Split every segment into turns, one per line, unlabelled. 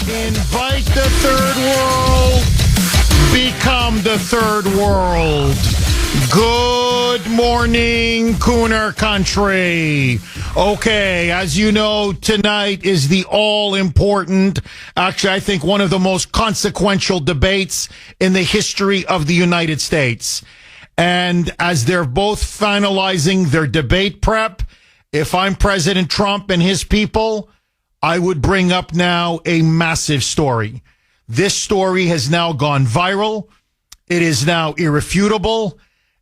Invite the third world. Become the third world. Good morning, Kuhner country. Okay, as you know, tonight is the all-important, actually, I think one of the most consequential debates in the history of the United States. And as they're both finalizing their debate prep, if I'm President Trump and his people, I would bring up now a massive story. This story has now gone viral. It is now irrefutable,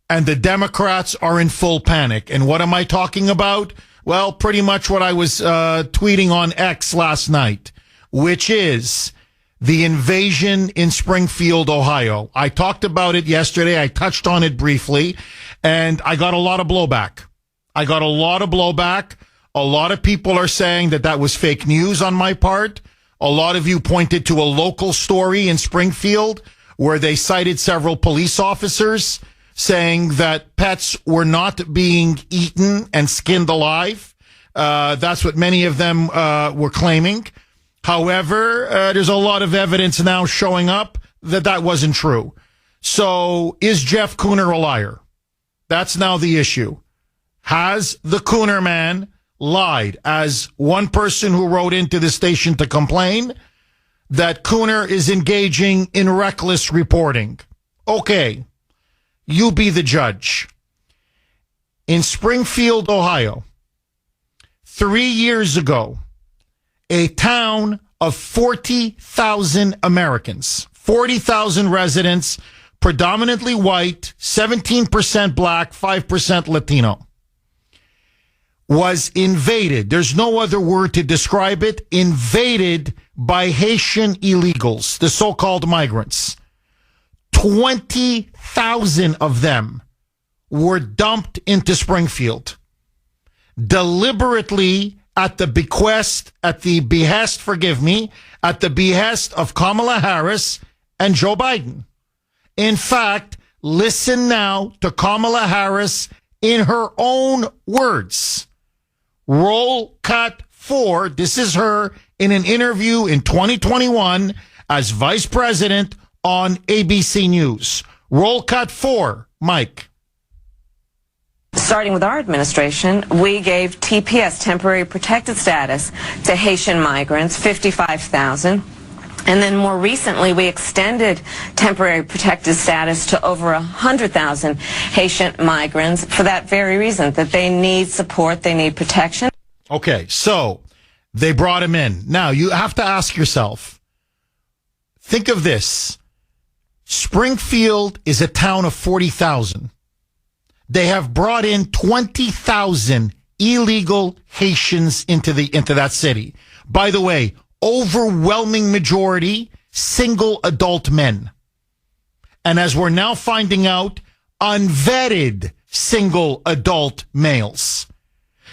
and the Democrats are in full panic. And what am I talking about? Well, pretty much what I was tweeting on X last night, which is the invasion in Springfield, Ohio. I talked about it yesterday. I touched on it briefly, and I got a lot of blowback. A lot of people are saying that that was fake news on my part. A lot of you pointed to a local story in Springfield where they cited several police officers saying that pets were not being eaten and skinned alive. That's what many of them were claiming. However, there's a lot of evidence now showing up that that wasn't true. So is Jeff Kuhner a liar? That's now the issue. Has the Kuhner man lied? As one person who wrote into the station to complain that Kuhner is engaging in reckless reporting. Okay, you be the judge. In Springfield, Ohio, 3 years ago, a town of 40,000 Americans, 40,000 residents, predominantly white, 17% black, 5% Latino, was invaded. There's no other word to describe it. Invaded by Haitian illegals, the so-called migrants. 20,000 of them were dumped into Springfield. Deliberately at the behest of Kamala Harris and Joe Biden. In fact, listen now to Kamala Harris in her own words. Roll cut 4. This is her in an interview in 2021 as vice president on ABC News. Roll cut 4, Mike.
Starting with our administration, we gave TPS, temporary protected status, to Haitian migrants, 55,000. And then more recently, we extended temporary protected status to over 100,000 Haitian migrants for that very reason, that they need support, they need protection.
Okay, so they brought him in. Now, you have to ask yourself, think of this. Springfield is a town of 40,000. They have brought in 20,000 illegal Haitians into that city. By the way, overwhelming majority, single adult men. And as we're now finding out, unvetted single adult males.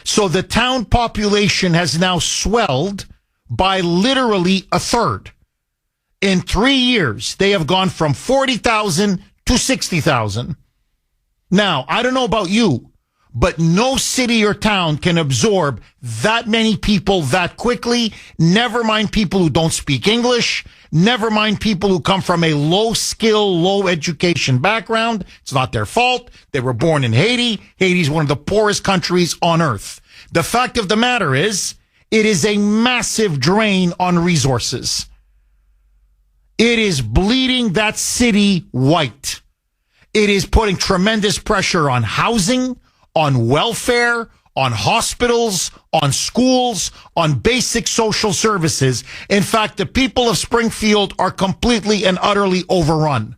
So the town population has now swelled by literally a third. In 3 years, they have gone from 40,000 to 60,000. Now, I don't know about you, but no city or town can absorb that many people that quickly. Never mind people who don't speak English. Never mind people who come from a low skill, low education background. It's not their fault. They were born in Haiti. Haiti is one of the poorest countries on earth. The fact of the matter is, it is a massive drain on resources. It is bleeding that city white. It is putting tremendous pressure on housing, on welfare, on hospitals, on schools, on basic social services. In fact, the people of Springfield are completely and utterly overrun.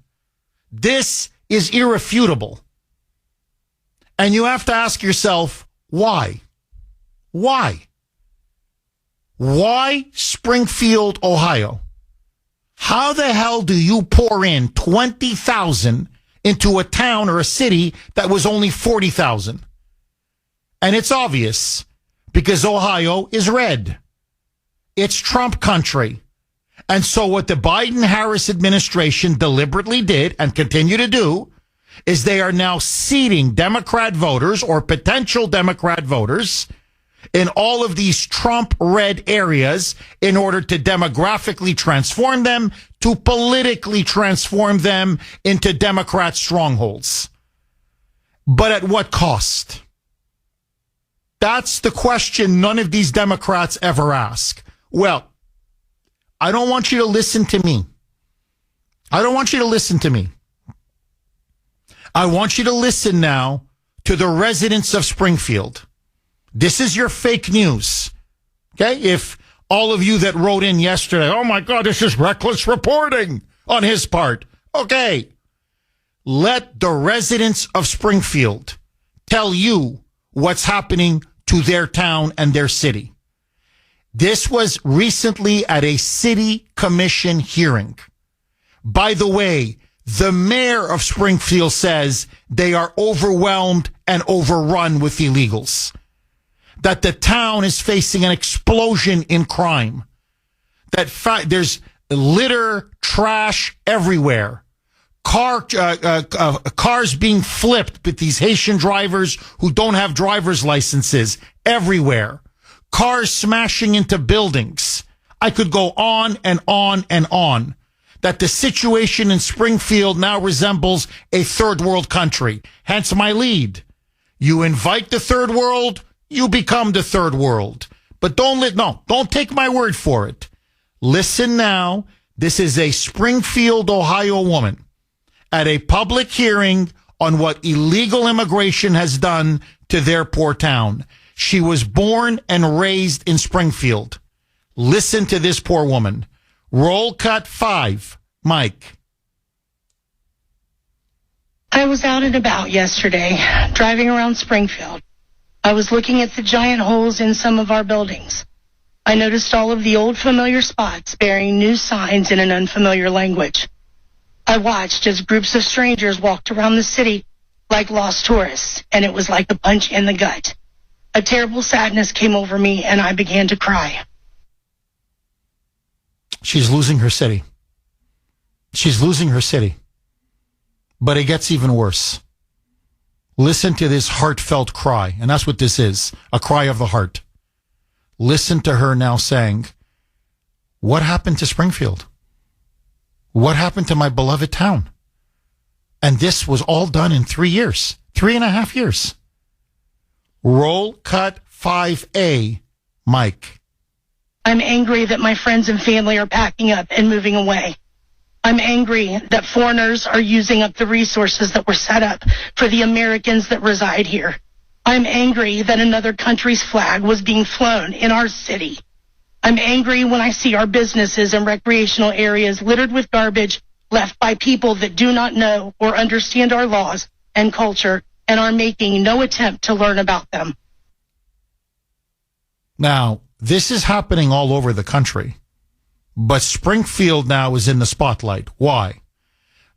This is irrefutable. And you have to ask yourself, why? Why? Why Springfield, Ohio? How the hell do you pour in 20,000 into a town or a city that was only 40,000? And it's obvious, because Ohio is red. It's Trump country. And so what the Biden-Harris administration deliberately did and continue to do is they are now seating Democrat voters or potential Democrat voters in all of these Trump red areas in order to demographically transform them, to politically transform them into Democrat strongholds. But at what cost? That's the question none of these Democrats ever ask. Well, I don't want you to listen to me. I don't want you to listen to me. I want you to listen now to the residents of Springfield. This is your fake news. Okay? If all of you that wrote in yesterday, oh my God, this is reckless reporting on his part. Okay. Let the residents of Springfield tell you what's happening to their town and their city. This was recently at a city commission hearing. By the way, the mayor of Springfield says they are overwhelmed and overrun with illegals. That the town is facing an explosion in crime. That there's litter, trash everywhere. Cars being flipped with these Haitian drivers who don't have driver's licenses everywhere. Cars smashing into buildings. I could go on and on and on. That the situation in Springfield now resembles a third world country. Hence my lead. You invite the third world, you become the third world. But don't take my word for it. Listen now. This is a Springfield, Ohio woman at a public hearing on what illegal immigration has done to their poor town. She was born and raised in Springfield. Listen to this poor woman. Roll cut 5, Mike.
I was out and about yesterday, driving around Springfield. I was looking at the giant holes in some of our buildings. I noticed all of the old familiar spots bearing new signs in an unfamiliar language. I watched as groups of strangers walked around the city like lost tourists, and it was like a punch in the gut. A terrible sadness came over me, and I began to cry.
She's losing her city. She's losing her city. But it gets even worse. Listen to this heartfelt cry, and that's what this is, a cry of the heart. Listen to her now saying, what happened to Springfield? What happened to my beloved town? And this was all done in 3 years, 3.5 years. Roll cut 5A, Mike.
I'm angry that my friends and family are packing up and moving away. I'm angry that foreigners are using up the resources that were set up for the Americans that reside here. I'm angry that another country's flag was being flown in our city. I'm angry when I see our businesses and recreational areas littered with garbage left by people that do not know or understand our laws and culture and are making no attempt to learn about them.
Now, this is happening all over the country, but Springfield now is in the spotlight. Why?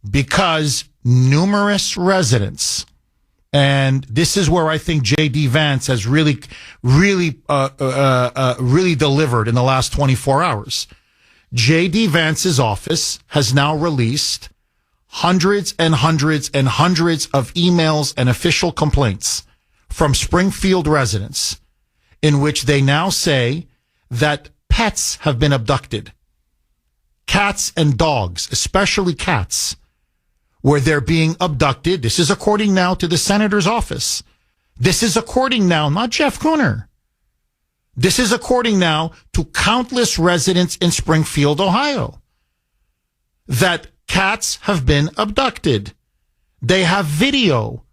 Because numerous residents, and this is where I think J.D. Vance has really delivered in the last 24 hours. J.D. Vance's office has now released hundreds and hundreds and hundreds of emails and official complaints from Springfield residents in which they now say that pets have been abducted. Cats and dogs, especially cats, where they're being abducted. This is according now to the senator's office. This is according now, not Jeff Kuhner. This is according now to countless residents in Springfield, Ohio, that cats have been abducted. They have video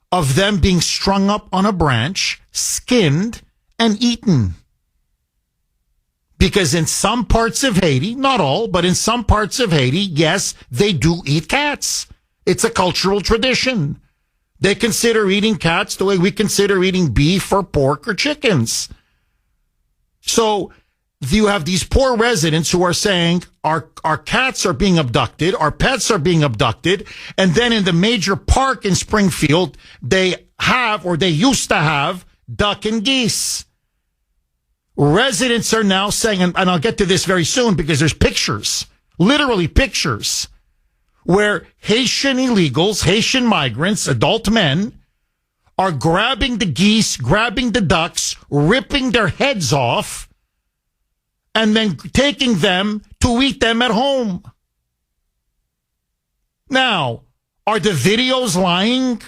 of them being strung up on a branch, skinned, and eaten. Because in some parts of Haiti, not all, but in some parts of Haiti, yes, they do eat cats. It's a cultural tradition. They consider eating cats the way we consider eating beef or pork or chickens. So you have these poor residents who are saying our cats are being abducted, our pets are being abducted, and then in the major park in Springfield, they have, or they used to have, duck and geese. Residents are now saying, and I'll get to this very soon because there's pictures, literally pictures, where Haitian illegals, Haitian migrants, adult men, are grabbing the geese, grabbing the ducks, ripping their heads off, and then taking them to eat them at home. Now, are the videos lying?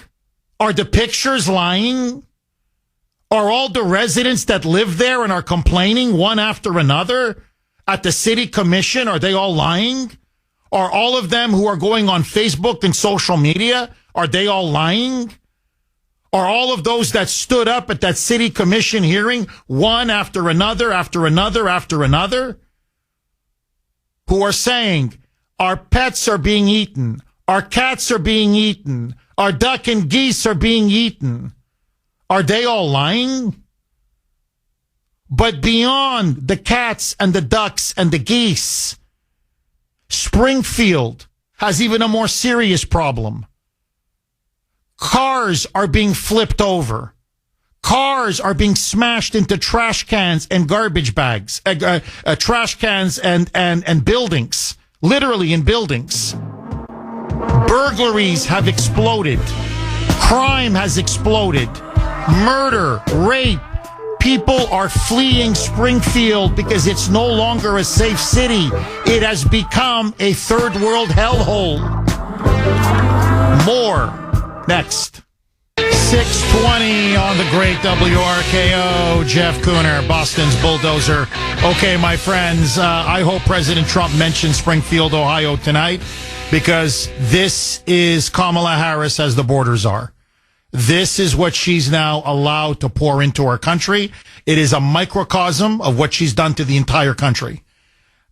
Are the pictures lying? Are all the residents that live there and are complaining one after another at the city commission, are they all lying? Are all of them who are going on Facebook and social media, are they all lying? Are all of those that stood up at that city commission hearing, one after another, after another, after another, who are saying our pets are being eaten, our cats are being eaten, our duck and geese are being eaten, are they all lying? But beyond the cats and the ducks and the geese, Springfield has even a more serious problem. Cars are being flipped over. Cars are being smashed into trash cans and garbage bags, trash cans and buildings, literally in buildings. Burglaries have exploded. Crime has exploded. Murder, rape. People are fleeing Springfield because it's no longer a safe city. It has become a third world hellhole. More next. 6:20 on the great WRKO. Jeff Kuhner, Boston's bulldozer. Okay, my friends, I hope President Trump mentions Springfield, Ohio tonight, because this is Kamala Harris as the borders are. This is what she's now allowed to pour into our country. It is a microcosm of what she's done to the entire country.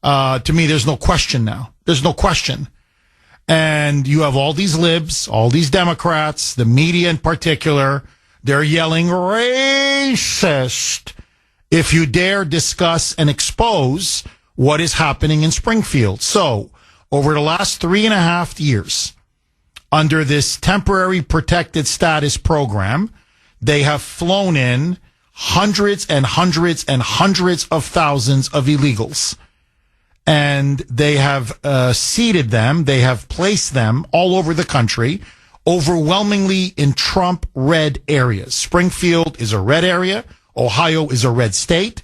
To me, there's no question now. There's no question. And you have all these libs, all these Democrats, the media in particular, they're yelling racist if you dare discuss and expose what is happening in Springfield. So, over the last 3.5 years, under this temporary protected status program, they have flown in hundreds and hundreds and hundreds of thousands of illegals. And they have seated them, they have placed them all over the country, overwhelmingly in Trump red areas. Springfield is a red area. Ohio is a red state.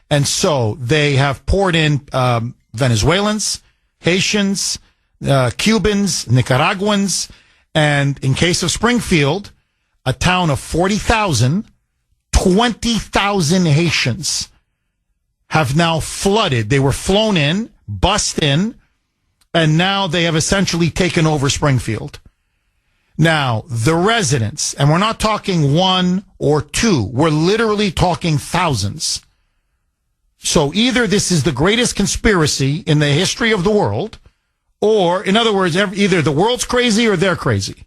And so they have poured in Venezuelans, Haitians, Cubans, Nicaraguans, and in case of Springfield, a town of 40,000, 20,000 Haitians have now flooded. They were flown in, bussed in, and now they have essentially taken over Springfield. Now, the residents, and we're not talking one or two, we're literally talking thousands. So either this is the greatest conspiracy in the history of the world, or, in other words, either the world's crazy or they're crazy.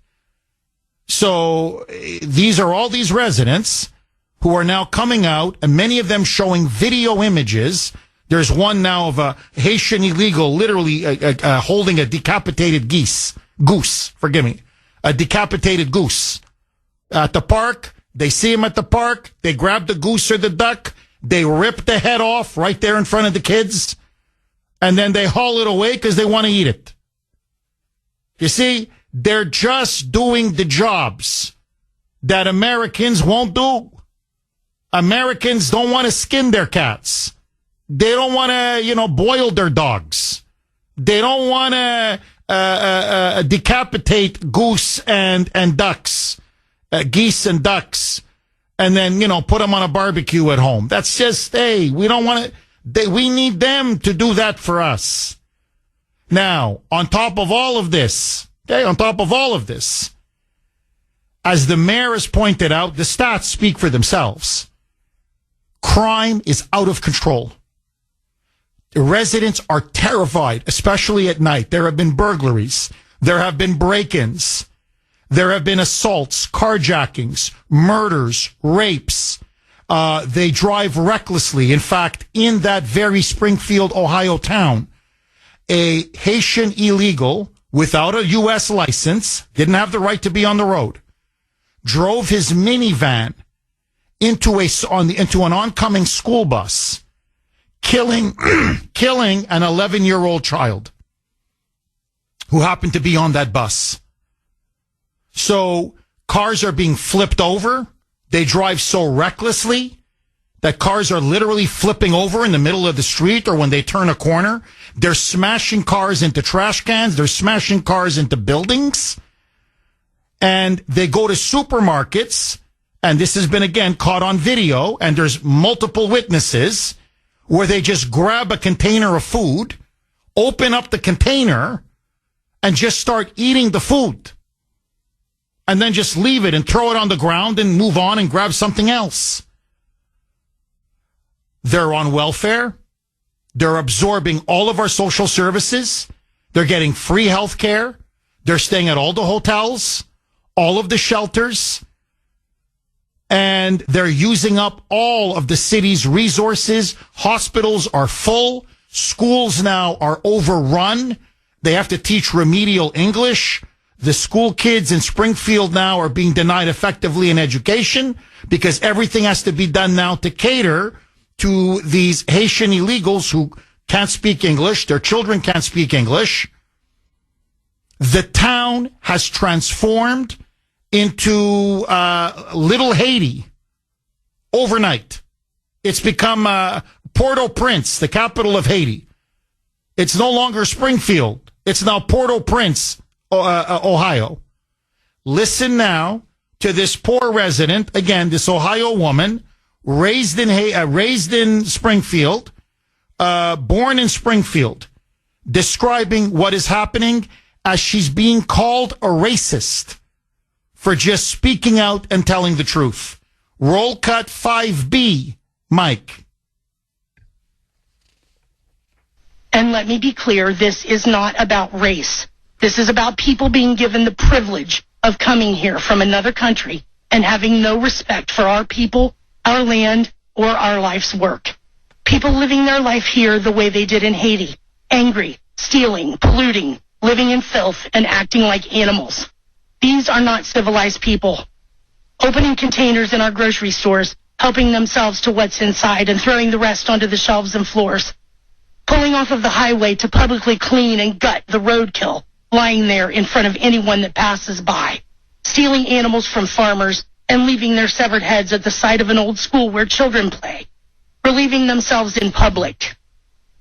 So these are all these residents who are now coming out, and many of them showing video images. There's one now of a Haitian illegal literally holding a decapitated goose, forgive me, a decapitated goose. At the park, they see him at the park, they grab the goose or the duck, they rip the head off right there in front of the kids, and then they haul it away because they want to eat it. You see, they're just doing the jobs that Americans won't do. Americans don't want to skin their cats. They don't want to, boil their dogs. They don't want to decapitate goose and ducks, geese and ducks, and then, put them on a barbecue at home. That's just, hey, we don't want to, we need them to do that for us. Now, on top of all of this, as the mayor has pointed out, the stats speak for themselves. Crime is out of control. The residents are terrified, especially at night. There have been burglaries. There have been break-ins. There have been assaults, carjackings, murders, rapes. They drive recklessly. In fact, in that very Springfield, Ohio town, a Haitian illegal without a U.S. license, didn't have the right to be on the road, drove his minivan into an oncoming school bus, killing an 11-year-old child who happened to be on that bus. So Cars are being flipped over. They drive so recklessly that cars are literally flipping over in the middle of the street or when they turn a corner. They're smashing cars into trash cans. They're smashing cars into buildings. And they go to supermarkets, and this has been, again, caught on video, and there's multiple witnesses, where they just grab a container of food, open up the container, and just start eating the food. And then just leave it and throw it on the ground and move on and grab something else. They're on welfare. They're absorbing all of our social services. They're getting free health care. They're staying at all the hotels, all of the shelters, and they're using up all of the city's resources. Hospitals are full. Schools now are overrun. They have to teach remedial English. The school kids in Springfield now are being denied effectively in education because everything has to be done now to cater to these Haitian illegals who can't speak English. Their children can't speak English. The town has transformed into Little Haiti overnight. It's become Port-au-Prince, the capital of Haiti. It's no longer Springfield. It's now Port-au-Prince, Ohio. Listen now to this poor resident, again, this Ohio woman, raised in Springfield, born in Springfield, describing what is happening as she's being called a racist for just speaking out and telling the truth. Roll cut 5B, Mike.
And let me be clear, this is not about race. This is about people being given the privilege of coming here from another country and having no respect for our people, our land, or our life's work. People living their life here the way they did in Haiti, angry, stealing, polluting, living in filth, and acting like animals. These are not civilized people. Opening containers in our grocery stores, helping themselves to what's inside and throwing the rest onto the shelves and floors. Pulling off of the highway to publicly clean and gut the roadkill lying there in front of anyone that passes by. Stealing animals from farmers and leaving their severed heads at the side of an old school where children play. Relieving themselves in public.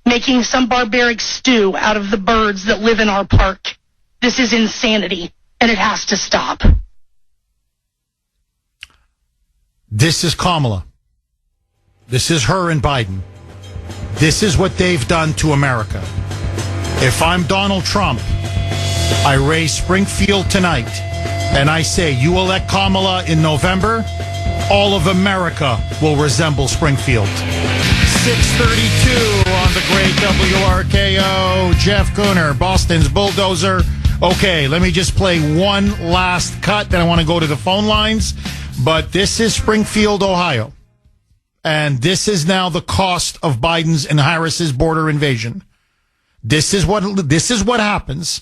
Making some barbaric stew out of the birds that live in our park. This is insanity, and it has to stop.
This is Kamala. This is her and Biden. This is what they've done to America. If I'm Donald Trump, I raise Springfield tonight, and I say, you elect Kamala in November, all of America will resemble Springfield. 6:32 on the great WRKO. Jeff Kuhner, Boston's bulldozer. Okay, let me just play one last cut, then I want to go to the phone lines. But this is Springfield, Ohio. And this is now the cost of Biden's and Harris's border invasion. This is what happens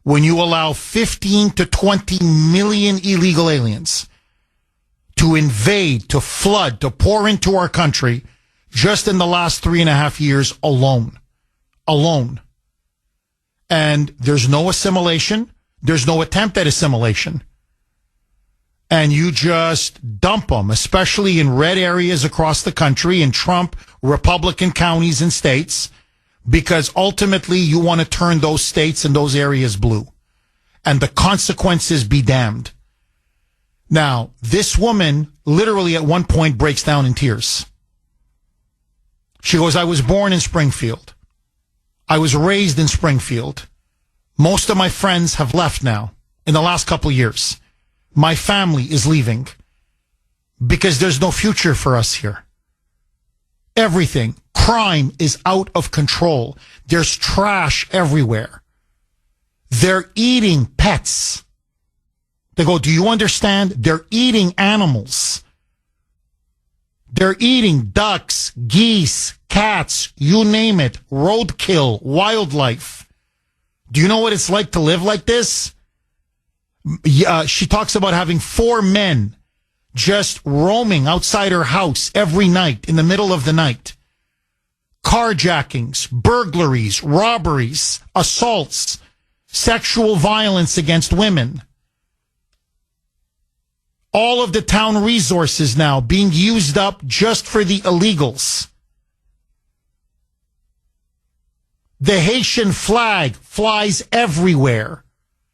when you allow 15 to 20 million illegal aliens to invade, to flood, to pour into our country just in the last 3.5 years alone. And there's no assimilation. There's no attempt at assimilation. And you just dump them, especially in red areas across the country, in Trump Republican counties and states, because ultimately you want to turn those states and those areas blue. And the consequences be damned. Now, this woman literally at one point breaks down in tears. She goes, I was born in Springfield. I was raised in Springfield. Most of my friends have left now in the last couple of years. My family is leaving because there's no future for us here. Everything. Crime is out of control. There's trash everywhere. They're eating pets. They go, do you understand? They're eating animals. They're eating ducks, geese, cats, you name it, roadkill, wildlife. Do you know what it's like to live like this? She talks about having 4 men just roaming outside her house every night in the middle of the night. Carjackings, burglaries, robberies, assaults, sexual violence against women. All of the town resources now being used up just for the illegals. The Haitian flag flies everywhere.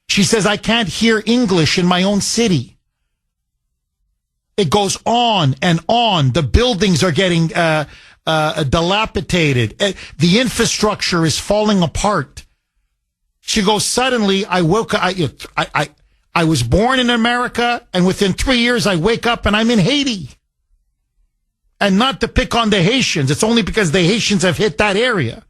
She says, I can't hear English in my own city. It goes on and on. The buildings are getting dilapidated. The infrastructure is falling apart. She goes, suddenly, I woke up. I was born in America, and within 3 years, I wake up and I'm in Haiti. And not to pick on the Haitians. It's only because the Haitians have hit that area.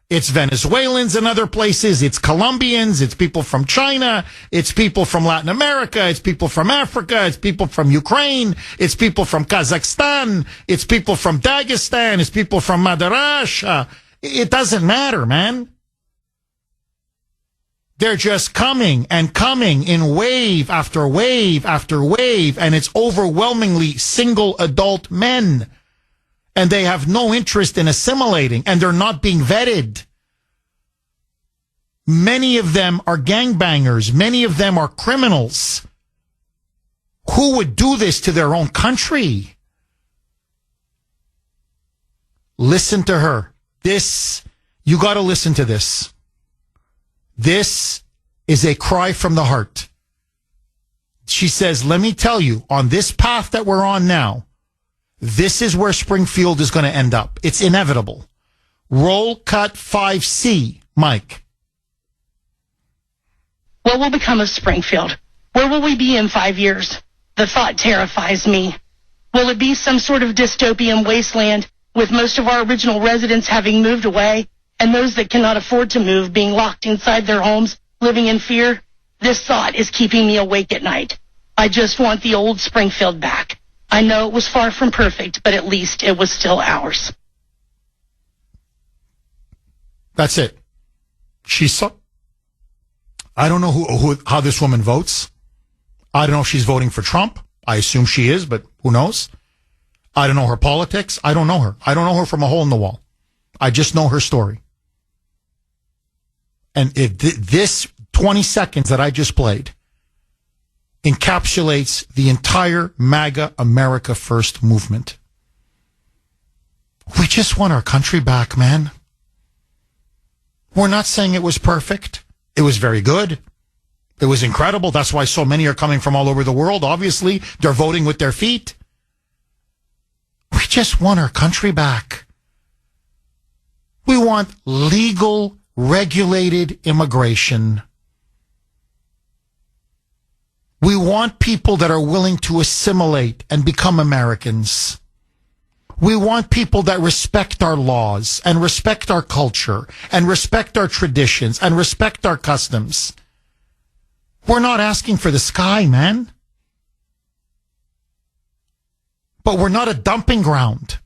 It's Venezuelans in other places. It's Colombians. It's people from China. It's people from Latin America. It's people from Africa. It's people from Ukraine. It's people from Kazakhstan. It's people from Dagestan. It's people from Madarasha. It doesn't matter, man. They're just coming and coming in wave after wave after wave, and it's overwhelmingly single adult men. And they have no interest in assimilating, and they're not being vetted. Many of them are gangbangers. Many of them are criminals. Who would do this to their own country? Listen to her. You got to listen to this. This is a cry from the heart. She says, let me tell you, on this path that we're on now, this is where Springfield is going to end up. It's inevitable. Roll cut 5C, Mike.
What will become of Springfield? Where will we be in 5 years? The thought terrifies me. Will it be some sort of dystopian wasteland with most of our original residents having moved away and those that cannot afford to move being locked inside their homes, living in fear? This thought is keeping me awake at night. I just want the old Springfield back. I know it was far from perfect, but at least it was still ours.
That's it. I don't know how this woman votes. I don't know if she's voting for Trump. I assume she is, but who knows? I don't know her politics. I don't know her. I don't know her from a hole in the wall. I just know her story. And if this 20 seconds that I just played encapsulates the entire MAGA America First movement. We just want our country back, man. We're not saying it was perfect. It was very good. It was incredible. That's why so many are coming from all over the world. Obviously, they're voting with their feet. We just want our country back. We want legal, regulated immigration. We want people that are willing to assimilate and become Americans. We want people that respect our laws and respect our culture and respect our traditions and respect our customs. We're not asking for the sky, man. But we're not a dumping ground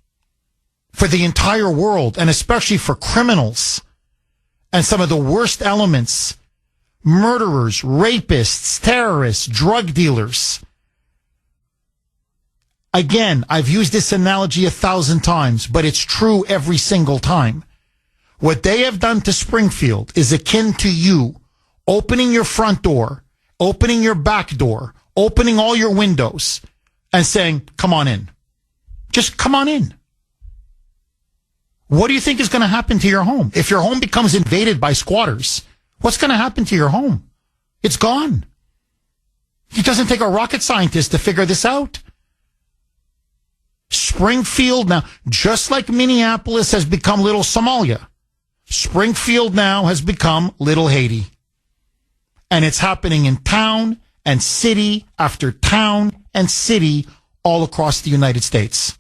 for the entire world, and especially for criminals and some of the worst elements. Murderers, rapists, terrorists, drug dealers. Again, I've used this analogy 1,000 times, but it's true every single time. What they have done to Springfield is akin to you opening your front door, opening your back door, opening all your windows, and saying, come on in. Just come on in. What do you think is going to happen to your home? If your home becomes invaded by squatters, what's going to happen to your home? It's gone. It doesn't take a rocket scientist to figure this out. Springfield now, just like Minneapolis has become Little Somalia, Springfield now has become Little Haiti. And it's happening in town and city after town and city all across the United States.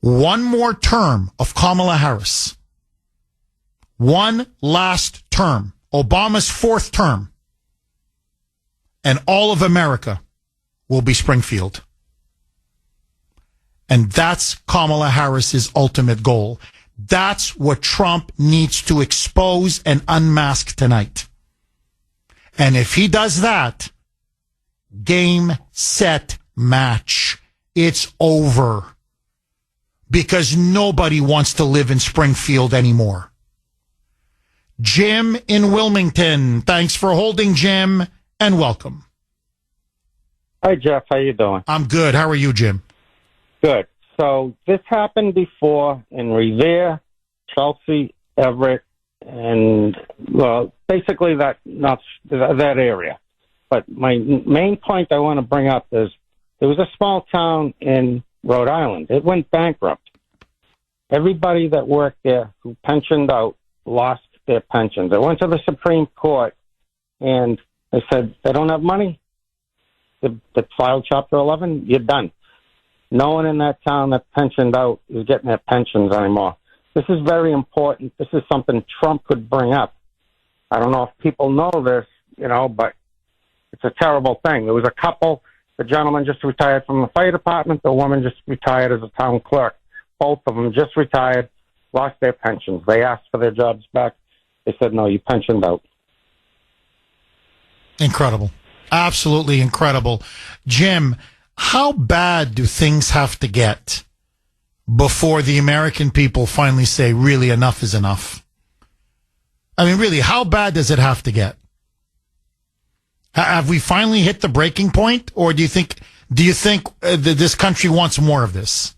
One more term of Kamala Harris. One last term, Obama's fourth term, and all of America will be Springfield. And that's Kamala Harris's ultimate goal. That's what Trump needs to expose and unmask tonight. And if he does that, game, set, match. It's over. Because nobody wants to live in Springfield anymore. Jim in Wilmington. Thanks for holding, Jim, and welcome.
Hi, Jeff. How you doing?
I'm good. How are you, Jim?
Good. So this happened before in Revere, Chelsea, Everett, and basically that area. But my main point I want to bring up is there was a small town in Rhode Island. It went bankrupt. Everybody that worked there who pensioned out lost their pensions. They went to the Supreme Court, and they said they don't have money. They filed Chapter 11. You're done. No one in that town that pensioned out is getting their pensions anymore. This is very important. This is something Trump could bring up. I don't know if people know this, but it's a terrible thing. There was a couple. The gentleman just retired from the fire department. The woman just retired as a town clerk. Both of them just retired, lost their pensions. They asked for their jobs back. They said, no, you pensioned out.
Incredible. Absolutely incredible. Jim, how bad do things have to get before the American people finally say, really, enough is enough? I mean, really, how bad does it have to get? Have we finally hit the breaking point, or do you think that this country wants more of this?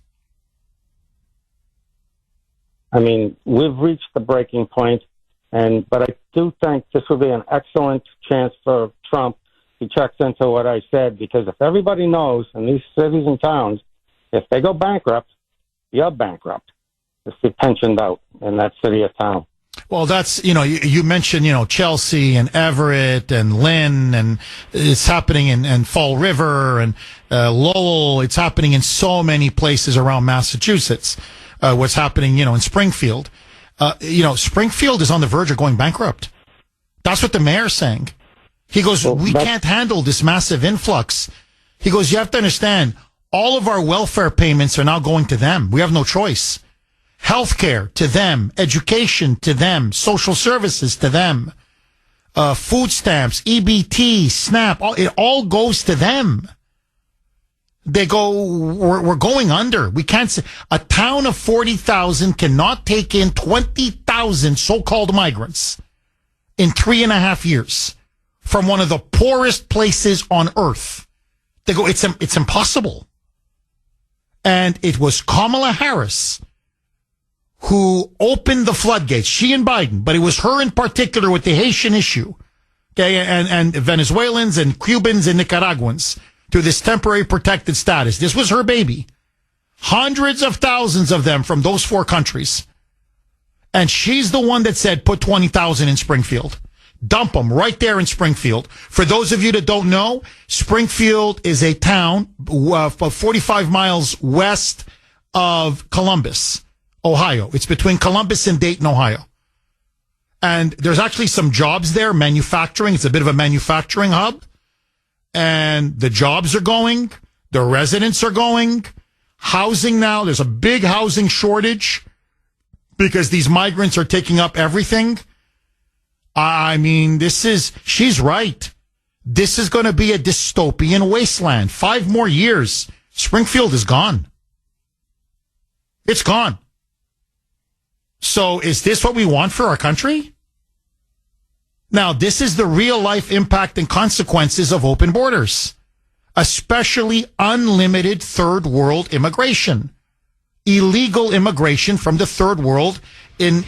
I mean, we've reached the breaking point, but I do think this will be an excellent chance for Trump. He checks into what I said, because if everybody knows in these cities and towns, if they go bankrupt, you're bankrupt. If you're pensioned out in that city or town.
Well, that's, you mentioned, Chelsea and Everett and Lynn, and it's happening in Fall River and Lowell. It's happening in so many places around Massachusetts. What's happening, in Springfield. Springfield is on the verge of going bankrupt. That's what the mayor's saying. He goes, we can't handle this massive influx. He goes, you have to understand, all of our welfare payments are now going to them. We have no choice. Healthcare to them, education to them, social services to them, food stamps, EBT, SNAP, it all goes to them. They go, we're going under. We can't say, a town of 40,000 cannot take in 20,000 so-called migrants in 3.5 years from one of the poorest places on earth. They go, it's impossible. And it was Kamala Harris who opened the floodgates, she and Biden, but it was her in particular with the Haitian issue, okay, and Venezuelans and Cubans and Nicaraguans through this temporary protected status. This was her baby. Hundreds of thousands of them from those 4 countries. And she's the one that said, put 20,000 in Springfield. Dump them right there in Springfield. For those of you that don't know, Springfield is a town 45 miles west of Columbus, Ohio. It's between Columbus and Dayton, Ohio. And there's actually some jobs there, manufacturing. It's a bit of a manufacturing hub. And the jobs are going. The residents are going. Housing now, there's a big housing shortage because these migrants are taking up everything. I mean, she's right. This is going to be a dystopian wasteland. 5 more years. Springfield is gone. It's gone. So is this what we want for our country? Now, this is the real life impact and consequences of open borders, especially unlimited third world immigration, illegal immigration from the third world in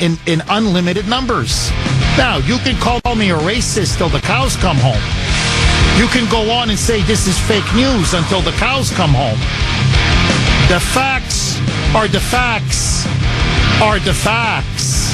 unlimited numbers. Now, you can call me a racist till the cows come home. You can go on and say this is fake news until the cows come home. The facts are the facts are the facts.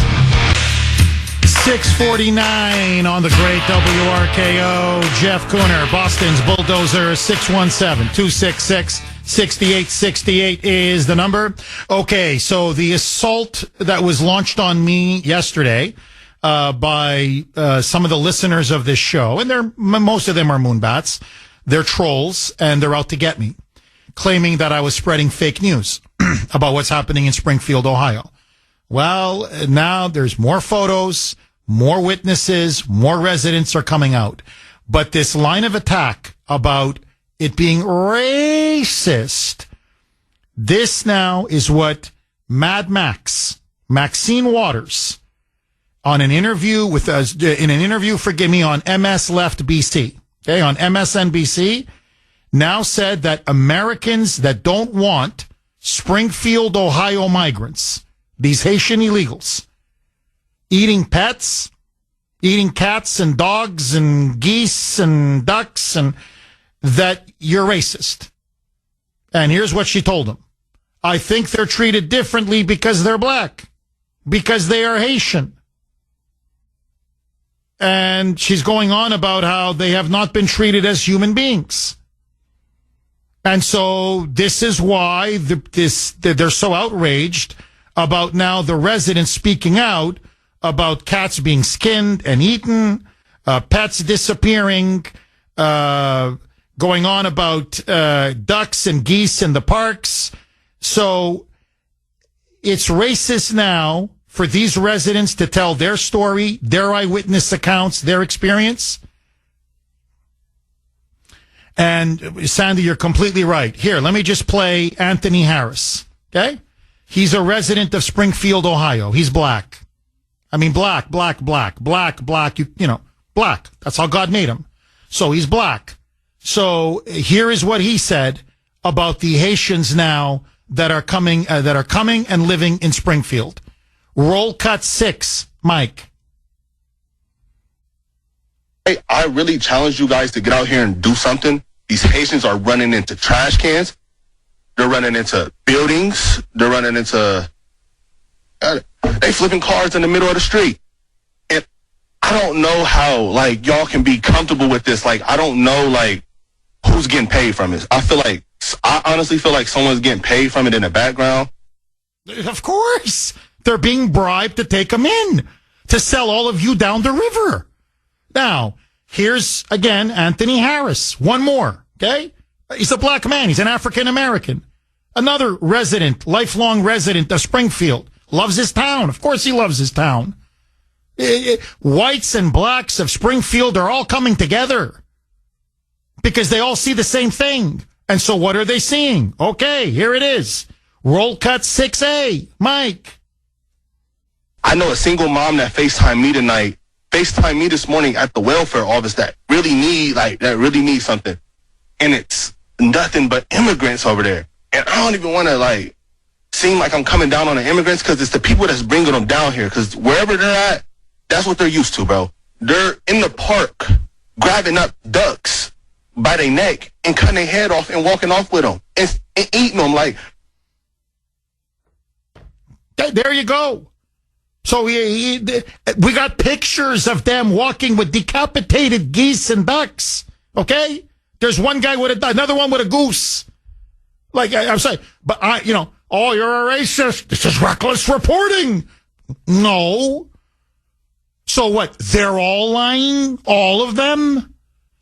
649 on the great WRKO. Jeff Kuhner, Boston's Bulldozer. 617-266-6868 is the number. Okay, so the assault that was launched on me yesterday by some of the listeners of this show, and most of them are moonbats. They're trolls, and they're out to get me, claiming that I was spreading fake news about what's happening in Springfield, Ohio. Well, now there's more photos, more witnesses, more residents are coming out. But this line of attack about it being racist, this now is what Mad Max, Maxine Waters, on an interview with us, on MS Left BC, okay, on MSNBC. now said that Americans that don't want Springfield, Ohio migrants, these Haitian illegals, eating pets, eating cats and dogs and geese and ducks, and that you're racist. And here's what she told them. I think they're treated differently because they're black, because they are Haitian. And she's going on about how they have not been treated as human beings. And so this is why they're so outraged about now the residents speaking out about cats being skinned and eaten, pets disappearing, going on about ducks and geese in the parks. So it's racist now for these residents to tell their story, their eyewitness accounts, their experience. And Sandy, you're completely right. Here, let me just play Anthony Harris. Okay? He's a resident of Springfield, Ohio. He's black. I mean, black, black. You know, black. That's how God made him. So he's black. So here is what he said about the Haitians now that are coming and living in Springfield. Roll cut 6, Mike.
Hey, I really challenge you guys to get out here and do something. These Haitians are running into trash cans. They're running into buildings. They're running into... they flipping cars in the middle of the street. And I don't know how, like, y'all can be comfortable with this. Like, I don't know, like, who's getting paid from it. I honestly feel like someone's getting paid from it in the background.
Of course. They're being bribed to take them in, to sell all of you down the river. Now, here's, again, Anthony Harris. One more, okay? He's a black man. He's an African-American. Another resident, lifelong resident of Springfield. Loves his town. Of course he loves his town. Whites and blacks of Springfield are all coming together because they all see the same thing. And so what are they seeing? Okay, here it is. Roll cut 6A. Mike.
I know a single mom that FaceTimed me this morning at the welfare office that really need something. And it's nothing but immigrants over there. And I don't even want to seem like I'm coming down on the immigrants because it's the people that's bringing them down here. Because wherever they're at, that's what they're used to, bro. They're in the park grabbing up ducks by their neck and cutting their head off and walking off with them and eating them like.
There you go. So we got pictures of them walking with decapitated geese and ducks. Okay? There's one guy with another one with a goose. Like I'm saying, but oh, you're a racist. This is reckless reporting. No. So what? They're all lying? All of them?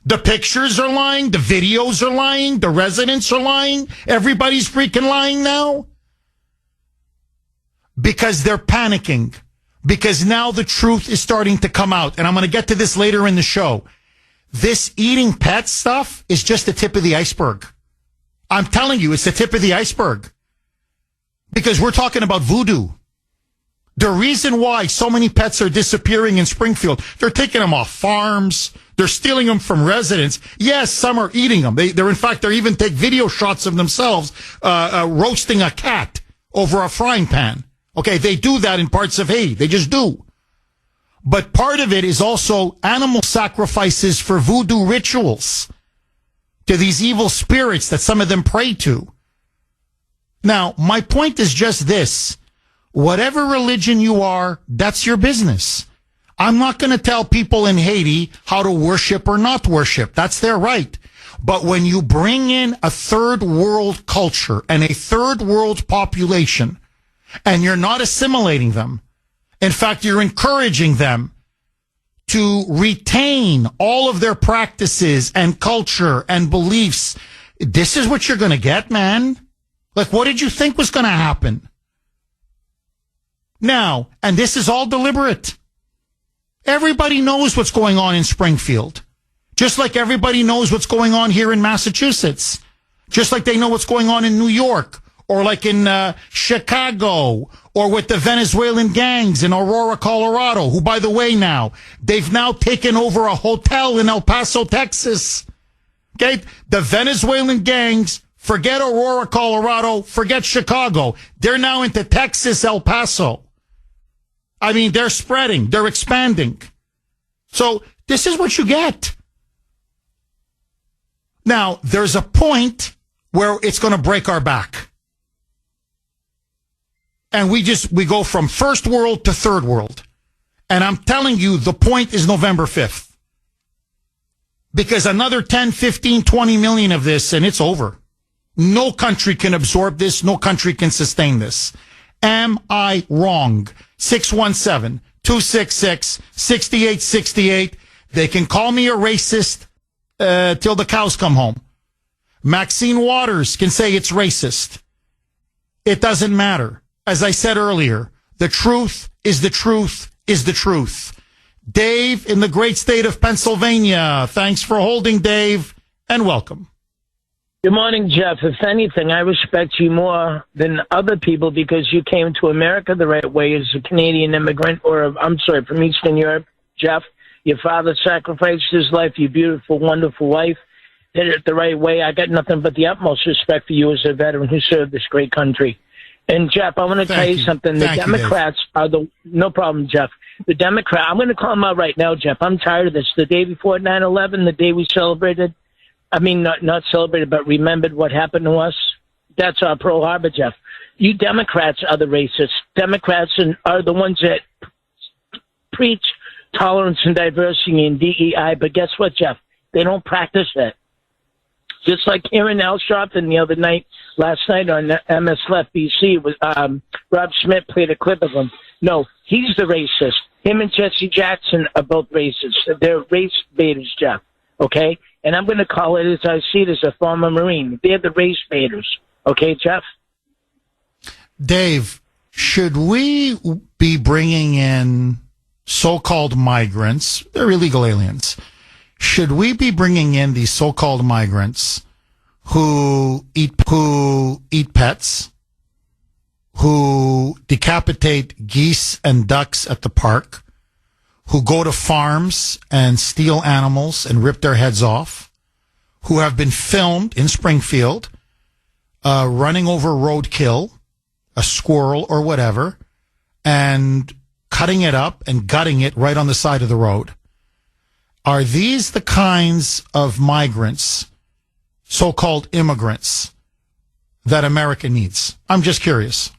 The pictures are lying? The videos are lying? The residents are lying? Everybody's freaking lying now? Because they're panicking. Because now the truth is starting to come out. And I'm going to get to this later in the show. This eating pet stuff is just the tip of the iceberg. I'm telling you, it's the tip of the iceberg. Because we're talking about voodoo. The reason why so many pets are disappearing in Springfield, they're taking them off farms. They're stealing them from residents. Yes, some are eating them. They even take video shots of themselves roasting a cat over a frying pan. Okay, they do that in parts of Haiti. They just do. But part of it is also animal sacrifices for voodoo rituals to these evil spirits that some of them pray to. Now, my point is just this. Whatever religion you are, that's your business. I'm not going to tell people in Haiti how to worship or not worship. That's their right. But when you bring in a third world culture and a third world population, and you're not assimilating them, in fact, you're encouraging them to retain all of their practices and culture and beliefs, this is what you're going to get, man. Like, what did you think was going to happen? Now, and this is all deliberate. Everybody knows what's going on in Springfield. Just like everybody knows what's going on here in Massachusetts. Just like they know what's going on in New York. Or like in Chicago, or with the Venezuelan gangs in Aurora, Colorado, who, by the way, they've now taken over a hotel in El Paso, Texas. Okay? The Venezuelan gangs, forget Aurora, Colorado, forget Chicago. They're now into Texas, El Paso. I mean, they're spreading, they're expanding. So this is what you get. Now, there's a point where it's going to break our back. And we go from first world to third world. And I'm telling you, the point is November 5th. Because another 10, 15, 20 million of this, and it's over. No country can absorb this. No country can sustain this. Am I wrong? 617-266-6868. They can call me a racist till the cows come home. Maxine Waters can say it's racist. It doesn't matter. As I said earlier, the truth is the truth is the truth. Dave in the great state of Pennsylvania. Thanks for holding, Dave, and welcome.
Good morning, Jeff. If anything, I respect you more than other people because you came to America the right way as a Canadian immigrant, from Eastern Europe, Jeff. Your father sacrificed his life, your beautiful, wonderful wife did it the right way. I got nothing but the utmost respect for you as a veteran who served this great country. And, Jeff, I want to tell you something. The Democrats are no problem, Jeff. The Democrat, I'm going to call them out right now, Jeff. I'm tired of this. The day before 9/11, the day we celebrated, not celebrated, but remembered what happened to us. That's our Pearl Harbor, Jeff. You Democrats are the racists. Democrats are the ones that preach tolerance and diversity and DEI. But guess what, Jeff? They don't practice that. Just like Aaron Alsharpton the other night, last night on MS Left BC, Rob Schmidt played a clip of him. No, he's the racist. Him and Jesse Jackson are both racist. They're race baiters, Jeff. Okay? And I'm going to call it as I see it as a former Marine. They're the race baiters. Okay, Jeff?
Dave, should we be bringing in so-called migrants? They're illegal aliens. Should we be bringing in these so-called migrants who eat pets, who decapitate geese and ducks at the park, who go to farms and steal animals and rip their heads off, who have been filmed in Springfield running over roadkill, a squirrel or whatever, and cutting it up and gutting it right on the side of the road? Are these the kinds of migrants, so-called immigrants, that America needs? I'm just curious.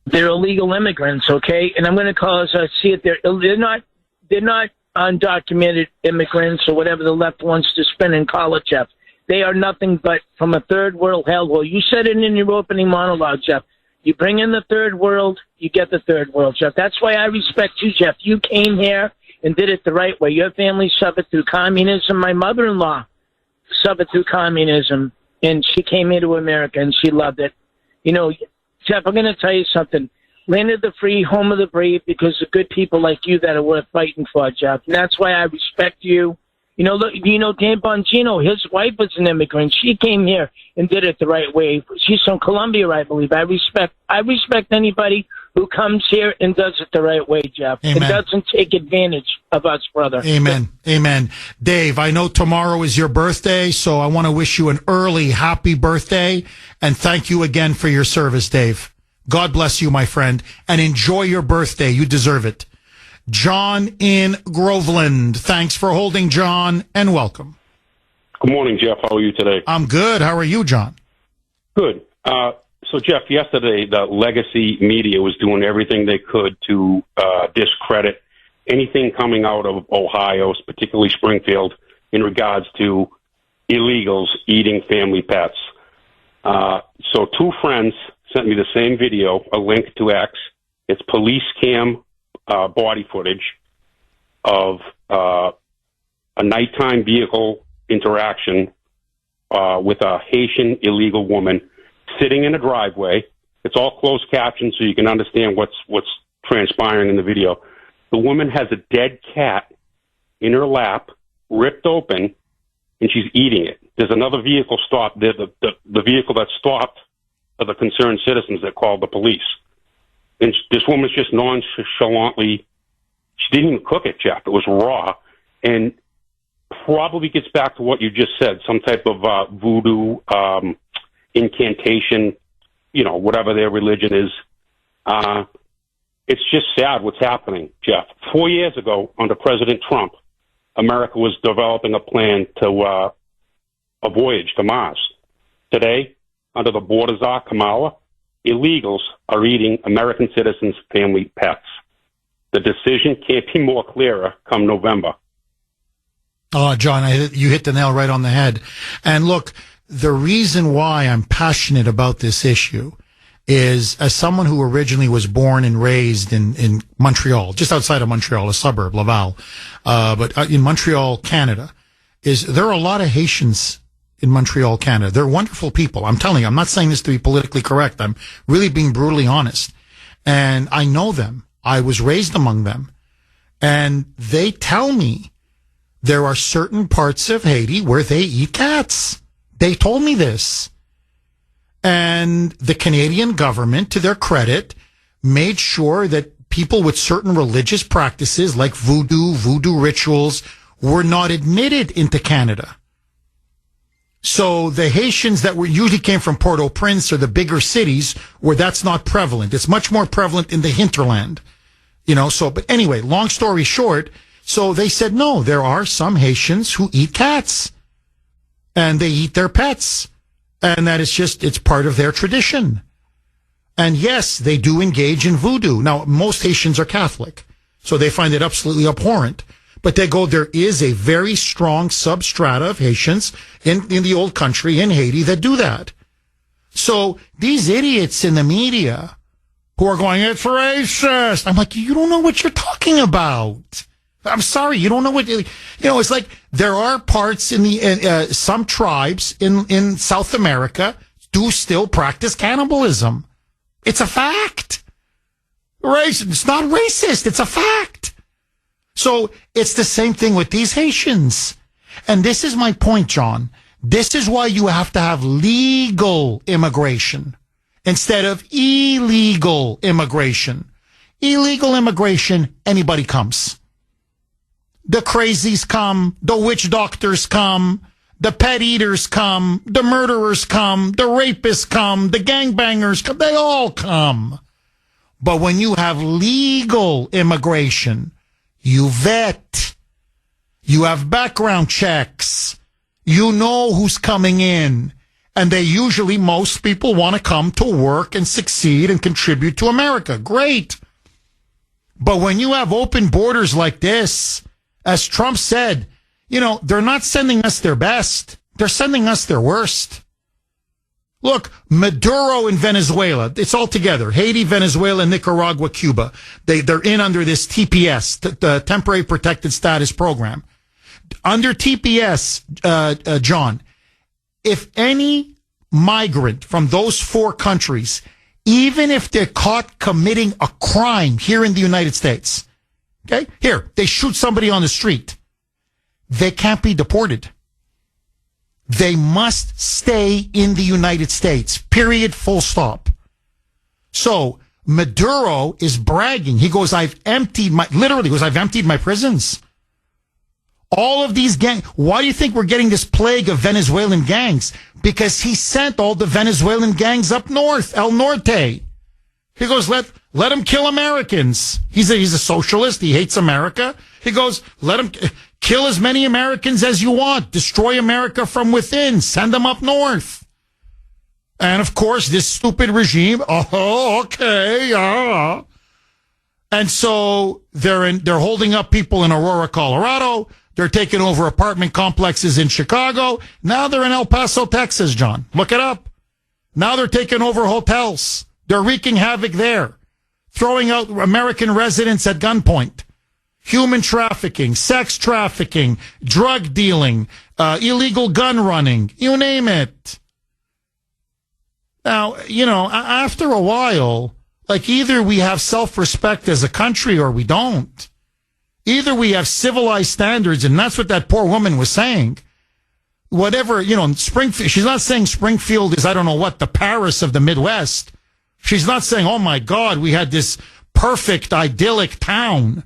They're illegal immigrants, okay? And I'm going to call it as I see it. They're not undocumented immigrants or whatever the left wants to spin and call it, Jeff. They are nothing but from a third world hellhole. You said it in your opening monologue, Jeff. You bring in the third world, you get the third world, Jeff. That's why I respect you, Jeff. You came here and did it the right way. Your family suffered through communism. My mother-in-law suffered through communism, and she came here to America, and she loved it. You know, Jeff, I'm going to tell you something. Land of the free, home of the brave, because of good people like you that are worth fighting for, Jeff. And that's why I respect you. You know, look, Dan Bongino, his wife was an immigrant. She came here and did it the right way. She's from Colombia, I believe. I respect anybody who comes here and does it the right way, Jeff.
Amen.
And doesn't take advantage of us, brother.
Amen. Amen. Dave, I know tomorrow is your birthday, so I want to wish you an early happy birthday. And thank you again for your service, Dave. God bless you, my friend, and enjoy your birthday. You deserve it. John in Groveland. Thanks for holding, John, and welcome.
Good morning, Jeff. How are you today?
I'm good. How are you, John?
Good. So, Jeff, yesterday the legacy media was doing everything they could to discredit anything coming out of Ohio, particularly Springfield, in regards to illegals eating family pets. So two friends sent me the same video, a link to X. It's police cam body footage of a nighttime vehicle interaction with a Haitian illegal woman sitting in a driveway. It's all closed captioned so you can understand what's transpiring in the video. The woman has a dead cat in her lap, ripped open, and she's eating it. There's another vehicle stopped there. The vehicle that stopped are the concerned citizens that called the police. And this woman's just nonchalantly, she didn't even cook it, Jeff. It was raw. And probably gets back to what you just said, some type of voodoo incantation, whatever their religion is. It's just sad what's happening, Jeff. 4 years ago, under President Trump, America was developing a plan to a voyage to Mars. Today, under the border czar Kamala, illegals are eating American citizens' family pets. The decision can't be more clearer come November.
Oh, John, you hit the nail right on the head. And look, the reason why I'm passionate about this issue is, as someone who originally was born and raised in Montreal, just outside of Montreal, a suburb, Laval, but in Montreal, Canada, there are a lot of Haitians in Montreal, Canada. They're wonderful people. I'm telling you, I'm not saying this to be politically correct. I'm really being brutally honest. And I know them. I was raised among them. And they tell me there are certain parts of Haiti where they eat cats. They told me this. And the Canadian government, to their credit, made sure that people with certain religious practices like voodoo rituals were not admitted into Canada. So the Haitians that usually came from Port-au-Prince or the bigger cities where that's not prevalent. It's much more prevalent in the hinterland, but anyway, long story short, so they said, no, there are some Haitians who eat cats and they eat their pets. And that is it's part of their tradition. And yes, they do engage in voodoo. Now, most Haitians are Catholic, so they find it absolutely abhorrent. But there is a very strong substrata of Haitians in the old country, in Haiti, that do that. So these idiots in the media who are going, it's racist. I'm like, you don't know what you're talking about. I'm sorry, you don't know what, it's like there are parts in some tribes in South America do still practice cannibalism. It's a fact. It's not racist. It's a fact. So it's the same thing with these Haitians. And this is my point, John. This is why you have to have legal immigration instead of illegal immigration. Illegal immigration, anybody comes. The crazies come, the witch doctors come, the pet eaters come, the murderers come, the rapists come, the gangbangers come, they all come. But when you have legal immigration, you vet, you have background checks, you know who's coming in, and most people want to come to work and succeed and contribute to America. Great. But when you have open borders like this, as Trump said, they're not sending us their best. They're sending us their worst. Look, Maduro in Venezuela, it's all together. Haiti, Venezuela, Nicaragua, Cuba. They're in under this TPS, the Temporary Protected Status Program. Under TPS, John, if any migrant from those four countries, even if they're caught committing a crime here in the United States, okay, they shoot somebody on the street, they can't be deported. They must stay in the United States, period, full stop. So Maduro is bragging. He goes, I've emptied my prisons. All of these gangs. Why do you think we're getting this plague of Venezuelan gangs? Because he sent all the Venezuelan gangs up north, El Norte. He goes, let him kill Americans. He's a socialist. He hates America. He goes, let him kill as many Americans as you want. Destroy America from within. Send them up north. And of course, this stupid regime. Oh, okay. And so they're holding up people in Aurora, Colorado. They're taking over apartment complexes in Chicago. Now they're in El Paso, Texas, John. Look it up. Now they're taking over hotels. They're wreaking havoc there. Throwing out American residents at gunpoint. Human trafficking, sex trafficking, drug dealing, illegal gun running, you name it. Now, after a while, either we have self-respect as a country or we don't. Either we have civilized standards, and that's what that poor woman was saying. Whatever, Springfield, she's not saying Springfield is, I don't know what, the Paris of the Midwest. She's not saying, oh my God, we had this perfect, idyllic town.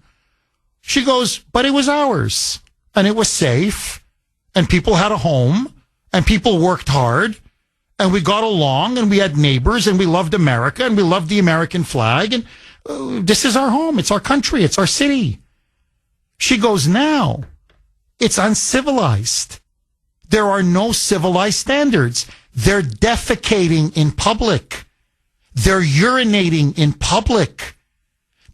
She goes, but it was ours. and it was safe, and people had a home, and people worked hard, and we got along, and we had neighbors, and we loved America, and we loved the American flag, and this is our home. It's our country. It's our city. She goes, now, it's uncivilized. There are no civilized standards. They're defecating in public. They're urinating in public.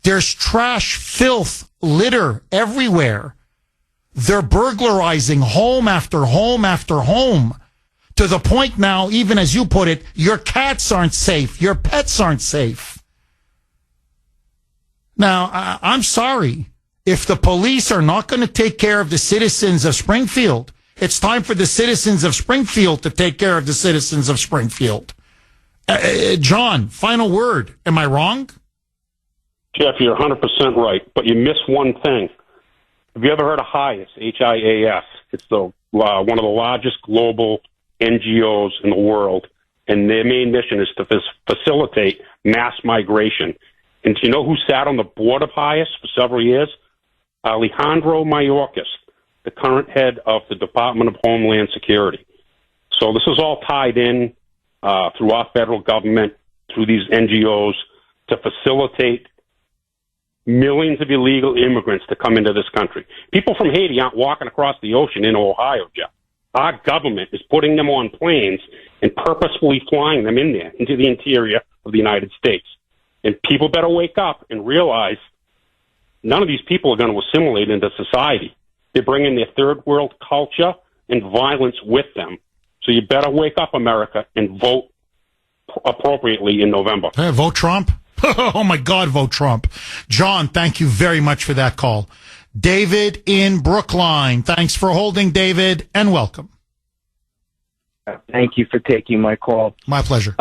There's trash, filth, litter everywhere. They're burglarizing home after home after home, to the point now, even as you put it, your cats aren't safe. Your pets aren't safe. Now, I'm sorry. If the police are not going to take care of the citizens of Springfield, it's time for the citizens of Springfield to take care of the citizens of Springfield. John, final word. Am I wrong?
Jeff, you're 100% right, but you miss one thing. Have you ever heard of HIAS, H-I-A-S? It's one of the largest global NGOs in the world, and their main mission is to facilitate mass migration. And do you know who sat on the board of HIAS for several years? Alejandro Mayorkas, the current head of the Department of Homeland Security. So this is all tied in through our federal government, through these NGOs, to facilitate millions of illegal immigrants to come into this country. People from Haiti aren't walking across the ocean into Ohio, Jeff. Our government is putting them on planes and purposefully flying them in there, into the interior of the United States. And people better wake up and realize none of these people are going to assimilate into society. They're bringing their third world culture and violence with them. So you better wake up, America, and vote appropriately in November.
Hey, vote Trump? Oh, my God, vote Trump. John, thank you very much for that call. David in Brookline. Thanks for holding, David, and welcome.
Thank you for taking my call.
My pleasure.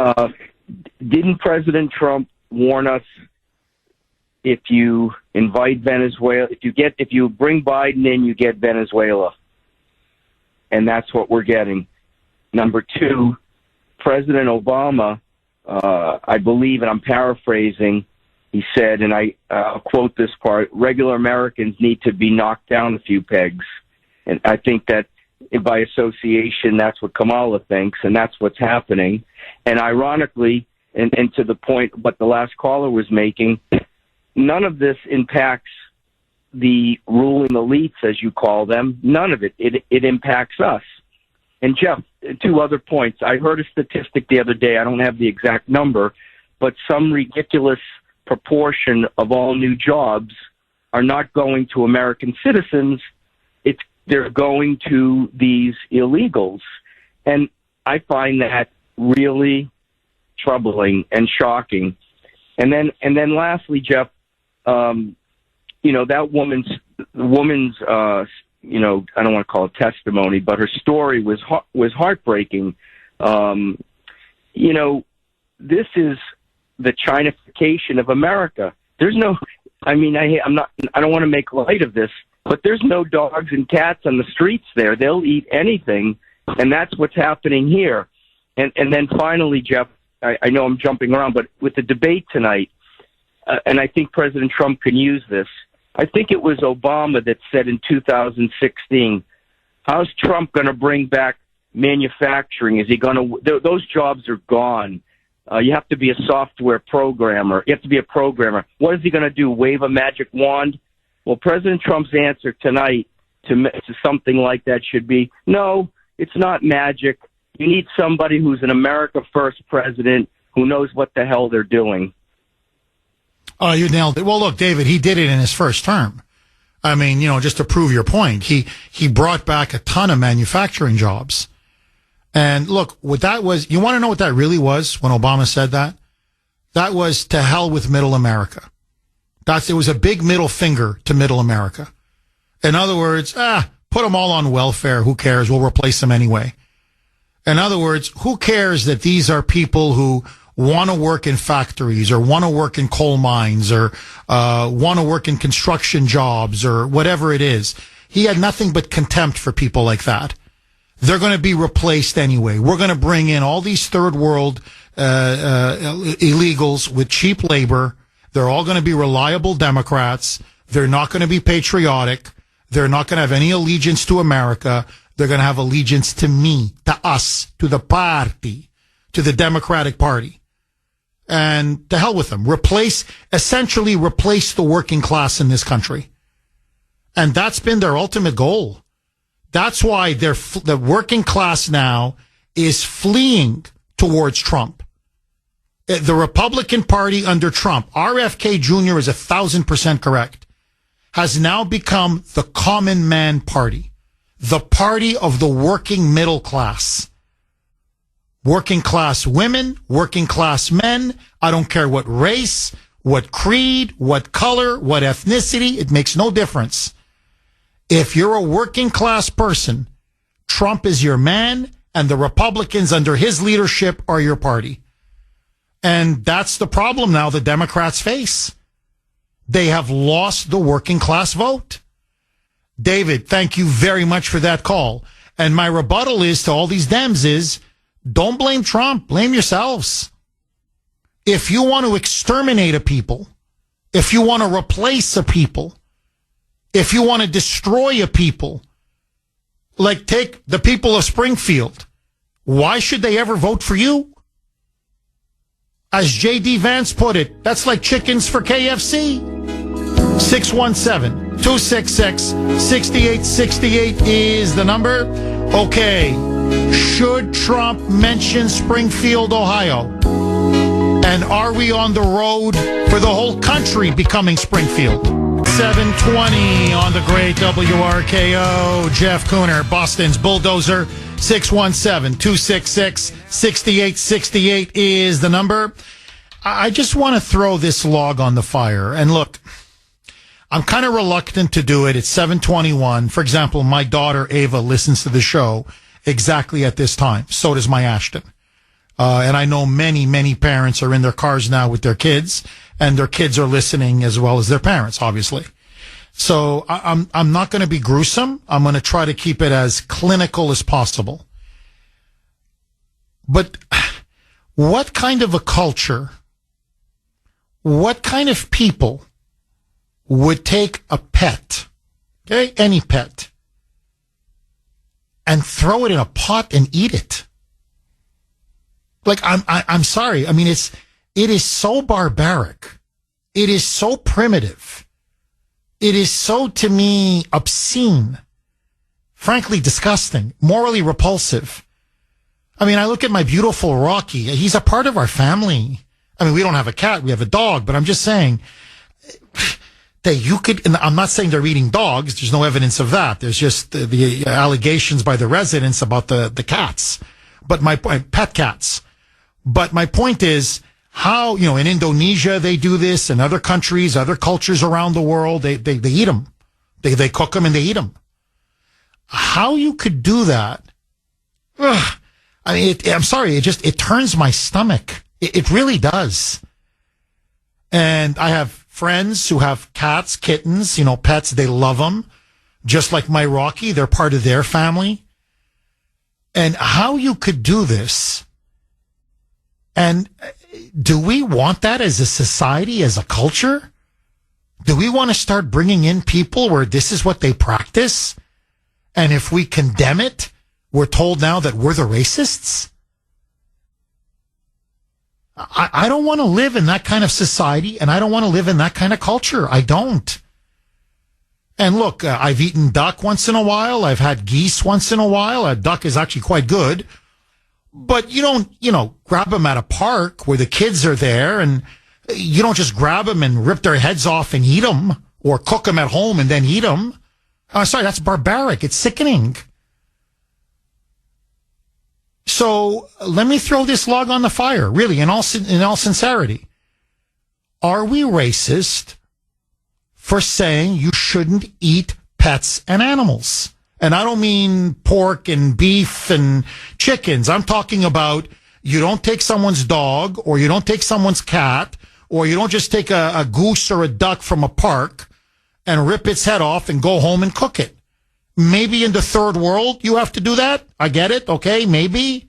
Didn't President Trump warn us, if you invite Venezuela, if you bring Biden in, you get Venezuela? And that's what we're getting. Number two, President Obama, I believe, and I'm paraphrasing, he said, and I'll quote this part, regular Americans need to be knocked down a few pegs. And I think that by association, that's what Kamala thinks, and that's what's happening. And ironically, and to the point what the last caller was making, none of this impacts the ruling elites, as you call them. None of it. It impacts us. And Jeff, two other points. I heard a statistic the other day. I don't have the exact number, but some ridiculous proportion of all new jobs are not going to American citizens. They're going to these illegals. And I find that really troubling and shocking. And then lastly, Jeff, that woman's I don't want to call it testimony, but her story was heartbreaking. This is the Chinification of America. There's no, I don't want to make light of this, but there's no dogs and cats on the streets there. They'll eat anything, and that's what's happening here. And then finally, Jeff, I know I'm jumping around, but with the debate tonight, and I think President Trump can use this, I think it was Obama that said in 2016, how's Trump going to bring back manufacturing? Is he going to, those jobs are gone. You have to be a software programmer. You have to be a programmer. What is he going to do? Wave a magic wand? Well, President Trump's answer tonight to something like that should be, no, it's not magic. You need somebody who's an America First president who knows what the hell they're doing.
Oh, you nailed it. Well, look, David, he did it in his first term. I mean, just to prove your point, he brought back a ton of manufacturing jobs. And look, what that was, you want to know what that really was when Obama said that? That was to hell with middle America. It was a big middle finger to middle America. In other words, put them all on welfare. Who cares? We'll replace them anyway. In other words, who cares that these are people who want to work in factories or want to work in coal mines or want to work in construction jobs or whatever it is. He had nothing but contempt for people like that. They're going to be replaced anyway. We're going to bring in all these third world illegals with cheap labor. They're all going to be reliable Democrats. They're not going to be patriotic. They're not going to have any allegiance to America. They're going to have allegiance to me, to us, to the party, to the Democratic Party. And to hell with them. Essentially replace the working class in this country. And that's been their ultimate goal. That's why the working class now is fleeing towards Trump. The Republican Party under Trump, RFK Jr. is 1,000% correct, has now become the common man party, the party of the working middle class. Working class women, working class men, I don't care what race, what creed, what color, what ethnicity, it makes no difference. If you're a working class person, Trump is your man, and the Republicans under his leadership are your party. And that's the problem now the Democrats face. They have lost the working class vote. David, thank you very much for that call. And my rebuttal is to all these Dems is, don't blame Trump. Blame yourselves. If you want to exterminate a people, if you want to replace a people, if you want to destroy a people, like take the people of Springfield, why should they ever vote for you? As J.D. Vance put it, that's like chickens for KFC. 617-266-6868 is the number. Okay. Should Trump mention Springfield, Ohio? And are we on the road for the whole country becoming Springfield? 720 on the great WRKO. Jeff Kuhner, Boston's Bulldozer. 617-266-6868 is the number. I just want to throw this log on the fire. And look, I'm kind of reluctant to do it. It's 721. For example, my daughter Ava listens to the show exactly at this time. So does my Ashton. And I know many, many parents are in their cars now with their kids, and their kids are listening as well as their parents, obviously. So I'm not going to be gruesome. I'm going to try to keep it as clinical as possible. But what kind of a culture, what kind of people would take a pet, okay, any pet, and throw it in a pot and eat it? Like, I'm sorry. I mean, it is so barbaric. It is so primitive. It is so, to me, obscene, frankly disgusting, morally repulsive. I mean, I look at my beautiful Rocky. He's a part of our family. I mean, we don't have a cat. We have a dog, but I'm just saying that you could, and I'm not saying they're eating dogs. There's no evidence of that. There's just the allegations by the residents about the cats, but my pet cats. But my point is how, in Indonesia, they do this, and other countries, other cultures around the world, they eat them. They cook them and they eat them. How you could do that? Ugh, I mean, I'm sorry. It turns my stomach. It really does. And I have friends who have cats, kittens, pets. They love them. Just like my Rocky, they're part of their family. And how you could do this? And do we want that as a society, as a culture? Do we want to start bringing in people where this is what they practice? And if we condemn it, we're told now that we're the racists? I don't want to live in that kind of society, and I don't want to live in that kind of culture. I don't. And look, I've eaten duck once in a while. I've had geese once in a while. Duck is actually quite good. But you don't, grab them at a park where the kids are there, and you don't just grab them and rip their heads off and eat them, or cook them at home and then eat them. Oh, sorry, that's barbaric. It's sickening. So let me throw this log on the fire, really, in all sincerity. Are we racist for saying you shouldn't eat pets and animals? And I don't mean pork and beef and chickens. I'm talking about you don't take someone's dog, or you don't take someone's cat, or you don't just take a goose or a duck from a park and rip its head off and go home and cook it. Maybe in the third world you have to do that. I get it. Okay, maybe.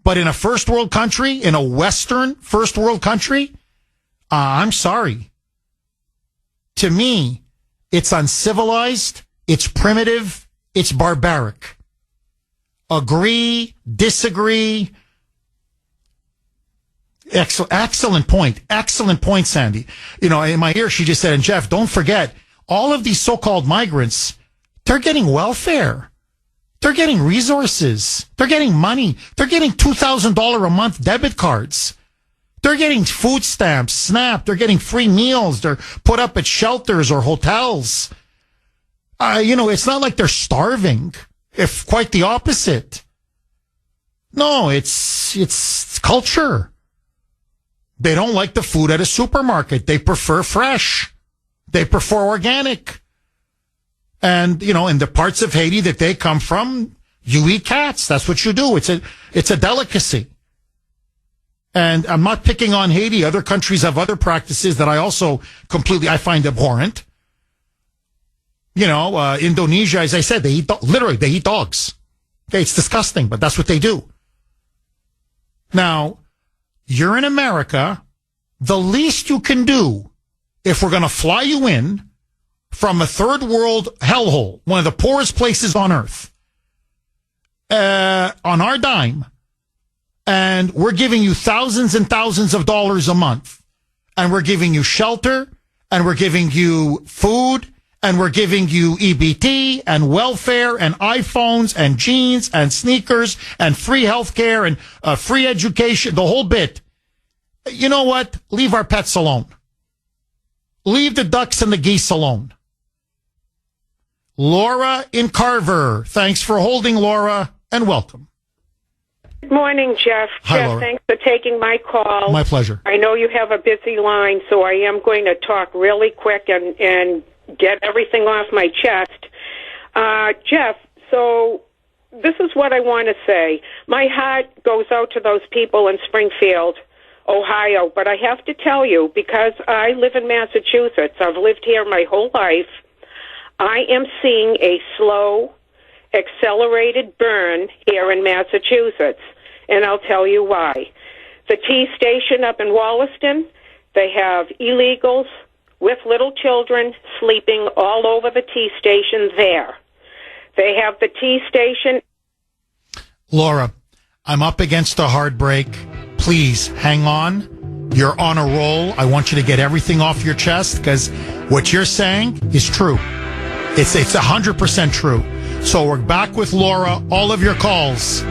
But in a first world country, in a Western first world country, I'm sorry. To me, It's uncivilized. It's primitive. It's barbaric. Agree, disagree. Excellent point. Excellent point, Sandy. You know, in my ear, she just said, and Jeff, don't forget, all of these so-called migrants, they're getting welfare. They're getting resources. They're getting money. They're getting $2,000 a month debit cards. They're getting food stamps, SNAP. They're getting free meals. They're put up at shelters or hotels. It's not like they're starving. If quite the opposite. No, it's culture. They don't like the food at a supermarket. They prefer fresh. They prefer organic. And, in the parts of Haiti that they come from, you eat cats. That's what you do. It's a delicacy. And I'm not picking on Haiti. Other countries have other practices that I also I find abhorrent. Indonesia, as I said, they eat dogs. Okay, it's disgusting, but that's what they do. Now, you're in America. The least you can do, if we're going to fly you in from a third world hellhole, one of the poorest places on earth, on our dime, and we're giving you thousands and thousands of dollars a month, and we're giving you shelter, and we're giving you food, and we're giving you EBT and welfare and iPhones and jeans and sneakers and free healthcare and free education, the whole bit. You know what? Leave our pets alone. Leave the ducks and the geese alone. Laura in Carver. Thanks for holding, Laura, and welcome.
Good morning, Jeff.
Hi,
Jeff,
Laura.
thanks for taking my call.
My pleasure.
I know you have a busy line, so I am going to talk really quick and get everything off my chest. Jeff, so this is what I want to say. My heart goes out to those people in Springfield, Ohio, but I have to tell you, because I live in Massachusetts, I've lived here my whole life, I am seeing a slow, accelerated burn here in Massachusetts, and I'll tell you why. The T station up in Wollaston, they have illegals with little children sleeping all over the T station there. They have the T station.
Laura, I'm up against a hard break. Please hang on. You're on a roll. I want you to get everything off your chest because what you're saying is true. It's 100% true. So we're back with Laura. All of your calls.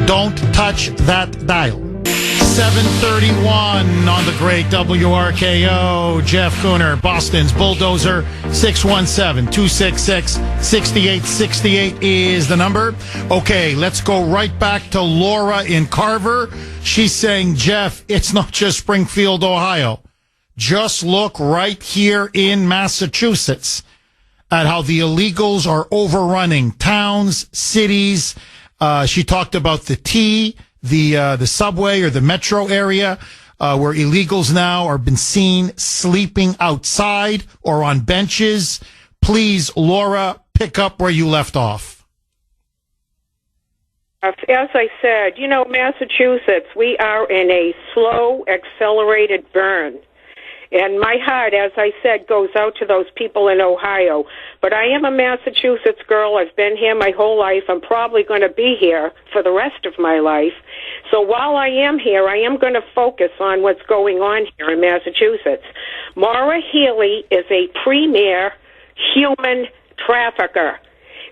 Don't touch that dial. 7:31 on the great WRKO. Jeff Kuhner, Boston's Bulldozer. 617-266-6868 is the number. Okay, let's go right back to Laura in Carver. She's saying, Jeff, it's not just Springfield, Ohio. Just look right here in Massachusetts at how the illegals are overrunning towns, cities. She talked about the subway or the metro area, where illegals now are been seen sleeping outside or on benches. Please, Laura, pick up where you left off.
As I said, Massachusetts, we are in a slow, accelerated burn. And my heart, as I said, goes out to those people in Ohio. But I am a Massachusetts girl. I've been here my whole life. I'm probably going to be here for the rest of my life. So while I am here, I am going to focus on what's going on here in Massachusetts. Maura Healey is a premier human trafficker.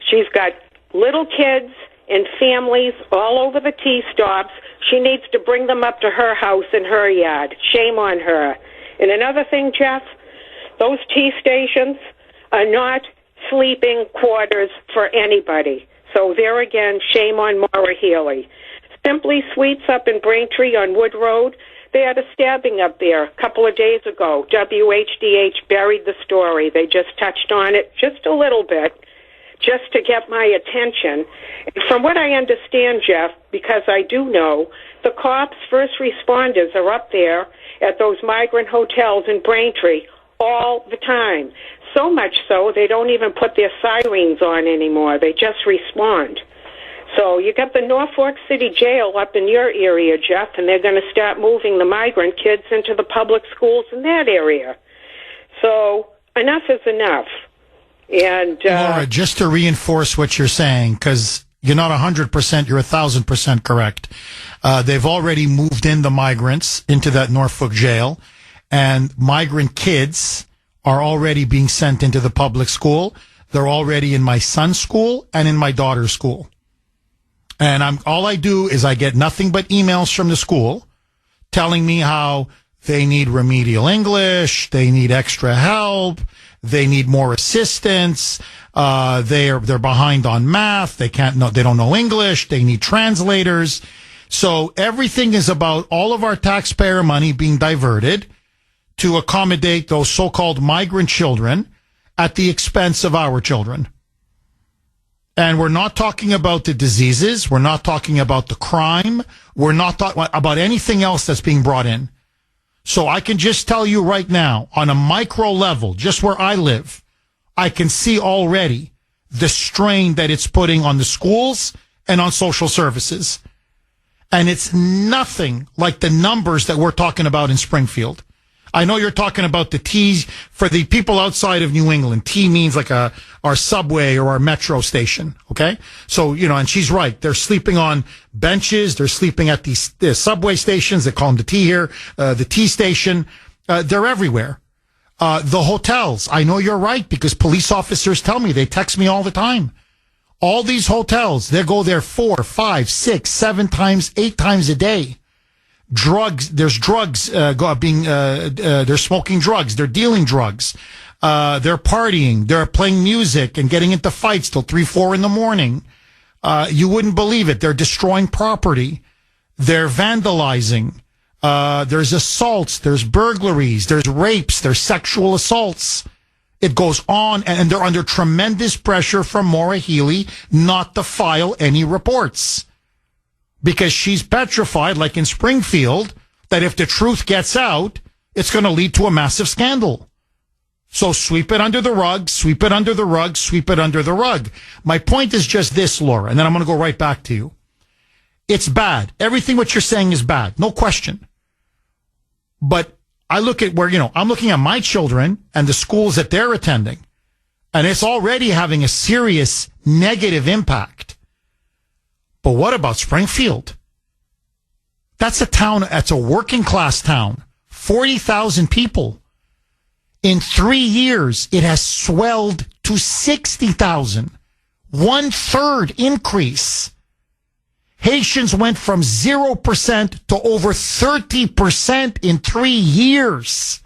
She's got little kids and families all over the T-stops. She needs to bring them up to her house in her yard. Shame on her. And another thing, Jeff, those T stations are not sleeping quarters for anybody. So there again, shame on Maura Healey. Simply Sweets up in Braintree on Wood Road, they had a stabbing up there a couple of days ago. WHDH buried the story. They just touched on it just a little bit, just to get my attention. And from what I understand, Jeff, because I do know, the cops, first responders are up there at those migrant hotels in Braintree all the time. So much so, they don't even put their sirens on anymore. They just respond. So you got the Norfolk City Jail up in your area, Jeff, and they're going to start moving the migrant kids into the public schools in that area. So enough is enough. And
Laura, just to reinforce what you're saying, because you're not 100%, you're 1,000% correct. They've already moved in the migrants into that Norfolk jail, and migrant kids are already being sent into the public school. They're already in my son's school and in my daughter's school. And all I do is I get nothing but emails from the school telling me how they need remedial English, they need extra help, they need more assistance, they're behind on math, they don't know English, they need translators. So everything is about all of our taxpayer money being diverted to accommodate those so-called migrant children at the expense of our children. And we're not talking about the diseases. We're not talking about the crime. We're not talking about anything else that's being brought in. So I can just tell you right now, on a micro level, just where I live, I can see already the strain that it's putting on the schools and on social services. And it's nothing like the numbers that we're talking about in Springfield. I know you're talking about the T's for the people outside of New England. T means like our subway or our metro station. Okay. So, and she's right. They're sleeping on benches. They're sleeping at the subway stations. They call them the T here, the T station. They're everywhere. The hotels. I know you're right because police officers tell me, they text me all the time. All these hotels, they go there 4, 5, 6, 7 times, 8 times a day. Drugs, there's drugs they're smoking drugs, they're dealing drugs, they're partying, they're playing music and getting into fights till 3, 4 in the morning. You wouldn't believe it. They're destroying property. They're vandalizing. There's assaults, there's burglaries, there's rapes, there's sexual assaults. It goes on, and they're under tremendous pressure from Maura Healey not to file any reports. Because she's petrified, like in Springfield, that if the truth gets out, it's going to lead to a massive scandal. So sweep it under the rug, sweep it under the rug, sweep it under the rug. My point is just this, Laura, and then I'm going to go right back to you. It's bad. Everything what you're saying is bad. No question. But I look at where, I'm looking at my children and the schools that they're attending, and it's already having a serious negative impact. But what about Springfield? That's a town, that's a working class town. 40,000 people. In 3 years, it has swelled to 60,000. 1/3 increase. Haitians went from 0% to over 30% in 3 years.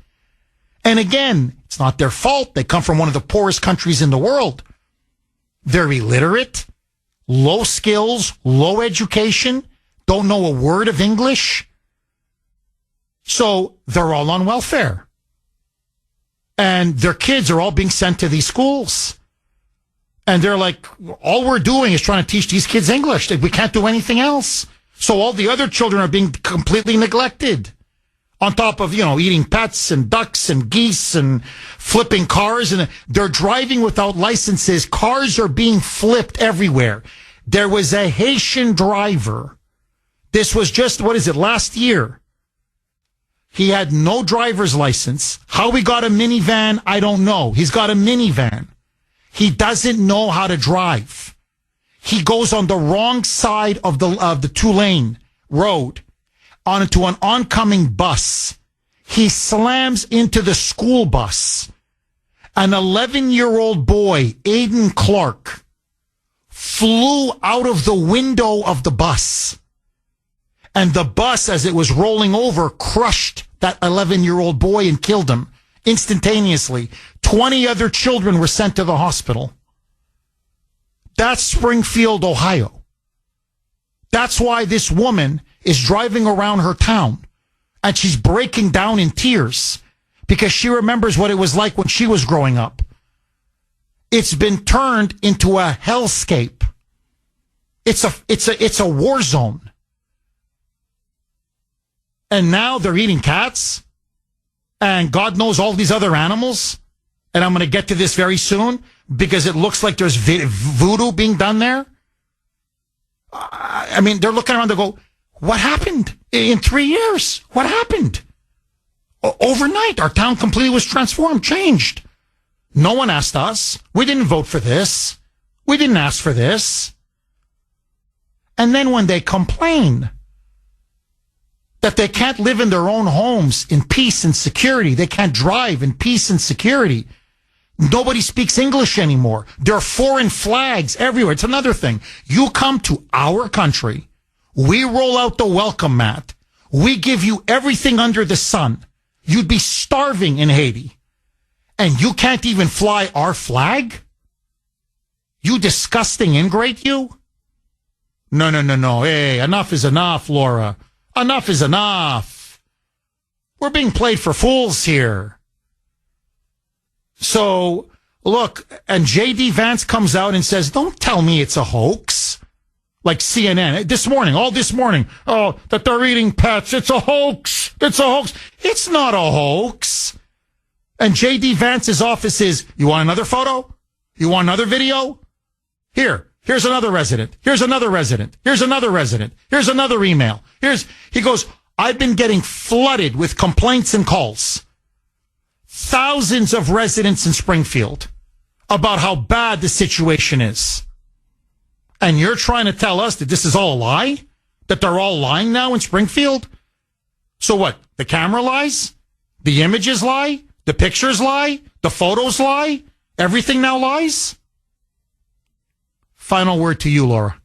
And again, it's not their fault. They come from one of the poorest countries in the world. They're illiterate. Low skills, low education, don't know a word of English. So they're all on welfare. And their kids are all being sent to these schools. And they're like, all we're doing is trying to teach these kids English. We can't do anything else. So all the other children are being completely neglected. On top of, eating pets and ducks and geese and flipping cars. And they're driving without licenses. Cars are being flipped everywhere. There was a Haitian driver. This was just, last year. He had no driver's license. How he got a minivan, I don't know. He's got a minivan. He doesn't know how to drive. He goes on the wrong side of the 2-lane road onto an oncoming bus. He slams into the school bus. An 11-year-old boy, Aiden Clark, flew out of the window of the bus. And the bus, as it was rolling over, crushed that 11-year-old boy and killed him instantaneously. 20 other children were sent to the hospital. That's Springfield, Ohio. That's why this woman is driving around her town and she's breaking down in tears because she remembers what it was like when she was growing up. It's been turned into a hellscape. It's a war zone. And now they're eating cats and God knows all these other animals. And I'm going to get to this very soon because it looks like there's voodoo being done there. I mean, they're looking around, they go, what happened in 3 years? What happened? Overnight, our town completely was transformed, changed. No one asked us. We didn't vote for this. We didn't ask for this. And then when they complain that they can't live in their own homes in peace and security, they can't drive in peace and security, nobody speaks English anymore. There are foreign flags everywhere. It's another thing. You come to our country, we roll out the welcome mat. We give you everything under the sun. You'd be starving in Haiti. And you can't even fly our flag? You disgusting ingrate, you? No. Hey, enough is enough, Laura. Enough is enough. We're being played for fools here. So, look, and J.D. Vance comes out and says, don't tell me it's a hoax. Like CNN, this morning, that they're eating pets. It's a hoax. It's a hoax. It's not a hoax. And J.D. Vance's office is, you want another photo? You want another video? Here's another resident. Here's another resident. Here's another resident. Here's another email. He goes, I've been getting flooded with complaints and calls. Thousands of residents in Springfield about how bad the situation is. And you're trying to tell us that this is all a lie? That they're all lying now in Springfield? So what? The camera lies? The images lie? The pictures lie? The photos lie? Everything now lies? Final word to you, Laura.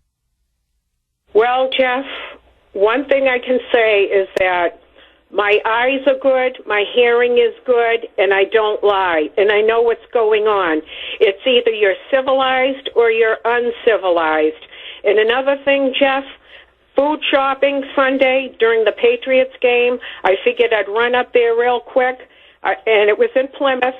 Well, Jeff, one thing I can say is that my eyes are good, my hearing is good, and I don't lie, and I know what's going on. It's either you're civilized or you're uncivilized. And another thing, Jeff, food shopping Sunday during the Patriots game, I figured I'd run up there real quick, and it was in Plymouth.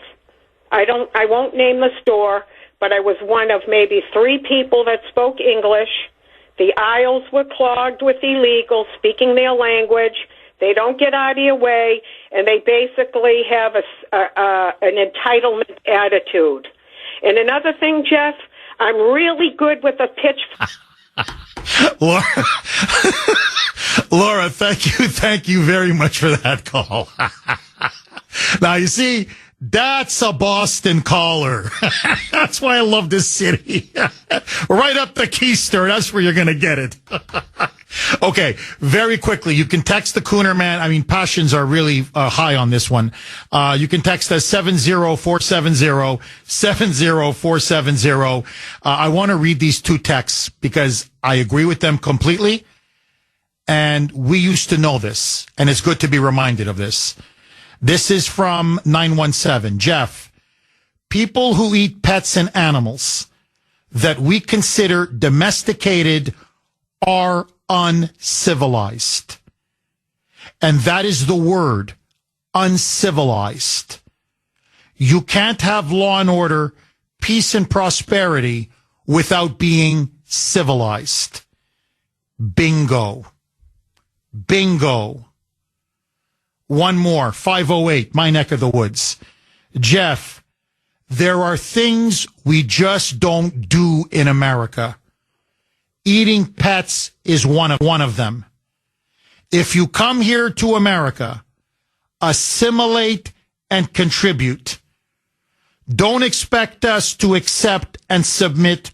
I won't name the store, but I was one of maybe 3 people that spoke English. The aisles were clogged with illegals speaking their language. They don't get out of your way, and they basically have an entitlement attitude. And another thing, Jeff, I'm really good with a pitch.
Laura, thank you very much for that call. Now, you see, that's a Boston caller. That's why I love this city. Right up the keister. That's where you're going to get it. Okay, very quickly, you can text the Kuhner man. I mean, passions are really high on this one. You can text us 70470. I want to read these 2 texts because I agree with them completely. And we used to know this, and it's good to be reminded of this. This is from 917. Jeff, people who eat pets and animals that we consider domesticated are uncivilized. And that is the word, uncivilized. You can't have law and order, peace and prosperity without being civilized. Bingo. One more, 508, my neck of the woods. Jeff, there are things we just don't do in America. Eating pets is one of them. If you come here to America, assimilate and contribute. Don't expect us to accept and submit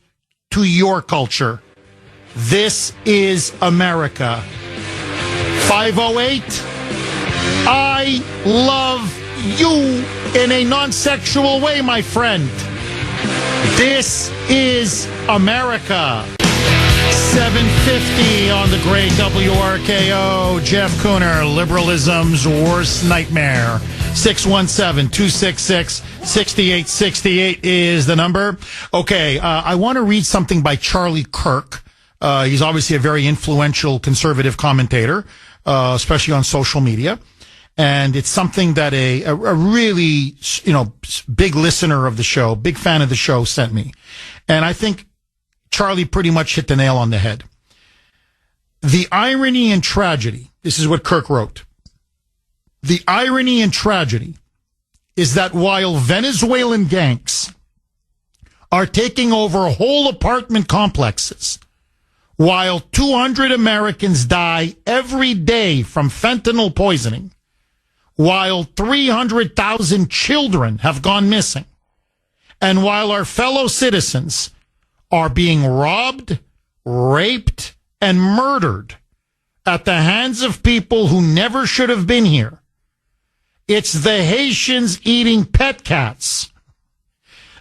to your culture. This is America. 508, I love you in a non-sexual way, my friend. This is America. 750 on the great WRKO. Jeff Kuhner, liberalism's worst nightmare. 617-266-6868 is the number. Okay, I want to read something by Charlie Kirk. He's obviously a very influential conservative commentator, especially on social media. And it's something that a really, big listener of the show, big fan of the show sent me. And I think Charlie pretty much hit the nail on the head. The irony and tragedy, this is what Kirk wrote. The irony and tragedy is that while Venezuelan gangs are taking over whole apartment complexes, while 200 Americans die every day from fentanyl poisoning, while 300,000 children have gone missing, And while our fellow citizens are being robbed, raped, and murdered at the hands of people who never should have been here, it's the Haitians eating pet cats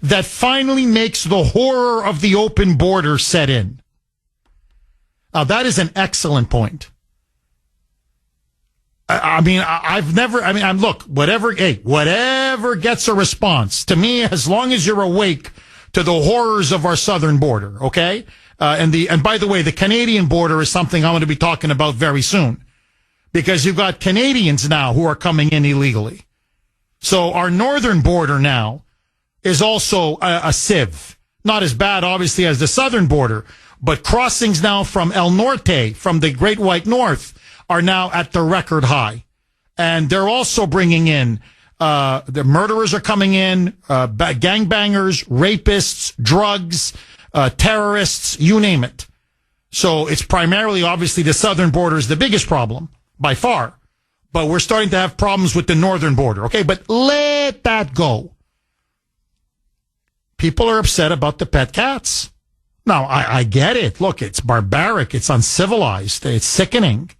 that finally makes the horror of the open border set in. Now, that is an excellent point. Look, whatever gets a response, to me, as long as you're awake to the horrors of our southern border, okay? And by the way, the Canadian border is something I'm going to be talking about very soon, because you've got Canadians now who are coming in illegally. So our northern border now is also a sieve. Not as bad, obviously, as the southern border, but crossings now from El Norte, from the Great White North, are now at the record high. And they're also bringing in, the murderers are coming in, gangbangers, rapists, drugs, terrorists, you name it. So it's primarily, obviously, the southern border is the biggest problem, by far. But we're starting to have problems with the northern border, okay? But let that go. People are upset about the pet cats. Now, I get it. Look, it's barbaric. It's uncivilized. It's sickening.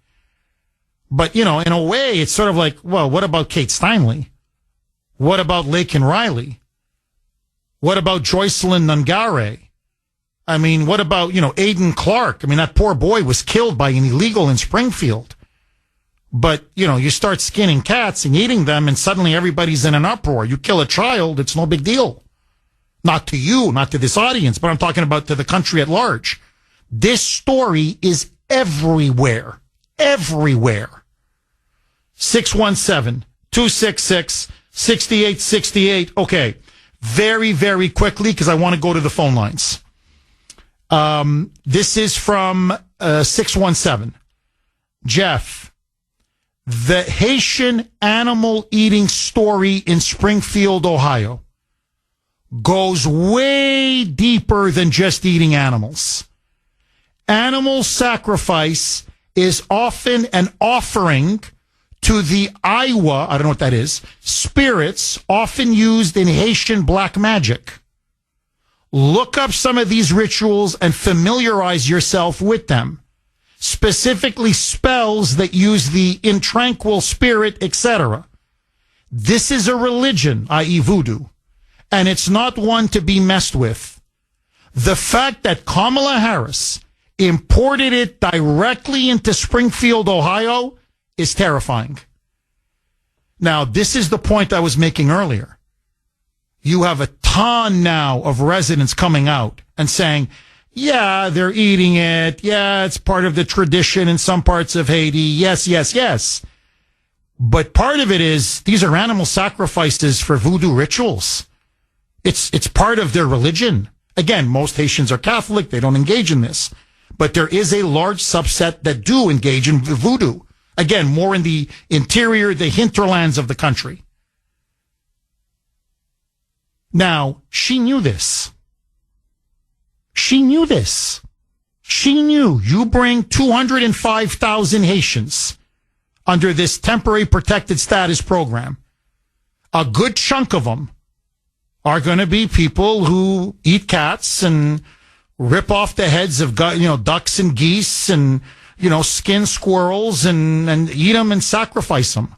But, in a way, it's sort of like, well, what about Kate Steinle? What about Laken Riley? What about Joycelyn Nungare? I mean, what about, Aiden Clark? I mean, that poor boy was killed by an illegal in Springfield. But, you start skinning cats and eating them, and suddenly everybody's in an uproar. You kill a child, it's no big deal. Not to you, not to this audience, but I'm talking about to the country at large. This story is everywhere. Everywhere. 617-266-6868. Okay. Very, very quickly, because I want to go to the phone lines. This is from 617. Jeff, the Haitian animal eating story in Springfield, Ohio, goes way deeper than just eating animals. Animal sacrifice is often an offering to the Aiwa, I don't know what that is, spirits often used in Haitian black magic. Look up some of these rituals and familiarize yourself with them. Specifically spells that use the intranquil spirit, etc. This is a religion, i.e. voodoo, and it's not one to be messed with. The fact that Kamala Harris imported it directly into Springfield, Ohio, is terrifying. Now, this is the point I was making earlier. You have a ton now of residents coming out and saying, yeah, they're eating it. Yeah, it's part of the tradition in some parts of Haiti. Yes, yes, yes. But part of it is these are animal sacrifices for voodoo rituals. It's part of their religion. Again, most Haitians are Catholic. They don't engage in this. But there is a large subset that do engage in voodoo. Again, more in the interior, the hinterlands of the country. Now, she knew this. She knew this. She knew you bring 205,000 Haitians under this temporary protected status program. A good chunk of them are going to be people who eat cats and rip off the heads of, ducks and geese and, skin squirrels and eat them and sacrifice them.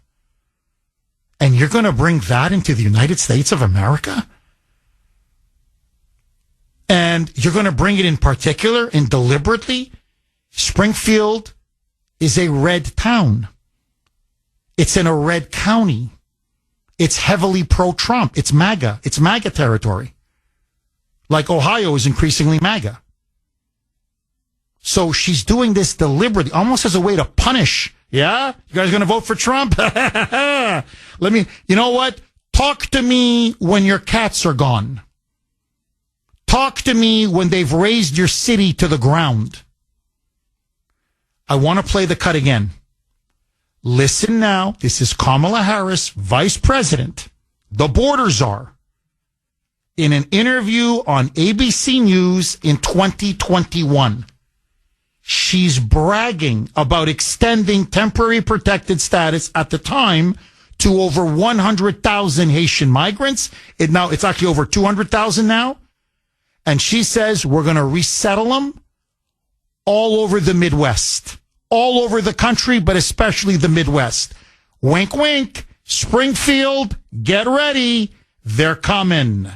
And you're going to bring that into the United States of America? And you're going to bring it in particular and deliberately? Springfield is a red town. It's in a red county. It's heavily pro-Trump. It's MAGA. It's MAGA territory. Like Ohio is increasingly MAGA. So she's doing this deliberately, almost as a way to punish. Yeah? You guys going to vote for Trump? You know what? Talk to me when your cats are gone. Talk to me when they've razed your city to the ground. I want to play the cut again. Listen now. This is Kamala Harris, Vice President, the border czar, in an interview on ABC News in 2021. She's bragging about extending temporary protected status at the time to over 100,000 Haitian migrants. It's actually over 200,000 now. And she says we're going to resettle them all over the Midwest, all over the country, but especially the Midwest. Wink, wink. Springfield, get ready. They're coming.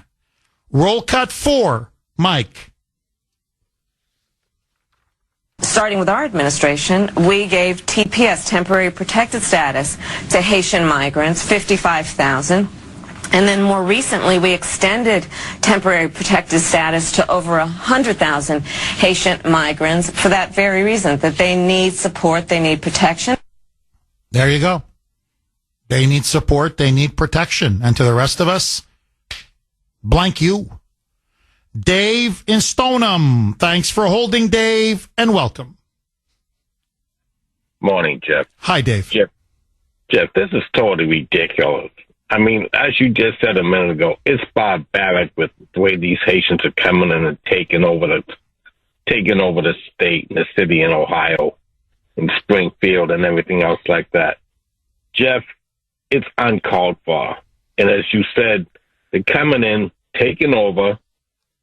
Roll cut 4, Mike.
Starting with our administration, we gave TPS, temporary protected status, to Haitian migrants, 55,000. And then more recently, we extended temporary protected status to over 100,000 Haitian migrants for that very reason, that they need support, they need protection.
There you go. They need support, they need protection. And to the rest of us, blank you. Dave in Stoneham. Thanks for holding, Dave, and welcome.
Morning, Jeff.
Hi, Dave.
Jeff, this is totally ridiculous. I mean, as you just said a minute ago, it's barbaric with the way these Haitians are coming in and taking over the state and the city in Ohio and Springfield and everything else like that. Jeff, it's uncalled for. And as you said, they're coming in, taking over,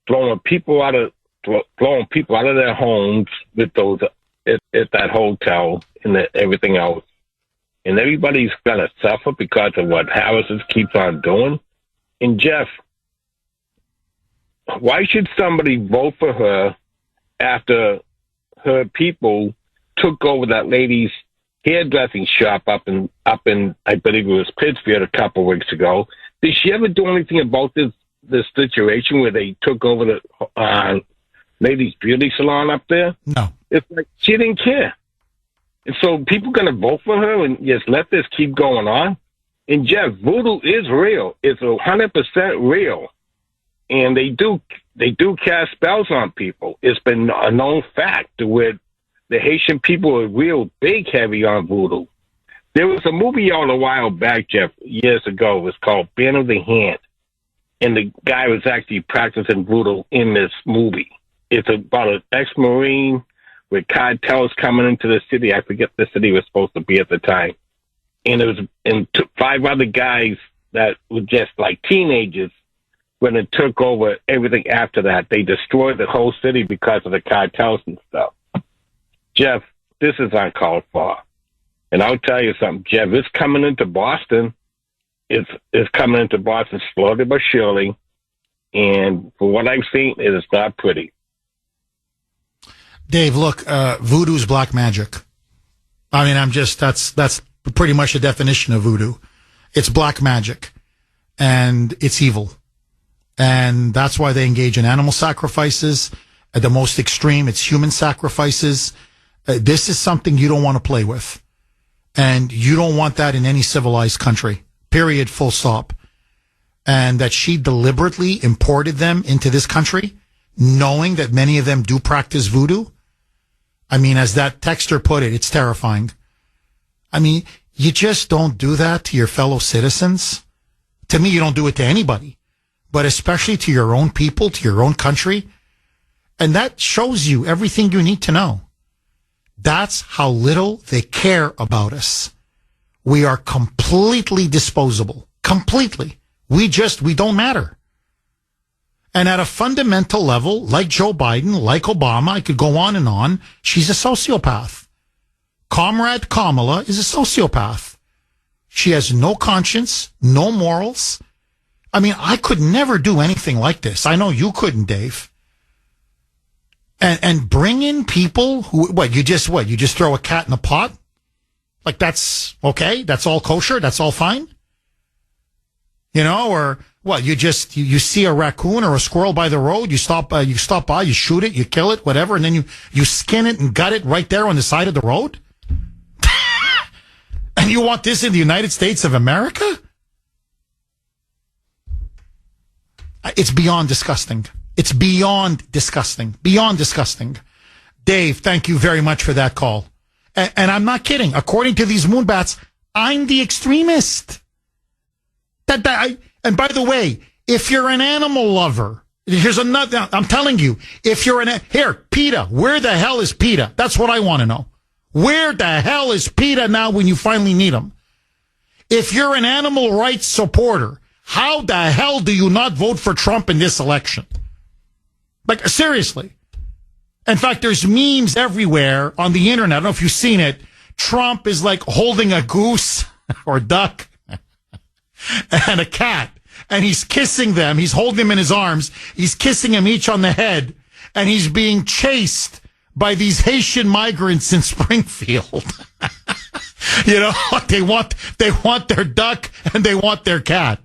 throwing people out of their homes with those at that hotel and everything else. And everybody's going to suffer because of what Harris keeps on doing. And Jeff, why should somebody vote for her after her people took over that lady's hairdressing shop up in I believe it was Pittsfield a couple of weeks ago? Did she ever do anything about this situation where they took over the lady's beauty salon up there?
No. It's
like she didn't care. And so people going to vote for her and just let this keep going on? And Jeff, voodoo is real. It's 100% real. And they do cast spells on people. It's been a known fact where the Haitian people are real big heavy on voodoo. There was a movie all a while back, Jeff, years ago. It was called Band of the Hand. And the guy was actually practicing voodoo in this movie. It's about an ex-Marine with cartels coming into the city. I forget the city was supposed to be at the time. And it was 5 other guys that were just like teenagers when it took over everything after that. They destroyed the whole city because of the cartels and stuff. Jeff, this is uncalled for. And I'll tell you something, Jeff, it's coming into Boston. It's coming into Boston slowly but surely. And for what I've seen, it is not pretty.
Dave, look, voodoo's black magic. I mean, that's pretty much the definition of voodoo. It's black magic and it's evil. And that's why they engage in animal sacrifices. At the most extreme, it's human sacrifices. This is something you don't want to play with. And you don't want that in any civilized country. Period, full stop. And that she deliberately imported them into this country, knowing that many of them do practice voodoo. I mean, as that texter put it, it's terrifying. I mean, you just don't do that to your fellow citizens. To me, you don't do it to anybody, but especially to your own people, to your own country. And that shows you everything you need to know. That's how little they care about us. We are completely disposable. Completely. We don't matter. And at a fundamental level, like Joe Biden, like Obama, I could go on and on, she's a sociopath. Comrade Kamala is a sociopath. She has no conscience, no morals. I mean, I could never do anything like this. I know you couldn't, Dave. And bring in people who, you just throw a cat in a pot? Like that's okay? That's all kosher? That's all fine? You know, or what? You see a raccoon or a squirrel by the road, you stop by, you shoot it, you kill it, whatever, and then you skin it and gut it right there on the side of the road? And you want this in the United States of America? It's beyond disgusting. It's beyond disgusting. Beyond disgusting. Dave, thank you very much for that call. And I'm not kidding. According to these moonbats, I'm the extremist. And by the way, if you're an animal lover, here's another, I'm telling you, if you're here, PETA, where the hell is PETA? That's what I want to know. Where the hell is PETA now when you finally need them? If you're an animal rights supporter, how the hell do you not vote for Trump in this election? Like, seriously. In fact, there's memes everywhere on the internet. I don't know if you've seen it. Trump is like holding a goose or duck and a cat, and he's kissing them. He's holding them in his arms. He's kissing them each on the head, and he's being chased by these Haitian migrants in Springfield. You know, they want their duck and they want their cat.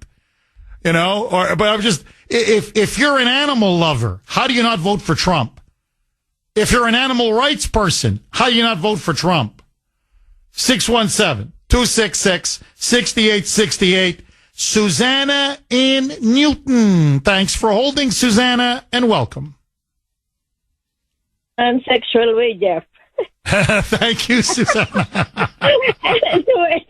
You know, but I'm just, if you're an animal lover, how do you not vote for Trump? If you're an animal rights person, how do you not vote for Trump? 617-266-6868. Susanna in Newton. Thanks for holding, Susanna, and welcome.
Unsexual way, Jeff.
Thank you, Susanna.
Anyway,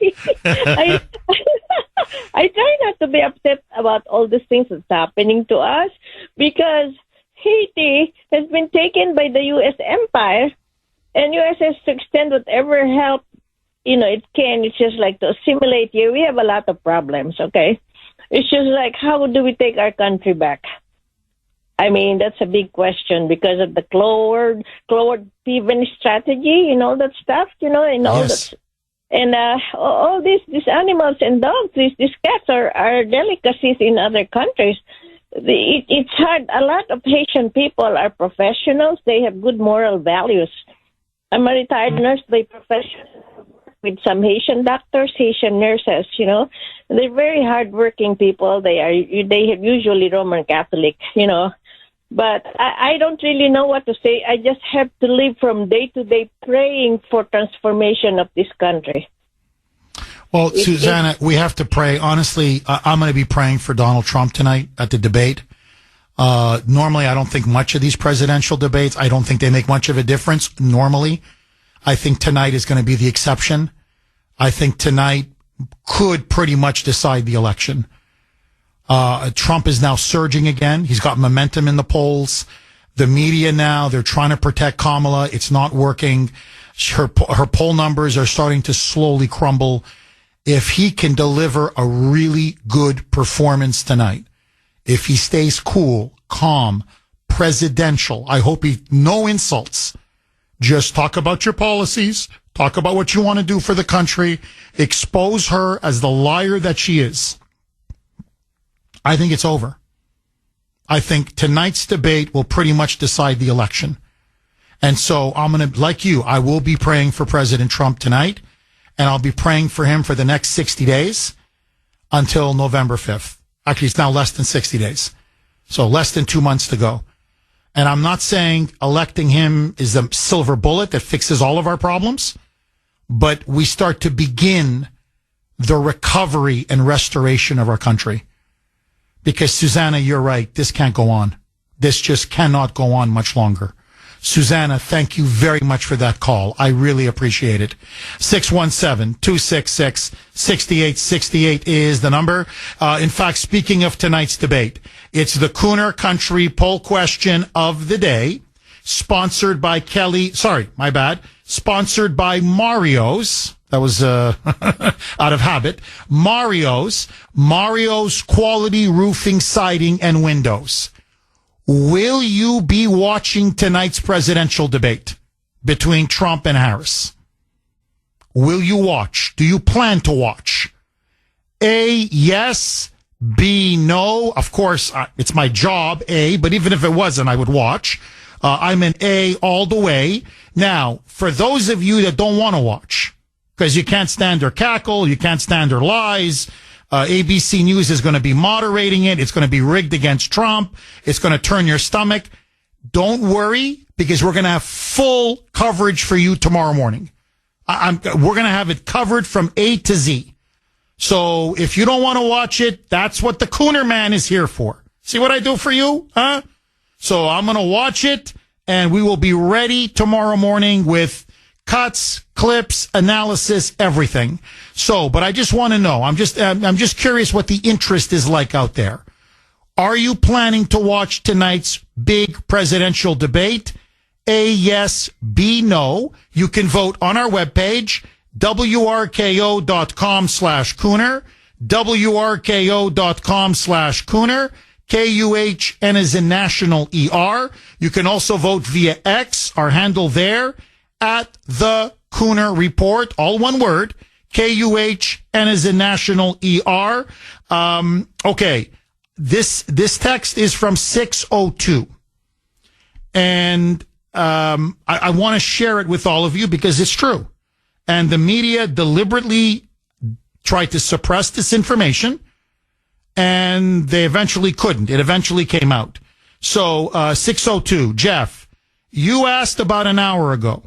I try not to be upset about all these things that's happening to us because Haiti has been taken by the U.S. empire, and U.S. has to extend whatever help, it can. It's just like to assimilate here. We have a lot of problems, okay? It's just like, how do we take our country back? I mean, that's a big question because of the Cloward-Piven strategy, that stuff, and all
Yes.
that. And all these animals and dogs, these cats are delicacies in other countries. It's hard. A lot of Haitian people are professionals. They have good moral values. I'm a retired nurse by profession with some Haitian doctors, Haitian nurses, They're very hardworking people. They have usually Roman Catholic, But I don't really know what to say. I just have to live from day to day praying for transformation of this country.
Well, Susanna, we have to pray. Honestly, I'm going to be praying for Donald Trump tonight at the debate. Normally, I don't think much of these presidential debates. I don't think they make much of a difference normally. I think tonight is going to be the exception. I think tonight could pretty much decide the election. Trump is now surging again. He's got momentum in the polls. The media now, they're trying to protect Kamala. It's not working. Her poll numbers are starting to slowly crumble. If he can deliver a really good performance tonight, if he stays cool, calm, presidential, I hope no insults. Just talk about your policies. Talk about what you want to do for the country. Expose her as the liar that she is. I think it's over. I think tonight's debate will pretty much decide the election. And so I'm going to, like you, I will be praying for President Trump tonight, and I'll be praying for him for the next 60 days until November 5th. Actually, it's now less than 60 days. So less than 2 months to go. And I'm not saying electing him is a silver bullet that fixes all of our problems, but we start to begin the recovery and restoration of our country. Because, Susanna, you're right. This can't go on. This just cannot go on much longer. Susanna, thank you very much for that call. I really appreciate it. 617-266-6868 is the number. In fact, speaking of tonight's debate, it's the Kuhner Country poll question of the day, sponsored by sponsored by Mario's. That was out of habit. Mario's Quality Roofing, Siding, and Windows. Will you be watching tonight's presidential debate between Trump and Harris? Will you watch? Do you plan to watch? A, yes. B, no. Of course, it's my job, A, but even if it wasn't, I would watch. I'm an A all the way. Now, for those of you that don't want to watch, because you can't stand her cackle, you can't stand her lies, ABC News is going to be moderating it. It's going to be rigged against Trump. It's going to turn your stomach. Don't worry, because we're going to have full coverage for you tomorrow morning. We're going to have it covered from A to Z. So if you don't want to watch it, that's what the Kuhner man is here for. See what I do for you? Huh? So I'm going to watch it, and we will be ready tomorrow morning with cuts, clips, analysis, everything. So, but I just want to know. I'm just curious what the interest is like out there. Are you planning to watch tonight's big presidential debate? A, yes. B, no. You can vote on our webpage WRKO.com/Kuhner, WRKO.com/Kuhner, KUHN is in National ER. You can also vote via X, our handle there, at the Kuhner Report, all one word, KUHN is in National ER. Okay, this text is from 602. And I want to share it with all of you because it's true. And the media deliberately tried to suppress this information, and they eventually couldn't. It eventually came out. So 602, Jeff, you asked about an hour ago,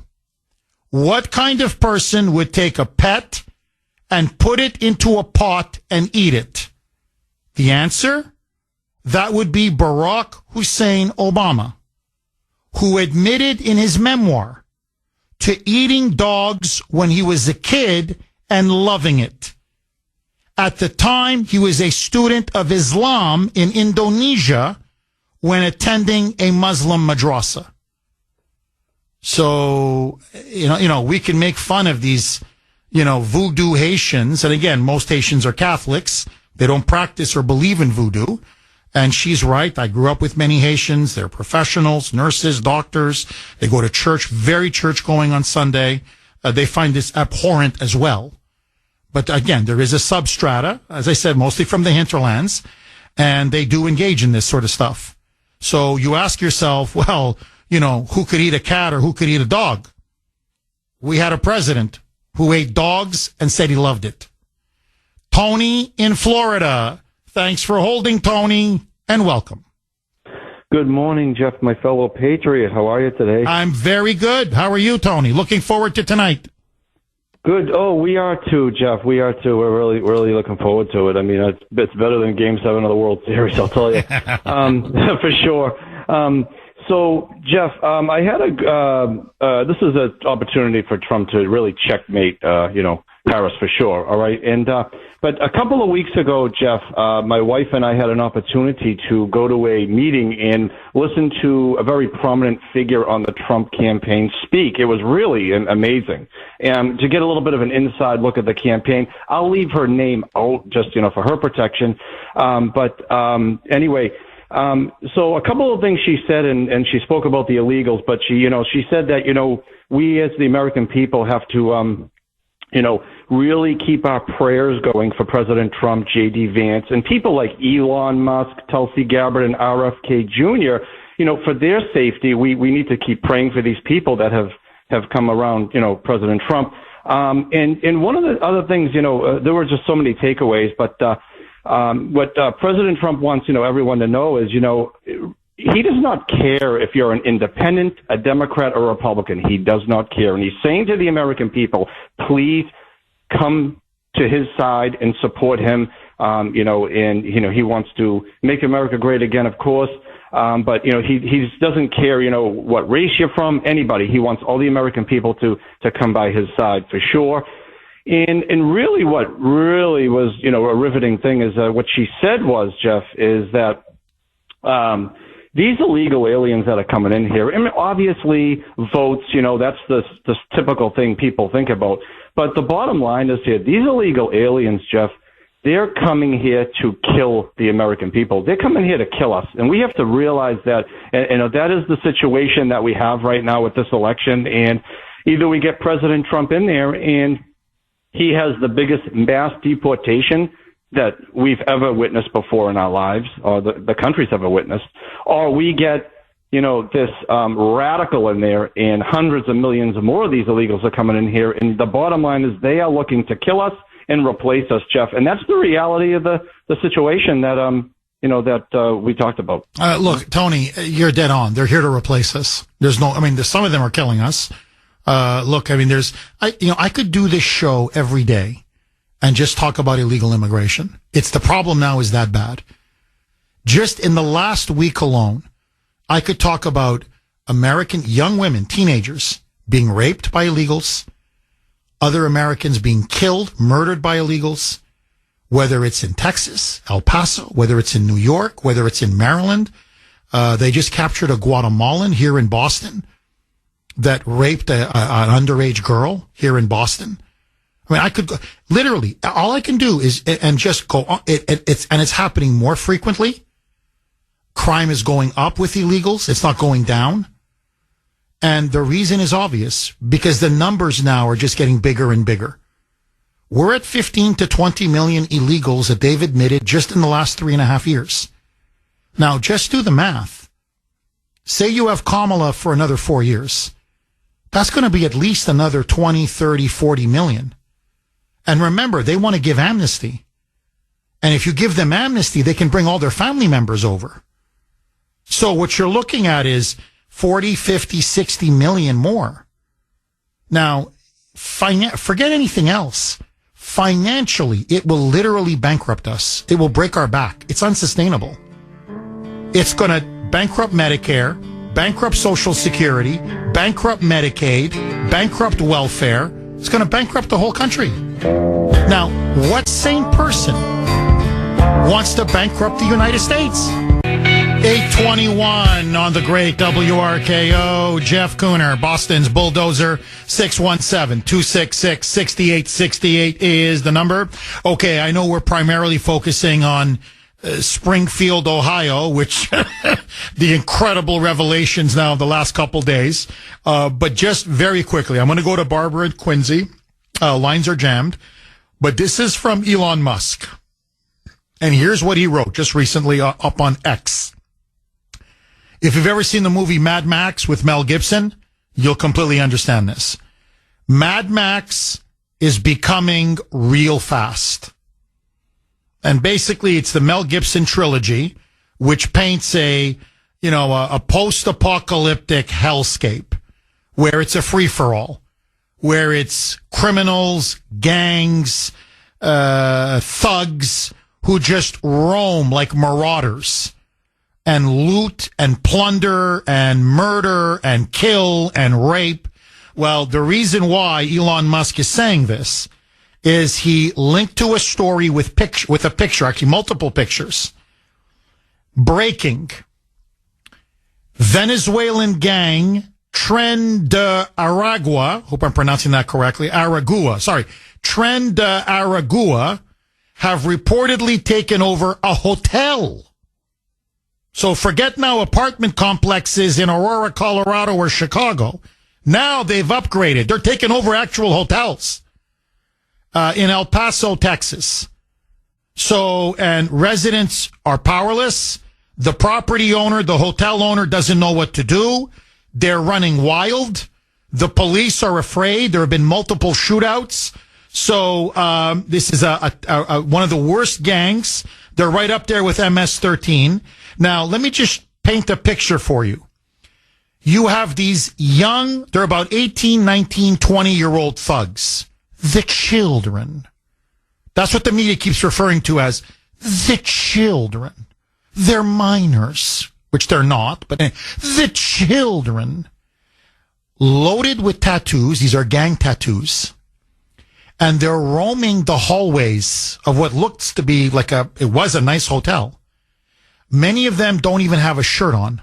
what kind of person would take a pet and put it into a pot and eat it? The answer? That would be Barack Hussein Obama, who admitted in his memoir to eating dogs when he was a kid and loving it. At the time, he was a student of Islam in Indonesia when attending a Muslim madrasa. So, you know, we can make fun of these, voodoo Haitians. And again, most Haitians are Catholics. They don't practice or believe in voodoo. And she's right. I grew up with many Haitians. They're professionals, nurses, doctors. They go to church, very church going on Sunday. They find this abhorrent as well. But again, there is a substrata, as I said, mostly from the hinterlands, and they do engage in this sort of stuff. So you ask yourself, well, who could eat a cat or who could eat a dog? We had a president who ate dogs and said he loved it. Tony in Florida. Thanks for holding, Tony, and welcome.
Good morning, Jeff, my fellow patriot. How are you today?
I'm very good. How are you, Tony? Looking forward to tonight.
Good. Oh, we are too, Jeff. We are too. We're really looking forward to it. I mean, it's better than Game 7 of the World Series, I'll tell you, for sure. So, Jeff, I had this is an opportunity for Trump to really checkmate, Paris for sure. All right. And, but a couple of weeks ago, Jeff, my wife and I had an opportunity to go to a meeting and listen to a very prominent figure on the Trump campaign speak. It was really amazing. And to get a little bit of an inside look at the campaign, I'll leave her name out just, for her protection. Anyway, so a couple of things she said, and she spoke about the illegals, but she said that, we as the American people have to, really keep our prayers going for President Trump, J.D. Vance, and people like Elon Musk, Tulsi Gabbard, and RFK Jr., for their safety, we need to keep praying for these people that have come around, President Trump. And one of the other things, there were just so many takeaways, but what President Trump wants, everyone to know is, he does not care if you're an independent, a Democrat, or a Republican. He does not care. And he's saying to the American people, please come to his side and support him. He wants to make America great again, of course. But he doesn't care, what race you're from, anybody. He wants all the American people to come by his side for sure. And really what really was, a riveting thing is what she said was, Jeff, is that these illegal aliens that are coming in here, and obviously votes, that's the typical thing people think about. But the bottom line is here, these illegal aliens, Jeff, they're coming here to kill the American people. They're coming here to kill us. And we have to realize that, that is the situation that we have right now with this election. And either we get President Trump in there and he has the biggest mass deportation that we've ever witnessed before in our lives, or the country's ever witnessed, or we get, this radical in there, and hundreds of millions more of these illegals are coming in here. And the bottom line is they are looking to kill us and replace us, Jeff. And that's the reality of the situation that, we talked about.
Look, Tony, you're dead on. They're here to replace us. Some of them are killing us. I could do this show every day and just talk about illegal immigration. It's the problem now is that bad. Just in the last week alone, I could talk about American young women, teenagers, being raped by illegals, other Americans being killed, murdered by illegals, whether it's in Texas, El Paso, whether it's in New York, whether it's in Maryland. They just captured a Guatemalan here in Boston that raped an underage girl here in Boston. I mean, I could go, literally, all I can do is, and just go on, it's happening more frequently. Crime is going up with illegals. It's not going down. And the reason is obvious, because the numbers now are just getting bigger and bigger. We're at 15 to 20 million illegals that they've admitted just in the last 3.5 years. Now, just do the math. Say you have Kamala for another 4 years. That's going to be at least another 20, 30, 40 million. And remember, they want to give amnesty. And if you give them amnesty, they can bring all their family members over. So what you're looking at is 40, 50, 60 million more. Now, forget anything else. Financially, it will literally bankrupt us. It will break our back. It's unsustainable. It's going to bankrupt Medicare, bankrupt Social Security, bankrupt Medicaid, bankrupt welfare. It's going to bankrupt the whole country. Now, what sane person wants to bankrupt the United States? 821 on the great WRKO. Jeff Kuhner, Boston's Bulldozer. 617-266-6868 is the number. Okay, I know we're primarily focusing on Springfield, Ohio, which the incredible revelations now of the last couple days. But just very quickly, I'm going to go to Barbara and Quincy. Lines are jammed. But this is from Elon Musk. And here's what he wrote just recently up on X. If you've ever seen the movie Mad Max with Mel Gibson, you'll completely understand this. Mad Max is becoming real fast. And basically, it's the Mel Gibson trilogy, which paints a post-apocalyptic hellscape where it's a free-for-all, where it's criminals, gangs, thugs who just roam like marauders and loot and plunder and murder and kill and rape. Well, the reason why Elon Musk is saying this is he linked to a story with a picture, actually multiple pictures. Breaking. Venezuelan gang Tren de Aragua, hope I'm pronouncing that correctly, Tren de Aragua have reportedly taken over a hotel. So forget now apartment complexes in Aurora, Colorado or Chicago. Now they've upgraded. They're taking over actual hotels. In El Paso, Texas. So, and residents are powerless. The property owner, the hotel owner doesn't know what to do. They're running wild. The police are afraid. There have been multiple shootouts. So, this is one of the worst gangs. They're right up there with MS-13. Now, let me just paint a picture for you. You have these young, they're about 18, 19, 20-year-old thugs. The children. That's what the media keeps referring to as the children. They're minors, which they're not, but the children loaded with tattoos. These are gang tattoos. And they're roaming the hallways of what looks to be it was a nice hotel. Many of them don't even have a shirt on.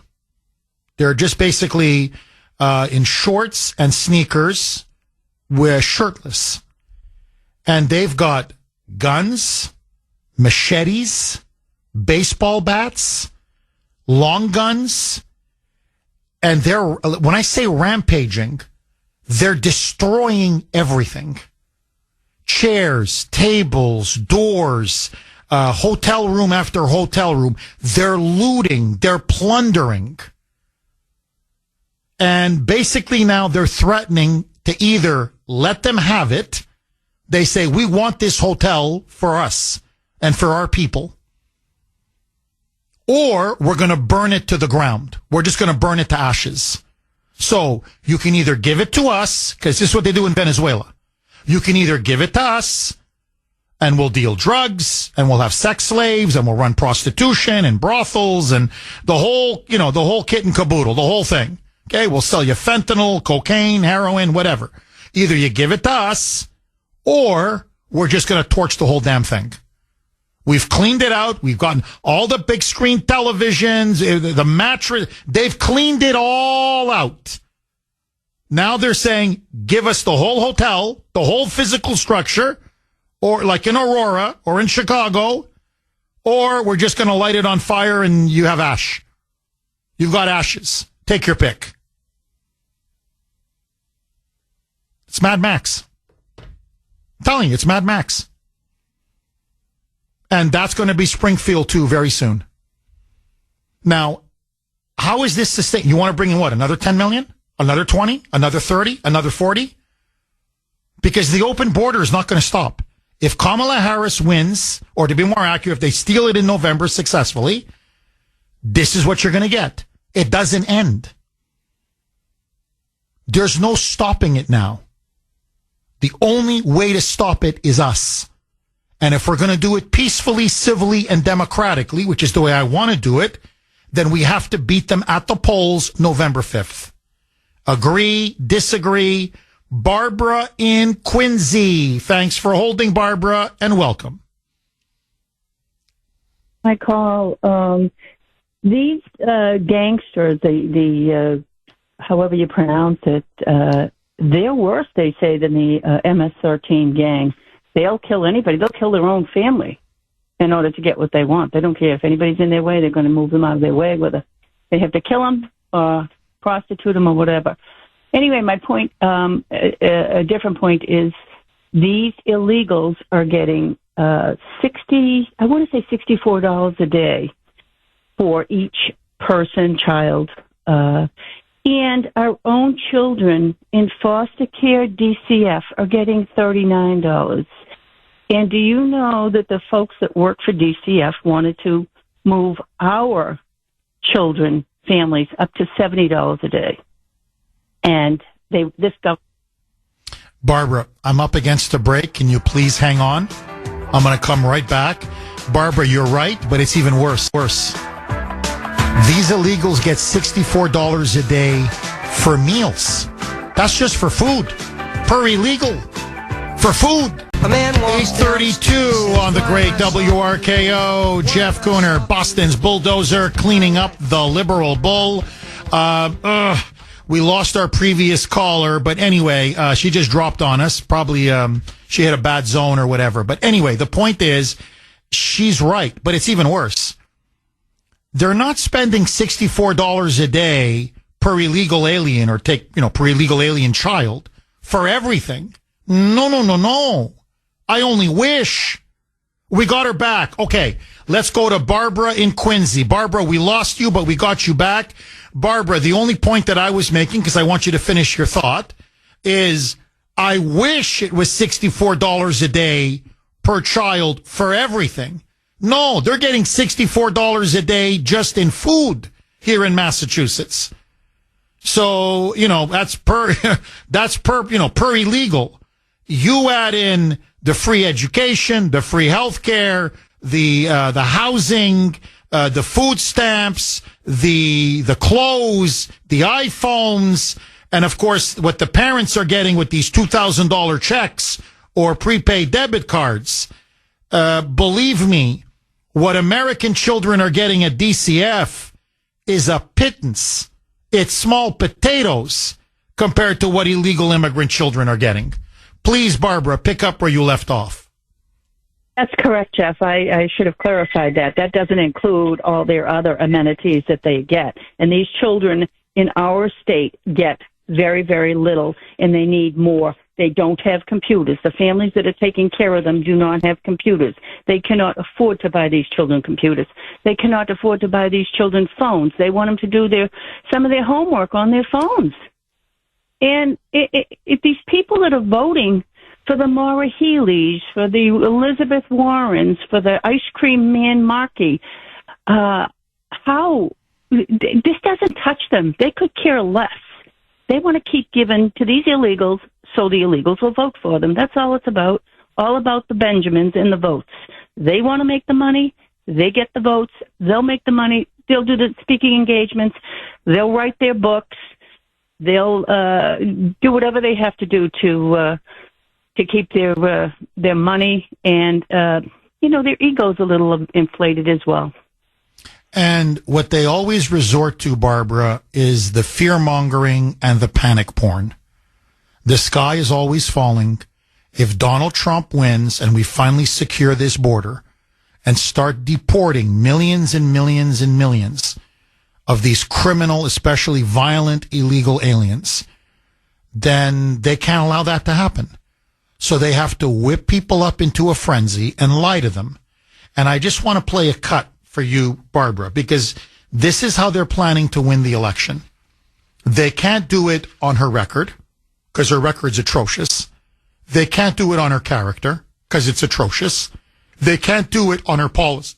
They're just basically in shorts and sneakers, we're shirtless. And they've got guns, machetes, baseball bats, long guns. And when I say rampaging, they're destroying everything. Chairs, tables, doors, hotel room after hotel room. They're looting, they're plundering. And basically now they're threatening to either let them have it. They say, we want this hotel for us and for our people. Or we're going to burn it to the ground. We're just going to burn it to ashes. So you can either give it to us, because this is what they do in Venezuela. You can either give it to us and we'll deal drugs and we'll have sex slaves and we'll run prostitution and brothels and the whole kit and caboodle, the whole thing. Okay, we'll sell you fentanyl, cocaine, heroin, whatever. Either you give it to us or we're just going to torch the whole damn thing. We've cleaned it out. We've gotten all the big screen televisions, the mattress. They've cleaned it all out. Now they're saying, give us the whole hotel, the whole physical structure, or like in Aurora or in Chicago, or we're just going to light it on fire and you have ash. You've got ashes. Take your pick. It's Mad Max. I'm telling you, it's Mad Max. And that's going to be Springfield too very soon. Now, how is this sustained? You want to bring in what? Another 10 million? Another 20? Another 30? Another 40? Because the open border is not going to stop. If Kamala Harris wins, or to be more accurate, if they steal it in November successfully, this is what you're going to get. It doesn't end. There's no stopping it now. The only way to stop it is us. And if we're going to do it peacefully, civilly, and democratically, which is the way I want to do it, then we have to beat them at the polls November 5th. Agree, disagree. Barbara in Quincy. Thanks for holding, Barbara, and welcome.
I call these gangsters, the however you pronounce it, they're worse, they say, than the MS-13 gang. They'll kill anybody. They'll kill their own family in order to get what they want. They don't care if anybody's in their way. They're going to move them out of their way, whether they have to kill them or prostitute them or whatever. Anyway, my point, a different point is these illegals are getting I want to say $64 a day for each person, child, and our own children in foster care DCF are getting $39. And do you know that the folks that work for DCF wanted to move our children, families, up to $70 a day? And
Barbara, I'm up against a break. Can you please hang on? I'm going to come right back. Barbara, you're right, but it's even worse. These illegals get $64 a day for meals. That's just for food. Per illegal. For food. 8:32 on the great WRKO. Jeff Kuhner, Boston's bulldozer, cleaning up the liberal bull. We lost our previous caller, but anyway, she just dropped on us. Probably she hit a bad zone or whatever. But anyway, the point is, she's right, but it's even worse. They're not spending $64 a day per illegal alien or per illegal alien child for everything. No. I only wish. We got her back. Okay, let's go to Barbara in Quincy. Barbara, we lost you, but we got you back. Barbara, the only point that I was making, because I want you to finish your thought, is I wish it was $64 a day per child for everything. No, they're getting $64 a day just in food here in Massachusetts. So, that's per illegal. You add in the free education, the free health care, the housing, the food stamps, the clothes, the iPhones, and of course what the parents are getting with these $2,000 checks or prepaid debit cards. Believe me, what American children are getting at DCF is a pittance. It's small potatoes compared to what illegal immigrant children are getting. Please, Barbara, pick up where you left off.
That's correct, Jeff. I should have clarified that. That doesn't include all their other amenities that they get. And these children in our state get very, very little, and they need more. They don't have computers. The families that are taking care of them do not have computers. They cannot afford to buy these children computers. They cannot afford to buy these children phones. They want them to do some of their homework on their phones. And if these people that are voting for the Maura Healeys, for the Elizabeth Warrens, for the ice cream man Markey, this doesn't touch them. They could care less. They want to keep giving to these illegals so the illegals will vote for them. That's all it's about. All about the Benjamins and the votes. They want to make the money. They get the votes. They'll make the money. They'll do the speaking engagements. They'll write their books. They'll do whatever they have to do to keep their money, and their ego's a little inflated as well.
And what they always resort to, Barbara, is the fear-mongering and the panic porn. The sky is always falling. If Donald Trump wins and we finally secure this border and start deporting millions and millions and millions of these criminal, especially violent, illegal aliens, then they can't allow that to happen. So they have to whip people up into a frenzy and lie to them. And I just want to play a cut for you, Barbara, because this is how they're planning to win the election. They can't do it on her record because her record's atrocious. They can't do it on her character because it's atrocious. They can't do it on her policies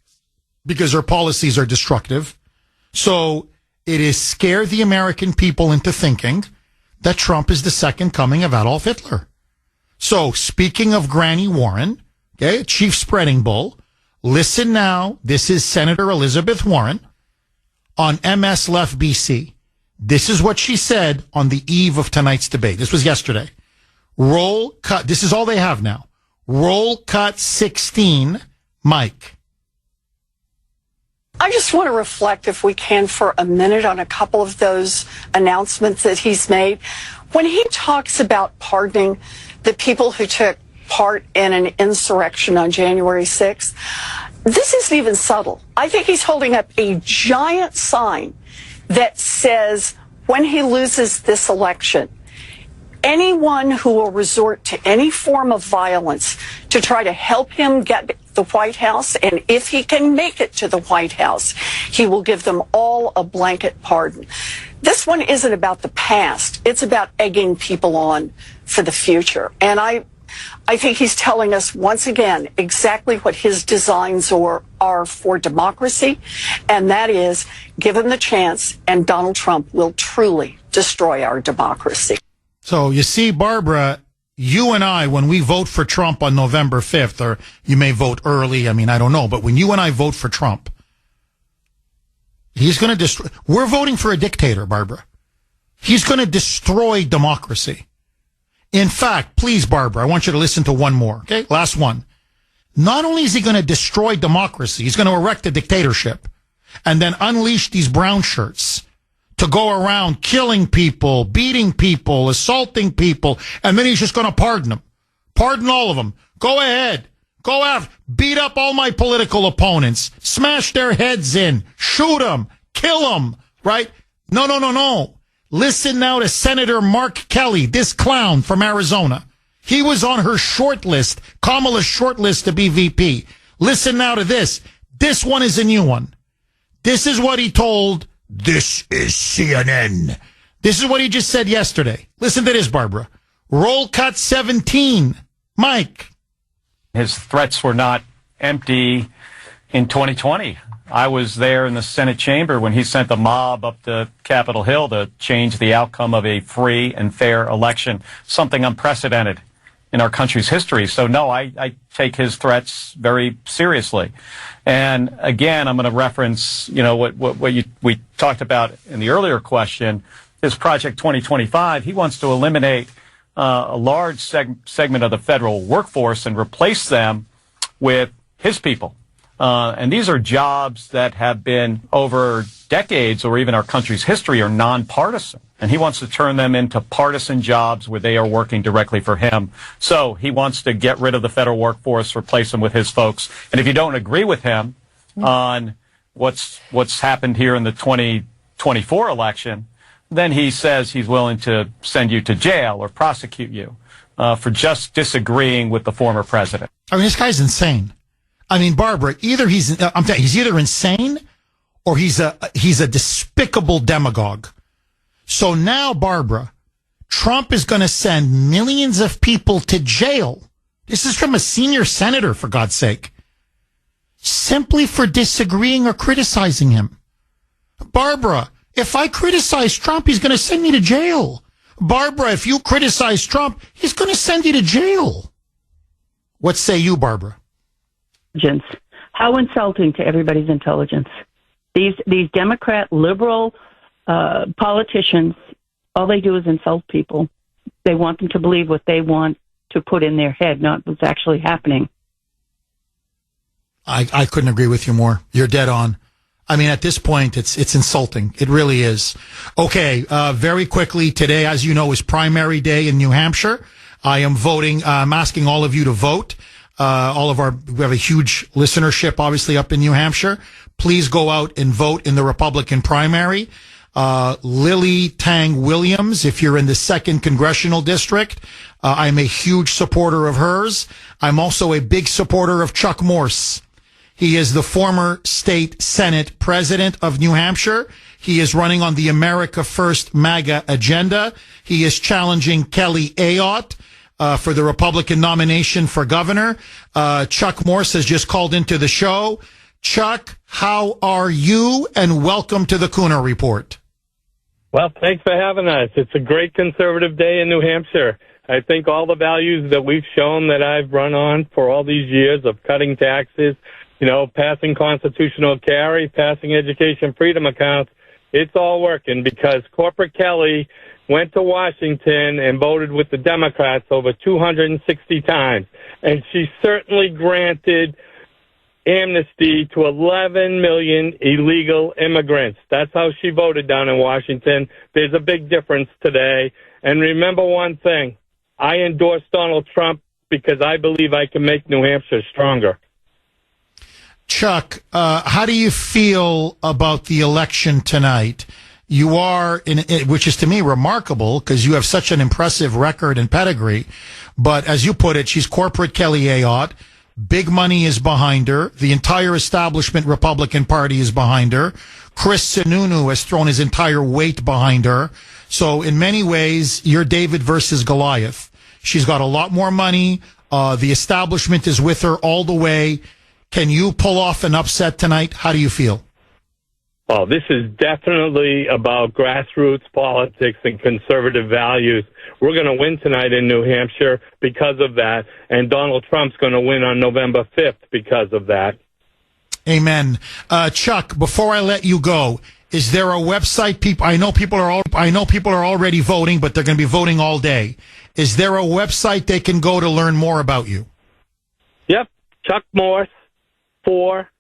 because her policies are destructive. So it is scare the American people into thinking that Trump is the second coming of Adolf Hitler. So speaking of Granny Warren, okay, chief spreading bull, listen now. This is Senator Elizabeth Warren on MS Left BC. This is what she said on the eve of tonight's debate. This was yesterday. Roll cut. This is all they have now. Roll cut 16, Mike.
I just want to reflect, if we can, for a minute on a couple of those announcements that he's made. When he talks about pardoning the people who took part in an insurrection on January 6th, this isn't even subtle. I think he's holding up a giant sign that says when he loses this election, anyone who will resort to any form of violence to try to help him get the White House, and if he can make it to the White House, he will give them all a blanket pardon. This one isn't about the past. It's about egging people on for the future. And I think he's telling us once again exactly what his designs are for democracy, and that is give him the chance, and Donald Trump will truly destroy our democracy.
So you see, Barbara, you and I, when we vote for Trump on November 5th, or you may vote early, I mean, I don't know, but when you and I vote for Trump, he's going to destroy. We're voting for a dictator, Barbara. He's going to destroy democracy. In fact, please, Barbara, I want you to listen to one more, okay? Last one. Not only is he going to destroy democracy, he's going to erect a dictatorship and then unleash these brown shirts to go around killing people, beating people, assaulting people, and then he's just going to pardon them. Pardon all of them. Go ahead. Go out. Beat up all my political opponents. Smash their heads in. Shoot them. Kill them. Right? No. Listen now to Senator Mark Kelly, this clown from Arizona. He was on her short list, Kamala's short list to be VP. Listen now to this. This one is a new one. This is what he told. This is CNN. This is what he just said yesterday. Listen to this, Barbara. Roll cut 17. Mike.
His threats were not empty in 2020. I was there in the Senate chamber when he sent the mob up to Capitol Hill to change the outcome of a free and fair election, something unprecedented in our country's history. So, no, I take his threats very seriously. And again, I'm going to reference, what we talked about in the earlier question, is Project 2025. He wants to eliminate a large segment of the federal workforce and replace them with his people. And these are jobs that have been over decades or even our country's history are nonpartisan. And he wants to turn them into partisan jobs where they are working directly for him. So he wants to get rid of the federal workforce, replace them with his folks. And if you don't agree with him on what's happened here in the 2024 election, then he says he's willing to send you to jail or prosecute you for just disagreeing with the former president.
I mean, this guy's insane. I mean, Barbara, either he's either insane or he's a despicable demagogue. So now, Barbara, Trump is going to send millions of people to jail. This is from a senior senator, for God's sake, simply for disagreeing or criticizing him. Barbara, if I criticize Trump, he's going to send me to jail. Barbara, if you criticize Trump, he's going to send you to jail. What say you, Barbara?
How insulting to everybody's intelligence. These Democrat liberal politicians, all they do is insult people. They want them to believe what they want to put in their head, not what's actually happening.
I couldn't agree with you more. You're dead on. I mean, at this point, it's insulting. It really is. Okay, very quickly, today, as you know, is primary day in New Hampshire. I am voting. I'm asking all of you to vote. We have a huge listenership, obviously, up in New Hampshire. Please go out and vote in the Republican primary. Lily Tang Williams, if you're in the 2nd Congressional District, I'm a huge supporter of hers. I'm also a big supporter of Chuck Morse. He is the former state Senate president of New Hampshire. He is running on the America First MAGA agenda. He is challenging Kelly Ayotte for the Republican nomination for governor. Chuck Morse has just called into the show. Chuck, how are you? And welcome to the Kuhner Report.
Well, thanks for having us. It's a great conservative day in New Hampshire. I think all the values that we've shown that I've run on for all these years of cutting taxes, passing constitutional carry, passing education freedom accounts, it's all working because Corporate Kelly went to Washington and voted with the Democrats over 260 times. And she certainly granted amnesty to 11 million illegal immigrants. That's how she voted down in Washington. There's a big difference today. And remember one thing, I endorse Donald Trump because I believe I can make New Hampshire stronger.
Chuck, how do you feel about the election tonight? You are, which is to me remarkable because you have such an impressive record and pedigree. But as you put it, she's corporate Kelly Ayotte. Big money is behind her. The entire establishment Republican Party is behind her. Chris Sununu has thrown his entire weight behind her. So in many ways, you're David versus Goliath. She's got a lot more money. The establishment is with her all the way. Can you pull off an upset tonight? How do you feel?
Well, this is definitely about grassroots politics and conservative values. We're going to win tonight in New Hampshire because of that, and Donald Trump's going to win on November 5th because of that.
Amen. Chuck, before I let you go, is there a website I know people are already voting, but they're going to be voting all day. Is there a website they can go to learn more about you?
Yep, Chuck Morse 4nh.com.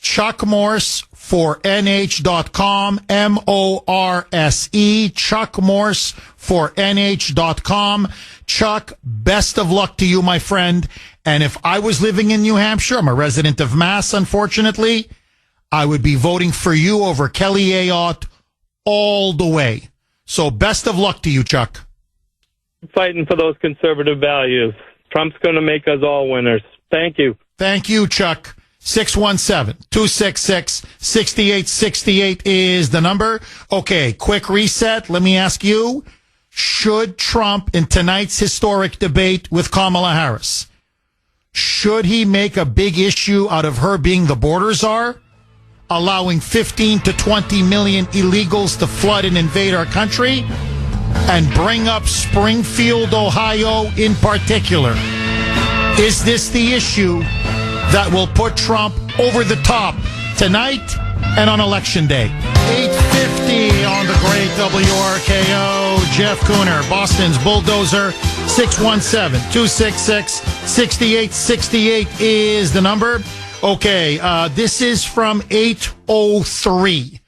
Chuck Morse for nh.com, M-O-R-S-E, Chuck Morse for nh.com. Chuck, best of luck to you, my friend. And if I was living in New Hampshire, I'm a resident of Mass, unfortunately, I would be voting for you over Kelly Ayotte all the way. So best of luck to you, Chuck.
Fighting for those conservative values. Trump's going to make us all winners. Thank you.
Thank you, Chuck. 617-266-6868 is the number. Okay, quick reset. Let me ask you, should Trump, in tonight's historic debate with Kamala Harris, should he make a big issue out of her being the border czar, allowing 15 to 20 million illegals to flood and invade our country, and bring up Springfield, Ohio in particular? Is this the issue that will put Trump over the top tonight and on Election Day? 8:50 on the great WRKO. Jeff Kuhner, Boston's Bulldozer. 617-266-6868 is the number. Okay, this is from 803.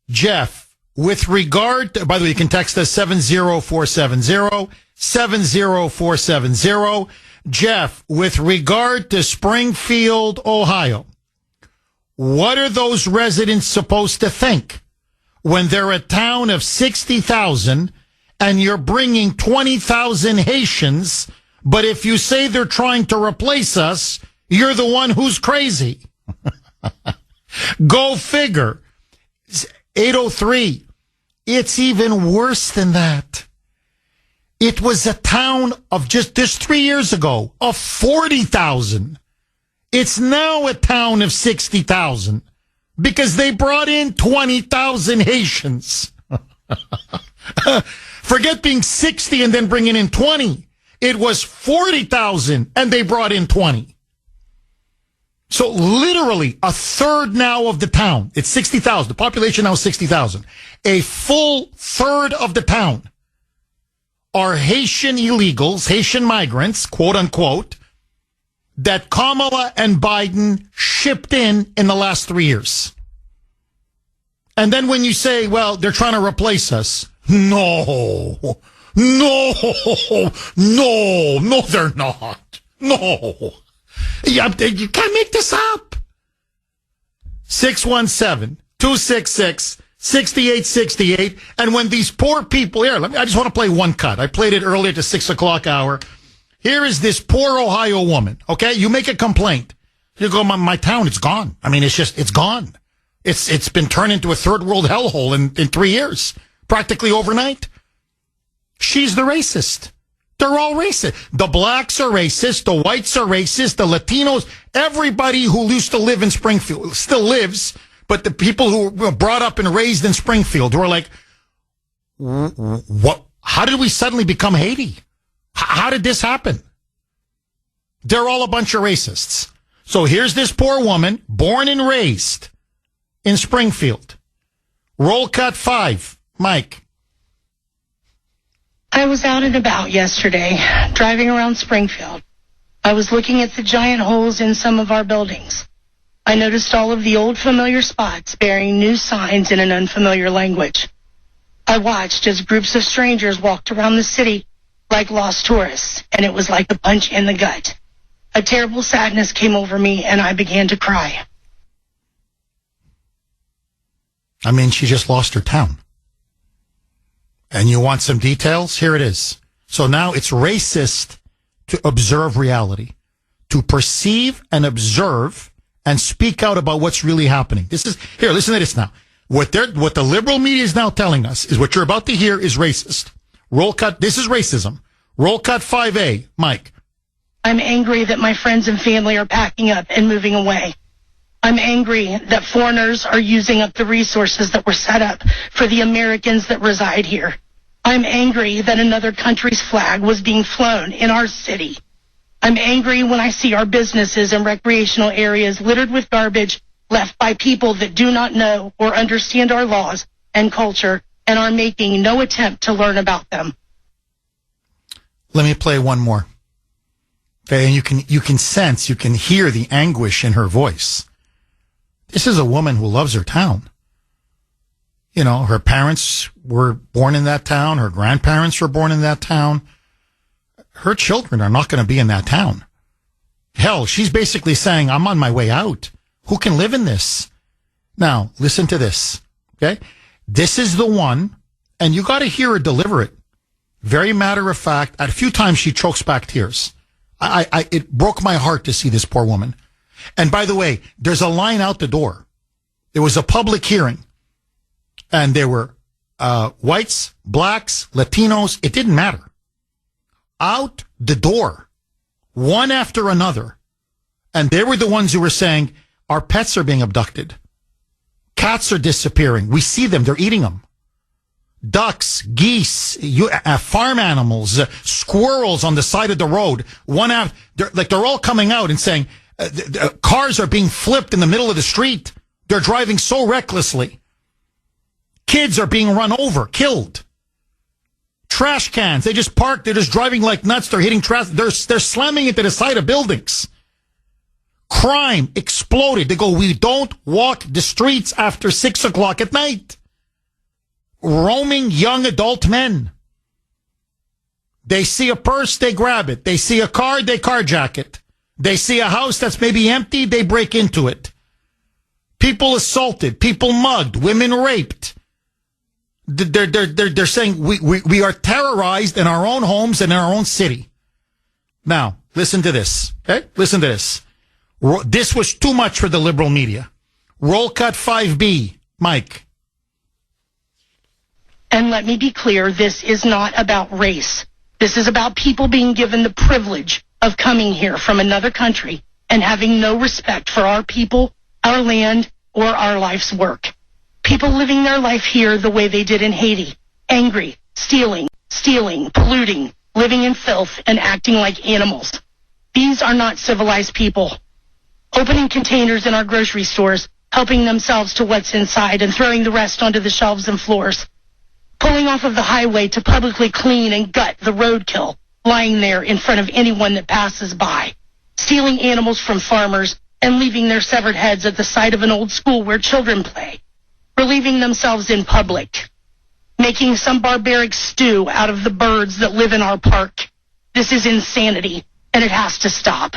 Jeff, with regard to, by the way, you can text us 70470, 70470. Jeff, with regard to Springfield, Ohio, what are those residents supposed to think when they're a town of 60,000 and you're bringing 20,000 Haitians, but if you say they're trying to replace us, you're the one who's crazy? Go figure. 803. It's even worse than that. It was a town of just 3 years ago of 40,000. It's now a town of 60,000 because they brought in 20,000 Haitians. Forget being 60 and then bringing in 20. It was 40,000 and they brought in 20. So literally a third now of the town. It's 60,000. The population now is 60,000. A full third of the town are Haitian illegals, Haitian migrants, quote unquote, that Kamala and Biden shipped in the last 3 years. And then when you say, well, they're trying to replace us. No, they're not. No. You can't make this up. 617-266-6868. And when these poor people here, I just want to play one cut. I played it earlier at the 6 o'clock hour. Here is this poor Ohio woman. Okay. You make a complaint. You go, my town, it's gone. I mean, it's gone. It's been turned into a third world hellhole in 3 years, practically overnight. She's the racist. They're all racist. The blacks are racist. The whites are racist. The Latinos, everybody who used to live in Springfield still lives. But the people who were brought up and raised in Springfield who are like, what? How did we suddenly become Haiti? How did this happen? They're all a bunch of racists. So here's this poor woman, born and raised in Springfield. Roll cut 5. Mike.
I was out and about yesterday, driving around Springfield. I was looking at the giant holes in some of our buildings. I noticed all of the old familiar spots bearing new signs in an unfamiliar language. I watched as groups of strangers walked around the city like lost tourists, and it was like a punch in the gut. A terrible sadness came over me, and I began to cry.
I mean, she just lost her town. And you want some details? Here it is. So now it's racist to observe reality, to perceive and observe and speak out about what's really happening. Here, listen to this now. What the liberal media is now telling us is what you're about to hear is racist. Roll cut. This is racism. Roll cut 5A. Mike.
I'm angry that my friends and family are packing up and moving away. I'm angry that foreigners are using up the resources that were set up for the Americans that reside here. I'm angry that another country's flag was being flown in our city. I'm angry when I see our businesses and recreational areas littered with garbage left by people that do not know or understand our laws and culture and are making no attempt to learn about them.
Let me play one more. Okay, and you can sense, you can hear the anguish in her voice. This is a woman who loves her town. You know, her parents were born in that town. Her grandparents were born in that town. Her children are not going to be in that town. Hell, she's basically saying, I'm on my way out. Who can live in this? Now, listen to this. Okay? This is the one, and you got to hear her deliver it. Very matter of fact. At a few times she chokes back tears. It broke my heart to see this poor woman. And by the way, there's a line out the door. There was a public hearing, and there were whites, blacks, Latinos. It didn't matter. Out the door, one after another. And they were the ones who were saying, our pets are being abducted. Cats are disappearing. We see them. They're eating them. Ducks, geese, farm animals, squirrels on the side of the road. They're all coming out and saying, cars are being flipped in the middle of the street. They're driving so recklessly. Kids are being run over, killed. Trash cans, they just parked. They're just driving like nuts. They're hitting trash. They're slamming into the side of buildings. Crime exploded. They go, we don't walk the streets after 6 o'clock at night. Roaming young adult men. They see a purse, they grab it. They see a car, they carjack it. They see a house that's maybe empty, they break into it. People assaulted, people mugged, women raped. They're saying we are terrorized in our own homes and in our own city. Now, listen to this. Okay? Listen to this. This was too much for the liberal media. Roll cut 5B. Mike.
And let me be clear, this is not about race. This is about people being given the privilege of coming here from another country and having no respect for our people, our land, or our life's work. People living their life here the way they did in Haiti, angry, stealing, polluting, living in filth, and acting like animals. These are not civilized people. Opening containers in our grocery stores, helping themselves to what's inside and throwing the rest onto the shelves and floors. Pulling off of the highway to publicly clean and gut the roadkill lying there in front of anyone that passes by. stealing animals from farmers and leaving their severed heads at the side of an old school where children play, relieving themselves in public, making some barbaric stew out of the birds that live in our park. This is insanity, and it has to stop.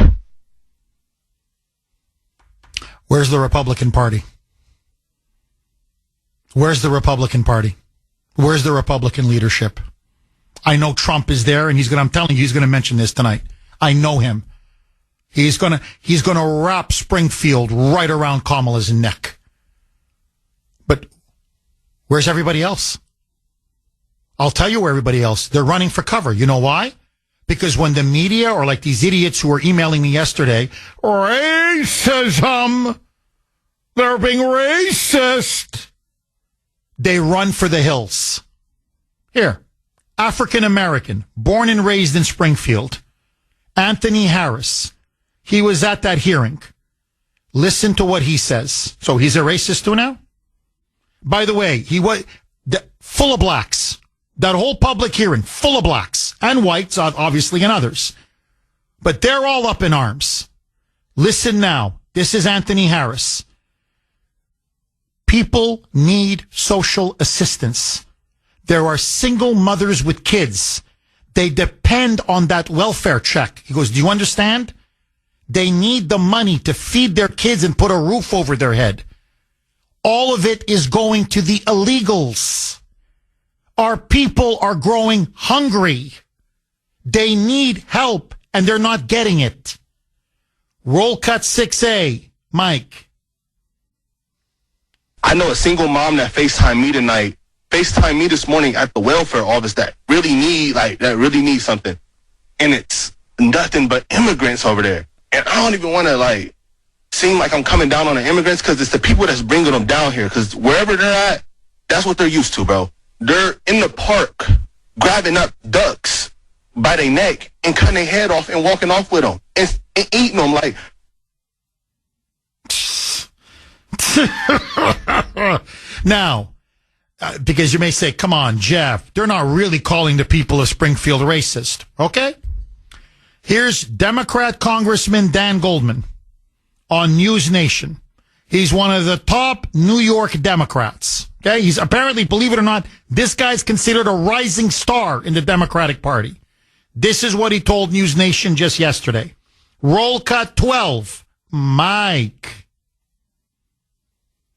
Where's the Republican Party? Where's the Republican Party? Where's the Republican leadership? I know Trump is there, and I'm telling you, he's going to mention this tonight. I know him. He's going to wrap Springfield right around Kamala's neck. But where's everybody else? I'll tell you where everybody else. They're running for cover. You know why? Because when the media, or like these idiots who were emailing me yesterday, racism, they're being racist, they run for the hills. Here, African American, born and raised in Springfield, Anthony Harris. He was at that hearing. Listen to what he says. So he's a racist too now? By the way, he was full of blacks. That whole public hearing, full of blacks and whites, obviously, and others. But they're all up in arms. Listen now. This is Anthony Harris. People need social assistance. There are single mothers with kids. They depend on that welfare check. He goes, do you understand? They need the money to feed their kids and put a roof over their head. All of it is going to the illegals. Our people are growing hungry. They need help, and they're not getting it. Roll cut 6A. Mike.
I know a single mom that FaceTimed me tonight, FaceTimed me this morning at the welfare office that really need something. And it's nothing but immigrants over there. And I don't even want to seem like I'm coming down on the immigrants, because it's the people that's bringing them down here. Because wherever they're at, that's what they're used to, bro. They're in the park grabbing up ducks by their neck and cutting their head off and walking off with them and eating them like.
Now, because you may say, come on, Jeff, they're not really calling the people of Springfield racist. Okay? Here's Democrat Congressman Dan Goldman on News Nation. He's one of the top New York Democrats. Okay? He's apparently, believe it or not, this guy's considered a rising star in the Democratic Party. This is what he told News Nation just yesterday. Roll cut 12. Mike.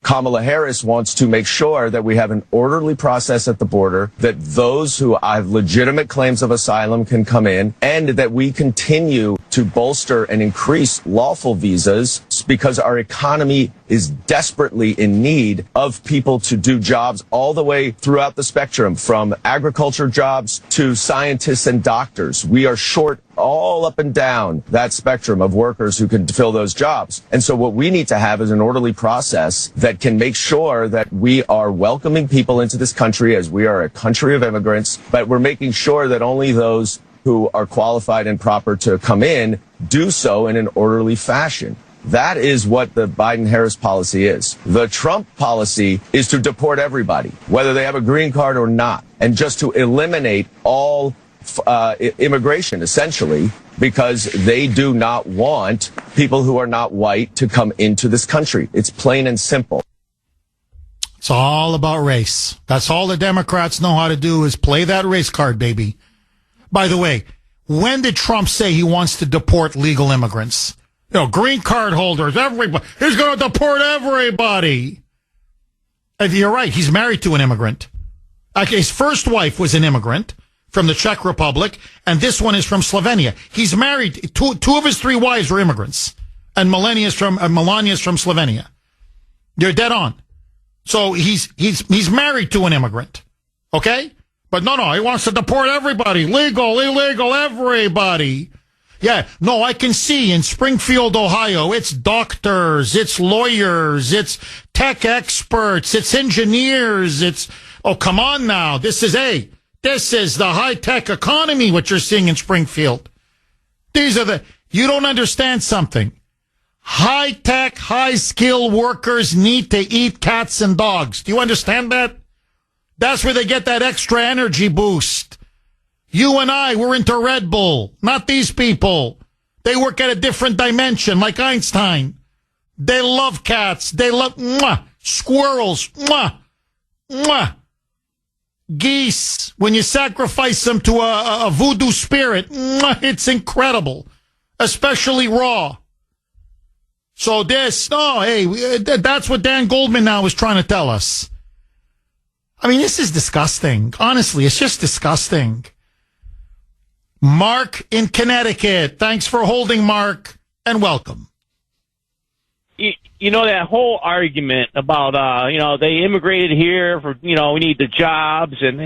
Kamala Harris wants to make sure that we have an orderly process at the border, that those who have legitimate claims of asylum can come in, and that we continue to bolster and increase lawful visas because our economy is desperately in need of people to do jobs all the way throughout the spectrum, from agriculture jobs to scientists and doctors. We are short all up and down that spectrum of workers who can fill those jobs. And so what we need to have is an orderly process that can make sure that we are welcoming people into this country, as we are a country of immigrants, but we're making sure that only those who are qualified and proper to come in do so in an orderly fashion. That is what the Biden-Harris policy is. The Trump policy is to deport everybody, whether they have a green card or not, and just to eliminate all immigration, essentially, because they do not want people who are not white to come into this country. It's plain and simple.
It's all about race. That's all the Democrats know how to do, is play that race card, baby. By the way, when did Trump say he wants to deport legal immigrants? You know, green card holders, everybody. He's going to deport everybody. And you're right. He's married to an immigrant. Okay, his first wife was an immigrant from the Czech Republic, and this one is from Slovenia. He's married. Two of his three wives are immigrants, and Melania's from Slovenia. You're dead on. So he's married to an immigrant. Okay? But no, he wants to deport everybody. Legal, illegal, everybody. Yeah, no, I can see in Springfield, Ohio, it's doctors, it's lawyers, it's tech experts, it's engineers, oh, come on now. This is the high-tech economy, what you're seeing in Springfield. You don't understand something. High-tech, high-skill workers need to eat cats and dogs. Do you understand that? That's where they get that extra energy boost. You and I, we're into Red Bull, not these people. They work at a different dimension, like Einstein. They love cats. They love squirrels. Geese. When you sacrifice them to a voodoo spirit, it's incredible, especially raw. So that's what Dan Goldman now is trying to tell us. I mean, this is disgusting. Honestly, it's just disgusting. Mark in Connecticut. Thanks for holding, Mark, and welcome.
You know, that whole argument about, they immigrated here for, we need the jobs. And,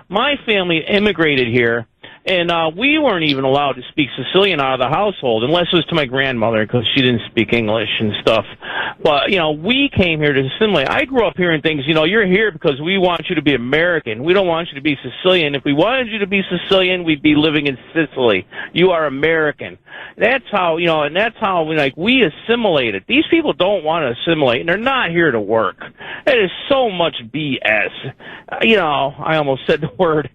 my family immigrated here, and we weren't even allowed to speak Sicilian out of the household, unless it was to my grandmother, because she didn't speak English and stuff. But, we came here to assimilate. I grew up hearing things, you're here because we want you to be American. We don't want you to be Sicilian. If we wanted you to be Sicilian, we'd be living in Sicily. You are American. That's how, and that's how, we assimilated. These people don't want to assimilate, and they're not here to work. It is so much BS. I almost said the word.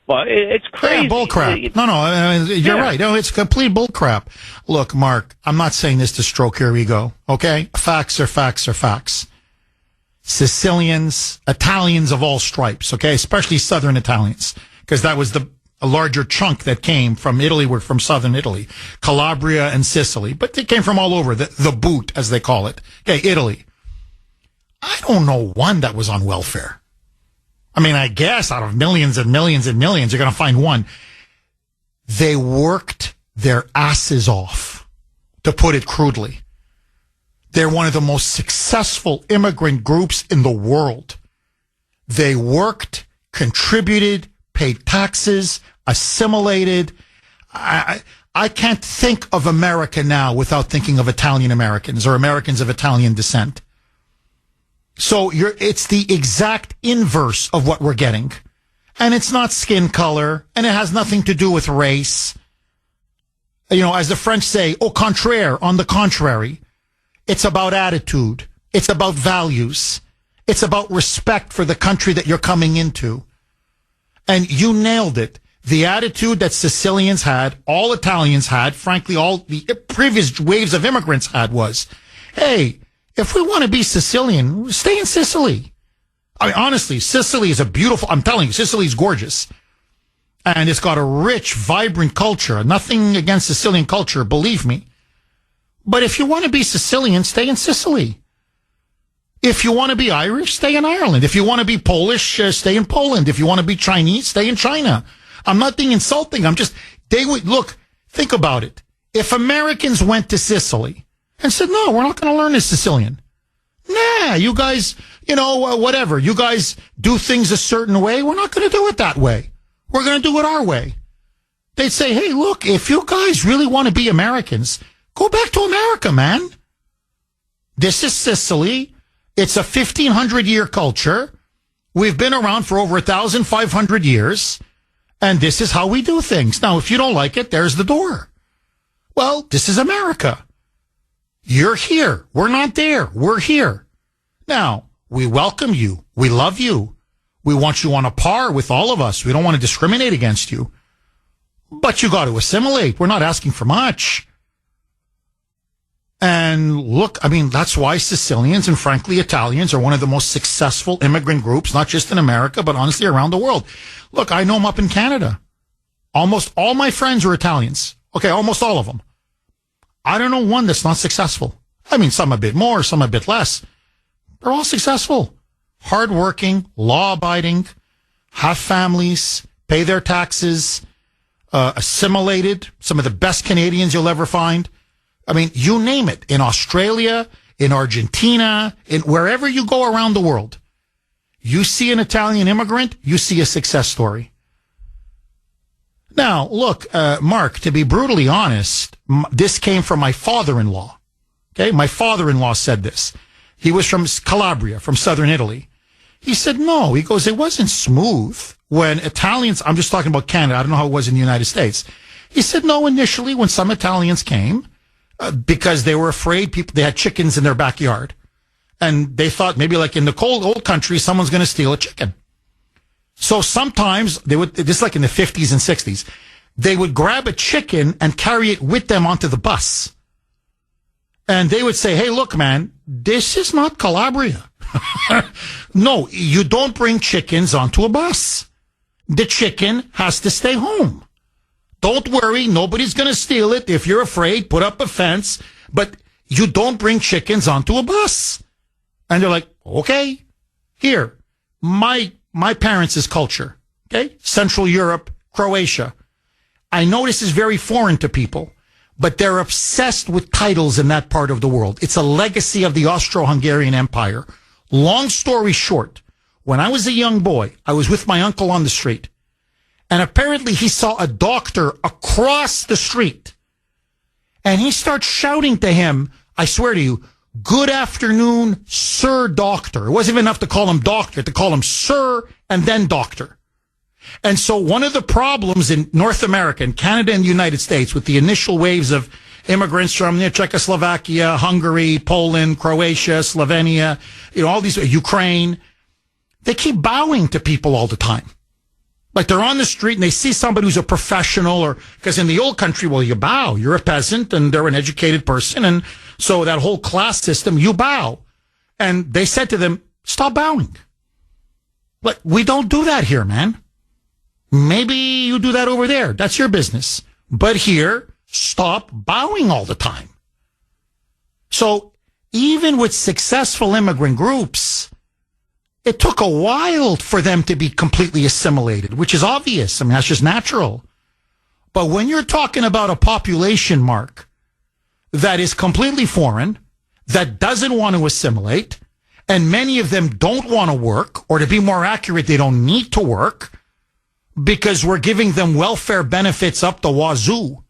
But it's crazy.
Yeah, bull crap. No, you're right. No, it's complete bull crap. Look, Mark, I'm not saying this to stroke your ego, okay? Facts are facts are facts. Sicilians, Italians of all stripes, okay? Especially Southern Italians, because that was a larger chunk that came from Italy, were from Southern Italy, Calabria and Sicily. But they came from all over, the boot, as they call it. Okay, Italy. I don't know one that was on welfare. I mean, I guess out of millions and millions and millions, you're going to find one. They worked their asses off, to put it crudely. They're one of the most successful immigrant groups in the world. They worked, contributed, paid taxes, assimilated. I can't think of America now without thinking of Italian Americans or Americans of Italian descent. So it's the exact inverse of what we're getting. And it's not skin color, and it has nothing to do with race. As the French say, au contraire, on the contrary. It's about attitude. It's about values. It's about respect for the country that you're coming into. And you nailed it. The attitude that Sicilians had, all Italians had, frankly, all the previous waves of immigrants had was, hey, if we want to be Sicilian, stay in Sicily. I mean, honestly, Sicily is I'm telling you, Sicily's gorgeous. And it's got a rich, vibrant culture. Nothing against Sicilian culture, believe me. But if you want to be Sicilian, stay in Sicily. If you want to be Irish, stay in Ireland. If you want to be Polish, stay in Poland. If you want to be Chinese, stay in China. I'm not being insulting. Look, think about it. If Americans went to Sicily and said, no, we're not going to learn this Sicilian. Nah, you guys, whatever. You guys do things a certain way. We're not going to do it that way. We're going to do it our way. They'd say, hey, look, if you guys really want to be Americans, go back to America, man. This is Sicily. It's a 1,500-year culture. We've been around for over 1,500 years. And this is how we do things. Now, if you don't like it, there's the door. Well, this is America. You're here. We're not there. We're here. Now, we welcome you. We love you. We want you on a par with all of us. We don't want to discriminate against you. But you got to assimilate. We're not asking for much. And look, I mean, that's why Sicilians and frankly Italians are one of the most successful immigrant groups, not just in America, but honestly around the world. Look, I know them up in Canada. Almost all my friends are Italians. Okay, almost all of them. I don't know one that's not successful. I mean, some a bit more, some a bit less. They're all successful. Hardworking, law-abiding, have families, pay their taxes, assimilated, some of the best Canadians you'll ever find. I mean, you name it. In Australia, in Argentina, in wherever you go around the world, you see an Italian immigrant, you see a success story. Now, look, Mark, to be brutally honest, this came from my father-in-law. Okay, my father-in-law said this. He was from Calabria, from southern Italy. He said, no, he goes, it wasn't smooth when Italians, I'm just talking about Canada, I don't know how it was in the United States. He said, no, initially when some Italians came, because they were afraid they had chickens in their backyard. And they thought maybe like in the cold old country, someone's going to steal a chicken. So sometimes they would, this is like in the 50s and 60s, they would grab a chicken and carry it with them onto the bus. And they would say, hey, look, man, this is not Calabria. No, you don't bring chickens onto a bus. The chicken has to stay home. Don't worry, nobody's going to steal it. If you're afraid, put up a fence. But you don't bring chickens onto a bus. And they're like, okay, here, my parents' culture, okay? Central Europe, Croatia. I know this is very foreign to people, but they're obsessed with titles in that part of the world. It's a legacy of the Austro-Hungarian Empire. Long story short, when I was a young boy, I was with my uncle on the street, and apparently he saw a doctor across the street, and he starts shouting to him, I swear to you, good afternoon, sir doctor. It wasn't even enough to call him doctor, to call him sir and then doctor. And so one of the problems in North America, in Canada and the United States, with the initial waves of immigrants from Czechoslovakia, Hungary, Poland, Croatia, Slovenia, all these, Ukraine, they keep bowing to people all the time. Like they're on the street and they see somebody who's a professional, or because in the old country, well, you bow. You're a peasant and they're an educated person. And so that whole class system, you bow. And they said to them, stop bowing. But we don't do that here, man. Maybe you do that over there. That's your business. But here, stop bowing all the time. So even with successful immigrant groups, it took a while for them to be completely assimilated, which is obvious. I mean, that's just natural. But when you're talking about a population, Mark, that is completely foreign, that doesn't want to assimilate, and many of them don't want to work, or to be more accurate, they don't need to work, because we're giving them welfare benefits up the wazoo.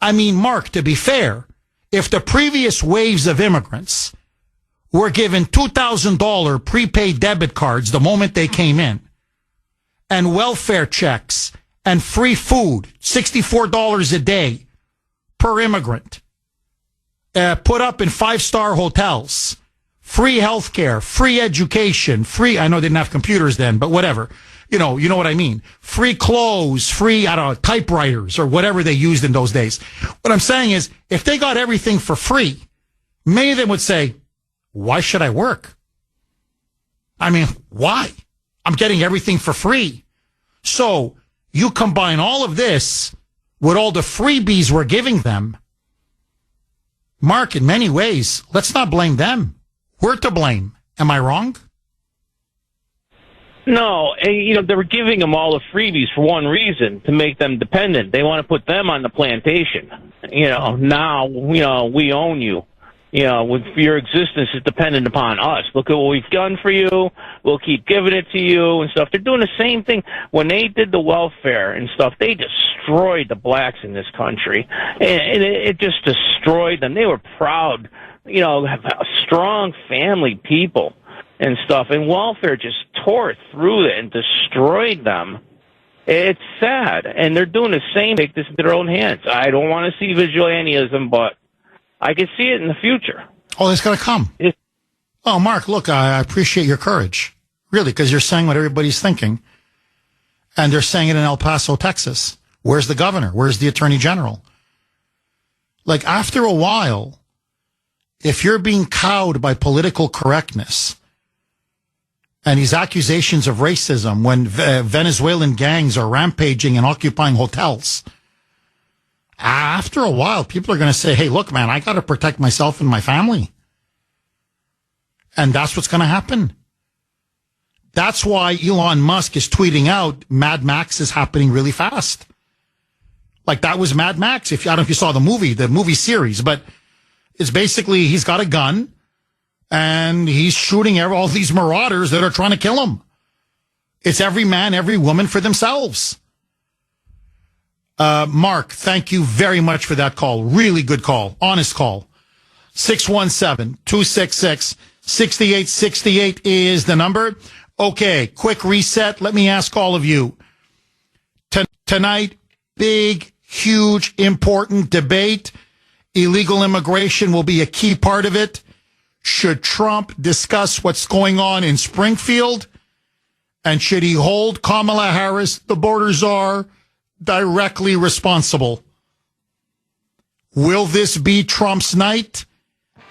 I mean, Mark, to be fair, if the previous waves of immigrants were given $2,000 prepaid debit cards the moment they came in, and welfare checks, and free food, $64 a day per immigrant, put up in 5-star hotels, free healthcare, free education, I know they didn't have computers then, but whatever. You know what I mean. Free clothes, free, typewriters or whatever they used in those days. What I'm saying is, if they got everything for free, many of them would say, why should I work? I mean, why? I'm getting everything for free. So you combine all of this with all the freebies we're giving them. Mark, in many ways, let's not blame them. We're to blame. Am I wrong?
No, they were giving them all the freebies for one reason, to make them dependent. They want to put them on the plantation. Now, we own you. Your existence is dependent upon us. Look at what we've done for you. We'll keep giving it to you and stuff. They're doing the same thing. When they did the welfare and stuff, they destroyed the blacks in this country. And it just destroyed them. They were proud, strong family people and stuff. And welfare just tore through it and destroyed them. It's sad. And they're doing the same, take this into their own hands. I don't want to see vigilantism, but I can see it in the future.
Oh, it's going to come. Oh, Mark, look, I appreciate your courage. Really, because you're saying what everybody's thinking. And they're saying it in El Paso, Texas. Where's the governor? Where's the attorney general? Like, after a while, if you're being cowed by political correctness and these accusations of racism when Venezuelan gangs are rampaging and occupying hotels, after a while, people are going to say, hey, look, man, I got to protect myself and my family. And that's what's going to happen. That's why Elon Musk is tweeting out Mad Max is happening really fast. Like that was Mad Max. I don't know if you saw the movie series, but it's basically he's got a gun and he's shooting all these marauders that are trying to kill him. It's every man, every woman for themselves. Mark, thank you very much for that call. Really good call. Honest call. 617-266-6868 is the number. Okay, quick reset. Let me ask all of you. Tonight, big, huge, important debate. Illegal immigration will be a key part of it. Should Trump discuss what's going on in Springfield? And should he hold Kamala Harris, the border czar, directly responsible. Will this be Trump's night?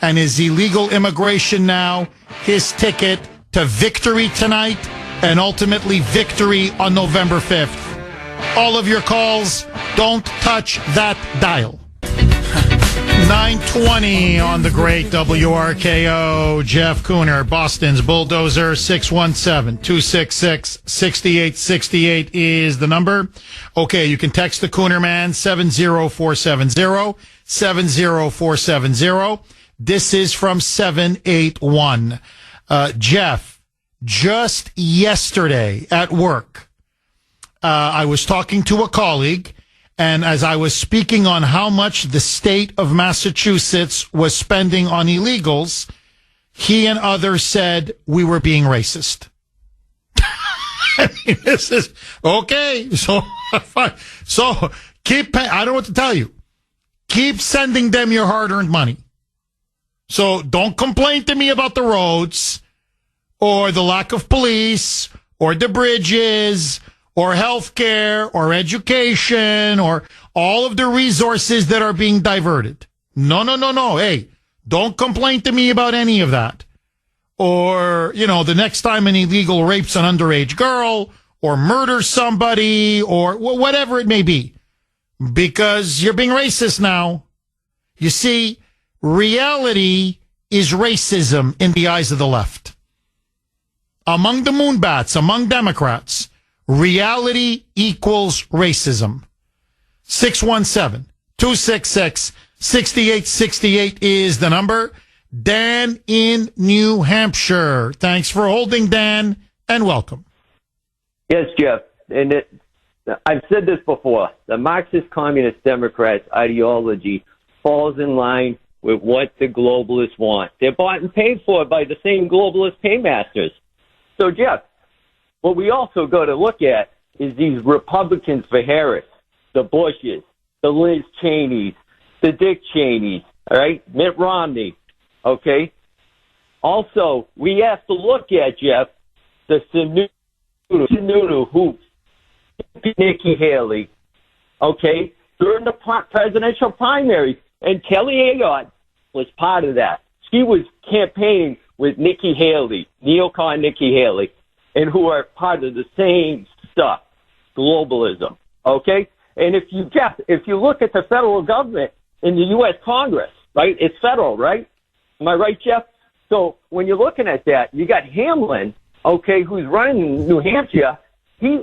And is illegal immigration now his ticket to victory tonight and ultimately victory on November 5th? All of your calls, don't touch that dial. 9:20 on the great WRKO. Jeff Kuhner, Boston's Bulldozer. 617-266-6868 is the number. Okay, you can text the Kuhner Man, 70470, 70470. This is from 781. Jeff, just yesterday at work, I was talking to a colleague, and as I was speaking on how much the state of Massachusetts was spending on illegals, he and others said we were being racist. I mean, this is okay. So keep paying. I don't know what to tell you. Keep sending them your hard-earned money. So don't complain to me about the roads or the lack of police or the bridges or healthcare or education or all of the resources that are being diverted. No. Hey, don't complain to me about any of that. Or, the next time an illegal rapes an underage girl or murders somebody or whatever it may be, because you're being racist now. You see, reality is racism in the eyes of the left. Among the moonbats, among Democrats, reality equals racism. 617-266-6868 is the number. Dan in New Hampshire. Thanks for holding, Dan, and welcome.
Yes, Jeff. And I've said this before. The Marxist Communist Democrats' ideology falls in line with what the globalists want. They're bought and paid for by the same globalist paymasters. So, Jeff, what we also got to look at is these Republicans for Harris, the Bushes, the Liz Cheneys, the Dick Cheneys, all right, Mitt Romney, okay? Also, we have to look at, Jeff, the Sununu who Nikki Haley, okay, during the presidential primary, and Kelly Ayotte was part of that. She was campaigning with Nikki Haley, neocon Nikki Haley, and who are part of the same stuff, globalism, okay? And if you look at the federal government in the U.S. Congress, right, it's federal, right? Am I right, Jeff? So when you're looking at that, you got Hamlin, okay, who's running in New Hampshire. He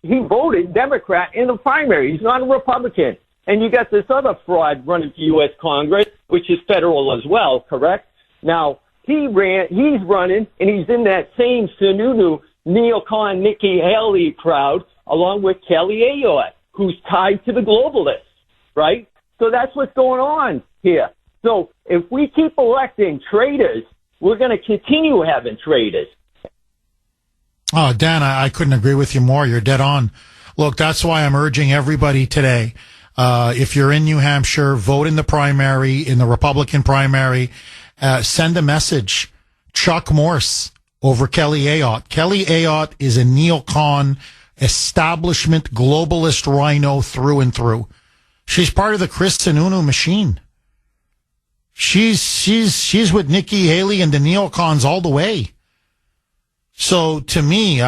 voted Democrat in the primary. He's not a Republican. And you got this other fraud running for U.S. Congress, which is federal as well, correct? Now, he's running, and he's in that same Sununu neocon Nikki Haley crowd, along with Kelly Ayotte, who's tied to the globalists, right? So that's what's going on here. So if we keep electing traitors, we're going to continue having traitors.
Oh, Dan, I couldn't agree with you more. You're dead on. Look, that's why I'm urging everybody today. If you're in New Hampshire, vote in the primary, in the Republican primary. Send a message. Chuck Morse over Kelly Ayotte. Kelly Ayotte is a neocon, establishment, globalist rhino through and through. She's part of the Chris Sununu machine. She's with Nikki Haley and the neocons all the way. So to me,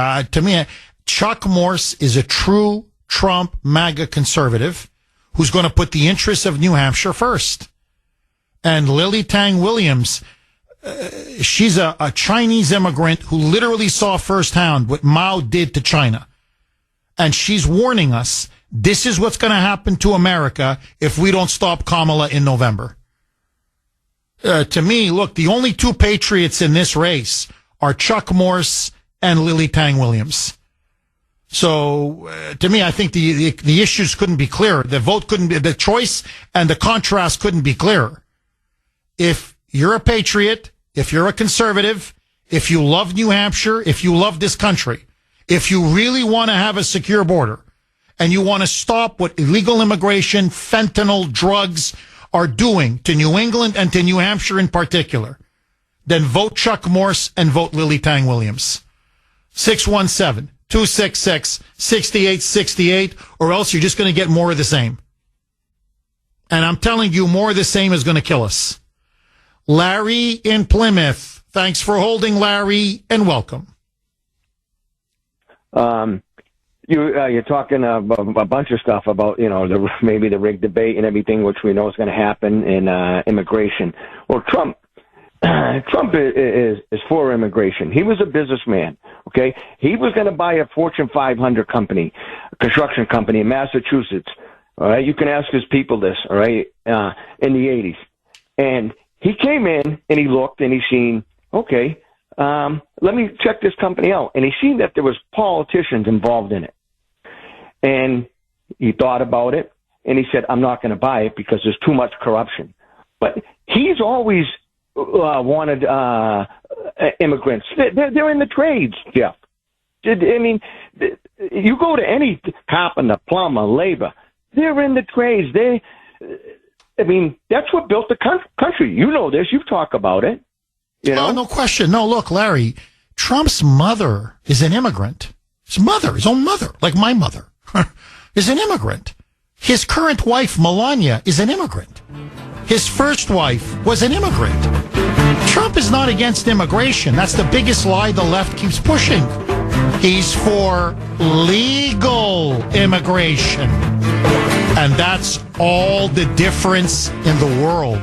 Chuck Morse is a true Trump MAGA conservative who's going to put the interests of New Hampshire first. And Lily Tang Williams, she's a Chinese immigrant who literally saw firsthand what Mao did to China. And she's warning us, this is what's going to happen to America if we don't stop Kamala in November. To me, look, the only two patriots in this race are Chuck Morse and Lily Tang Williams. So, to me, I think the issues couldn't be clearer. The choice and the contrast couldn't be clearer. If you're a patriot, if you're a conservative, if you love New Hampshire, if you love this country, if you really want to have a secure border, and you want to stop what illegal immigration, fentanyl, drugs are doing to New England and to New Hampshire in particular, then vote Chuck Morse and vote Lily Tang Williams. 266-6868, or else you're just going to get more of the same. And I'm telling you, more of the same is going to kill us. Larry in Plymouth. Thanks for holding, Larry, and welcome.
You're talking a bunch of stuff about, maybe the rigged debate and everything, which we know is going to happen in immigration. Well, Trump is for immigration. He was a businessman, okay? He was going to buy a Fortune 500 company, a construction company in Massachusetts, all right? You can ask his people this, all right, in the 80s. And he came in and he looked and he seen, okay, let me check this company out. And he seen that there was politicians involved in it. And he thought about it, and he said, I'm not going to buy it because there's too much corruption. But he's always wanted immigrants. They're in the trades, Jeff. I mean, you go to any carpenter, plumber, labor, they're in the trades. That's what built the country. You know this. You've talked about it.
Oh, no question. No, look, Larry, Trump's mother is an immigrant. His own mother, like my mother, is an immigrant. His current wife, Melania, is an immigrant. His first wife was an immigrant. Trump is not against immigration. That's the biggest lie the left keeps pushing. He's for legal immigration. And that's all the difference in the world.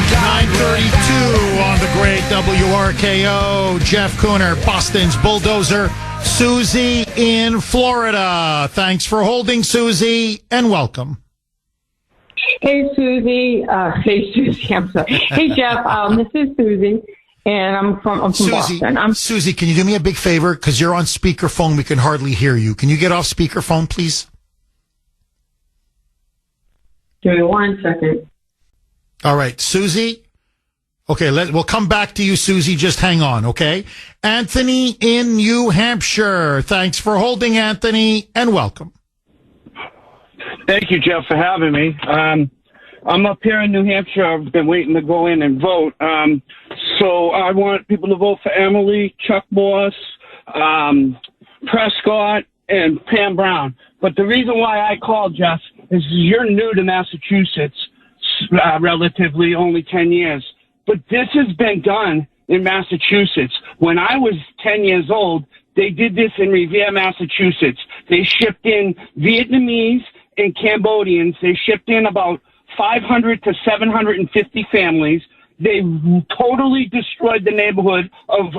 9:32 on the great WRKO. Jeff Kuhner, Boston's bulldozer. Susie in Florida. Thanks for holding, Susie, and welcome.
Hey, Susie. I'm sorry. Hey, Jeff. This is Susie, and I'm from
Susie,
Boston.
Susie, can you do me a big favor? Because you're on speakerphone. We can hardly hear you. Can you get off speakerphone, please?
Give me 1 second.
All right, Susie. Okay, we'll come back to you, Susie. Just hang on, okay? Anthony in New Hampshire. Thanks for holding, Anthony, and welcome.
Thank you, Jeff, for having me. I'm up here in New Hampshire. I've been waiting to go in and vote. So I want people to vote for Emily, Chuck Morse, Prescott, and Pam Brown. But the reason why I called, Jeff, is you're new to Massachusetts, relatively only 10 years. But this has been done in Massachusetts. When I was 10 years old, they did this in Revere, Massachusetts. They shipped in Vietnamese and Cambodians. They shipped in about 500 to 750 families. They totally destroyed the neighborhood of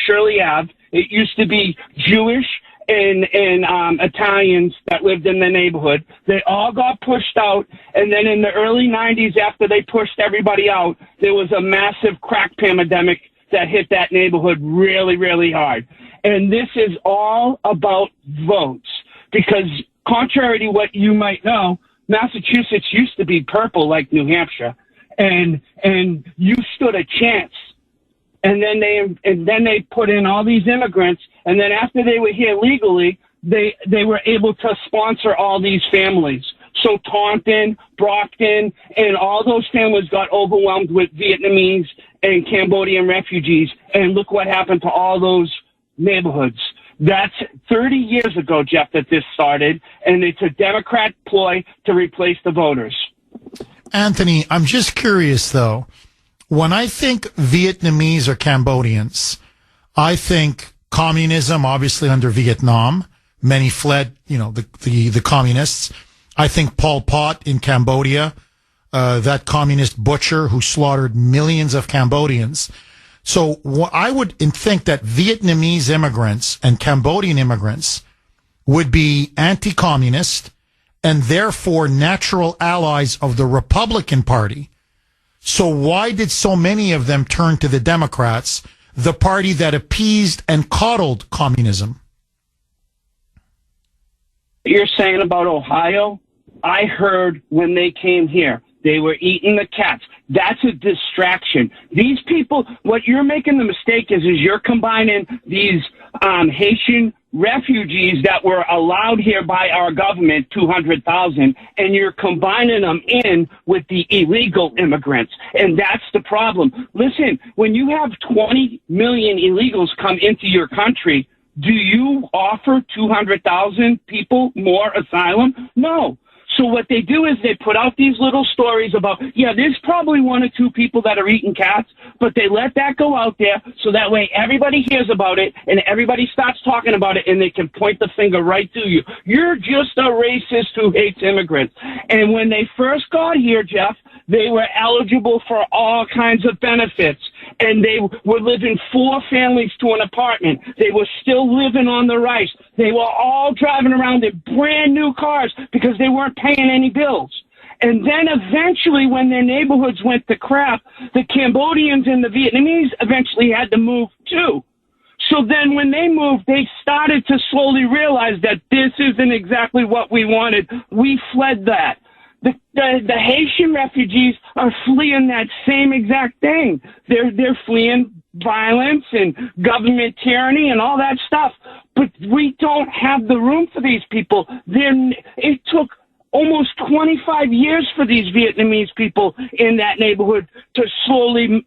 Shirley Ave. It used to be Jewish and Italians that lived in the neighborhood. They all got pushed out, and then in the early 90s, after they pushed everybody out, there was a massive crack pandemic that hit that neighborhood really, really hard. And this is all about votes, because contrary to what you might know, Massachusetts used to be purple like New Hampshire, and you stood a chance. And then they put in all these immigrants, and then after they were here legally, they were able to sponsor all these families. So Taunton, Brockton, and all those families got overwhelmed with Vietnamese and Cambodian refugees, and look what happened to all those neighborhoods. That's 30 years ago, Jeff, that this started, and it's a Democrat ploy to replace the voters.
Anthony, I'm just curious, though. When I think Vietnamese or Cambodians, I think communism, obviously under Vietnam. Many fled, the communists. I think Pol Pot in Cambodia, that communist butcher who slaughtered millions of Cambodians. So I would think that Vietnamese immigrants and Cambodian immigrants would be anti-communist and therefore natural allies of the Republican Party. So why did so many of them turn to the Democrats, the party that appeased and coddled communism?
You're saying about Ohio? I heard when they came here, they were eating the cats. That's a distraction. These people, what you're making the mistake is you're combining these Haitian refugees that were allowed here by our government, 200,000, and you're combining them in with the illegal immigrants. And that's the problem. Listen, when you have 20 million illegals come into your country, Do you offer 200,000 people more asylum? No. So what they do is they put out these little stories about, yeah, there's probably one or two people that are eating cats, but they let that go out there so that way everybody hears about it and everybody starts talking about it and they can point the finger right to you. You're just a racist who hates immigrants. And when they first got here, Jeff, they were eligible for all kinds of benefits. And they were living 4 families to an apartment. They were still living on the rice. They were all driving around in brand new cars because they weren't paying any bills. And then eventually when their neighborhoods went to crap, the Cambodians and the Vietnamese eventually had to move too. So then when they moved, they started to slowly realize that this isn't exactly what we wanted. We fled that. The Haitian refugees are fleeing that same exact thing. They're fleeing violence and government tyranny and all that stuff. But we don't have the room for these people. It took almost 25 years for these Vietnamese people in that neighborhood to slowly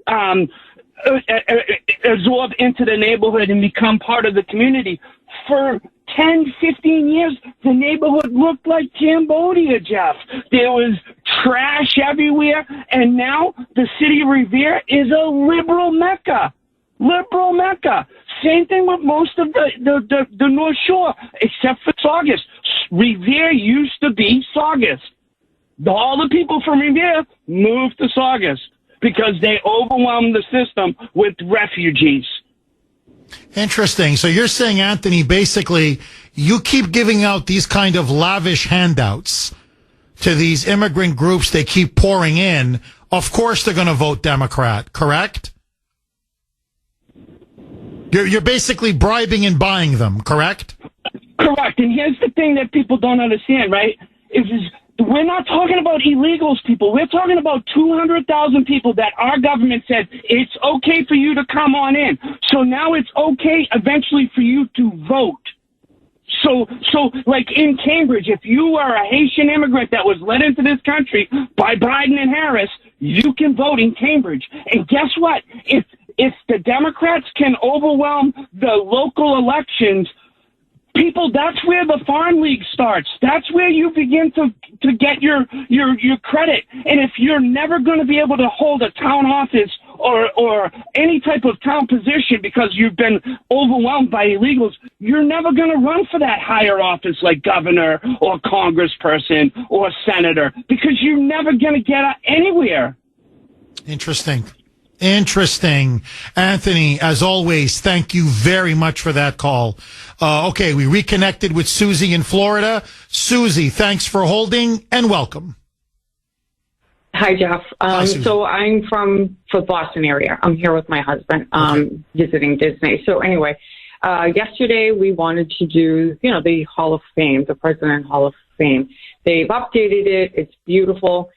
absorb into the neighborhood and become part of the community. For 10, 15 years, the neighborhood looked like Cambodia, Jeff. There was trash everywhere, and now the city of Revere is a liberal mecca. Liberal mecca. Same thing with most of the North Shore, except for Saugus. Revere used to be Saugus. All the people from Revere moved to Saugus because they overwhelmed the system with refugees.
Interesting. So you're saying, Anthony, basically, you keep giving out these kind of lavish handouts to these immigrant groups they keep pouring in. Of course they're going to vote Democrat, correct? You're basically bribing and buying them, correct?
Correct. And here's the thing that people don't understand, right? Is we're not talking about illegals, people. We're talking about 200,000 people that our government said it's okay for you to come on in. So now it's okay eventually for you to vote. So like in Cambridge, if you are a Haitian immigrant that was let into this country by Biden and Harris, you can vote in Cambridge. And guess what? If the Democrats can overwhelm the local elections, people, that's where the Farm League starts. That's where you begin to get your credit. And if you're never going to be able to hold a town office or any type of town position because you've been overwhelmed by illegals, you're never going to run for that higher office like governor or congressperson or senator because you're never going to get anywhere.
Interesting. Anthony, as always, thank you very much for that call. Okay, we reconnected with Susie in Florida. Susie, thanks for holding and welcome.
Hi, Jeff.
Hi,
so I'm from the Boston area. I'm here with my husband, visiting Disney. So anyway, yesterday we wanted to do, the Hall of Fame, the President Hall of Fame. They've updated it. It's beautiful.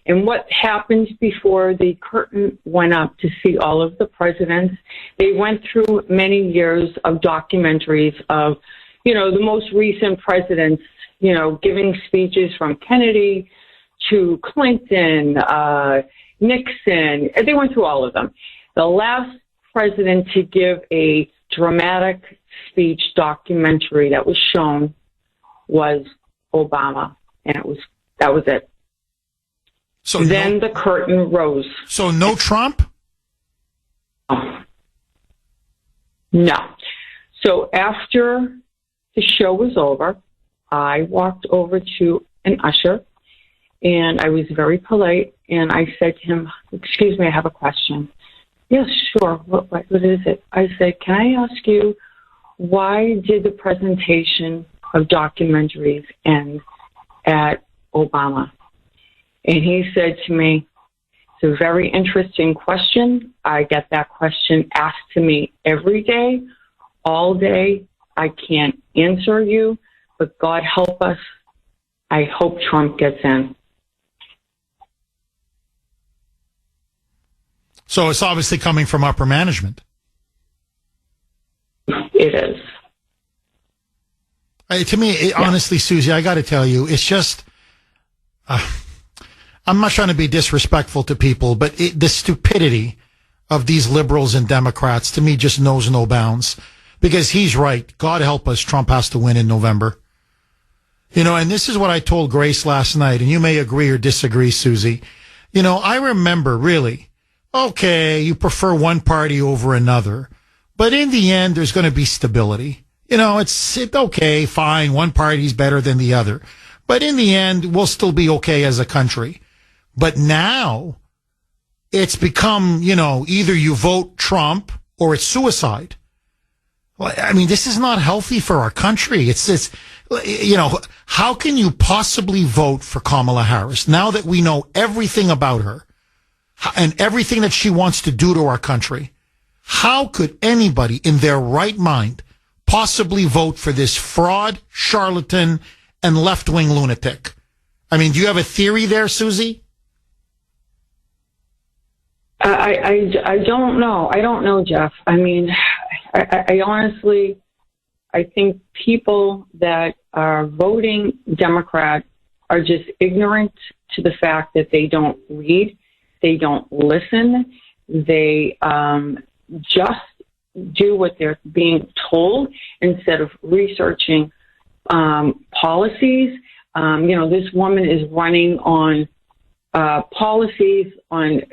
And what happened before the curtain went up to see all of the presidents, they went through many years of documentaries of, the most recent presidents, giving speeches from Kennedy to Clinton, Nixon. They went through all of them. The last president to give a dramatic speech documentary that was shown was Obama. And that was it.
So
then the curtain rose.
So no Trump?
No. So after the show was over, I walked over to an usher, and I was very polite, and I said to him, "Excuse me, I have a question." "Yes, sure. What is it?" I said, "Can I ask you, why did the presentation of documentaries end at Obama?" And he said to me, "It's a very interesting question. I get that question asked to me every day, all day. I can't answer you, but God help us. I hope Trump gets in."
So it's obviously coming from upper management.
It is.
To me, honestly, Susie, I got to tell you, it's just... I'm not trying to be disrespectful to people, but the stupidity of these liberals and Democrats, to me, just knows no bounds. because he's right. God help us, Trump has to win in November. You know, and this is what I told Grace last night, and you may agree or disagree, Susie. You know, I remember really, okay, you prefer one party over another, but in the end, there's going to be stability. You know, it's okay, fine, one party's better than the other. But in the end, we'll still be okay as a country. But now, it's become, you know, either you vote Trump or it's suicide. Well, I mean, this is not healthy for our country. It's, you know, how can you possibly vote for Kamala Harris now that we know everything about her and everything that she wants to do to our country? How could anybody in their right mind possibly vote for this fraud, charlatan, and left-wing lunatic? I mean, do you have a theory there, Susie?
I don't know. I don't know, Jeff. I mean, I honestly, I think people that are voting Democrat are just ignorant to the fact that they don't read, they don't listen, they just do what they're being told instead of researching policies. You know, this woman is running on policies on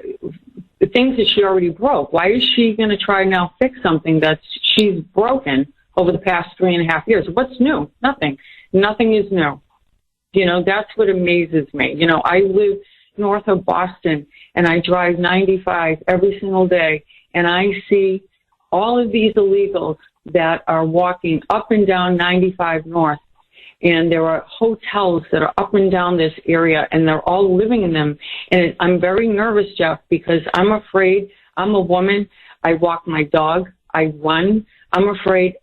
the things that she already broke. Why is she going to try now fix something that she's broken over the past 3.5 years? What's new? Nothing. Nothing is new. You know, that's what amazes me. You know, I live north of Boston and I drive 95 every single day, and I see all of these illegals that are walking up and down 95 north. And there are hotels that are up and down this area, and they're all living in them. And I'm very nervous, Jeff, because I'm afraid. I'm a woman. I walk my dog. I run. I'm afraid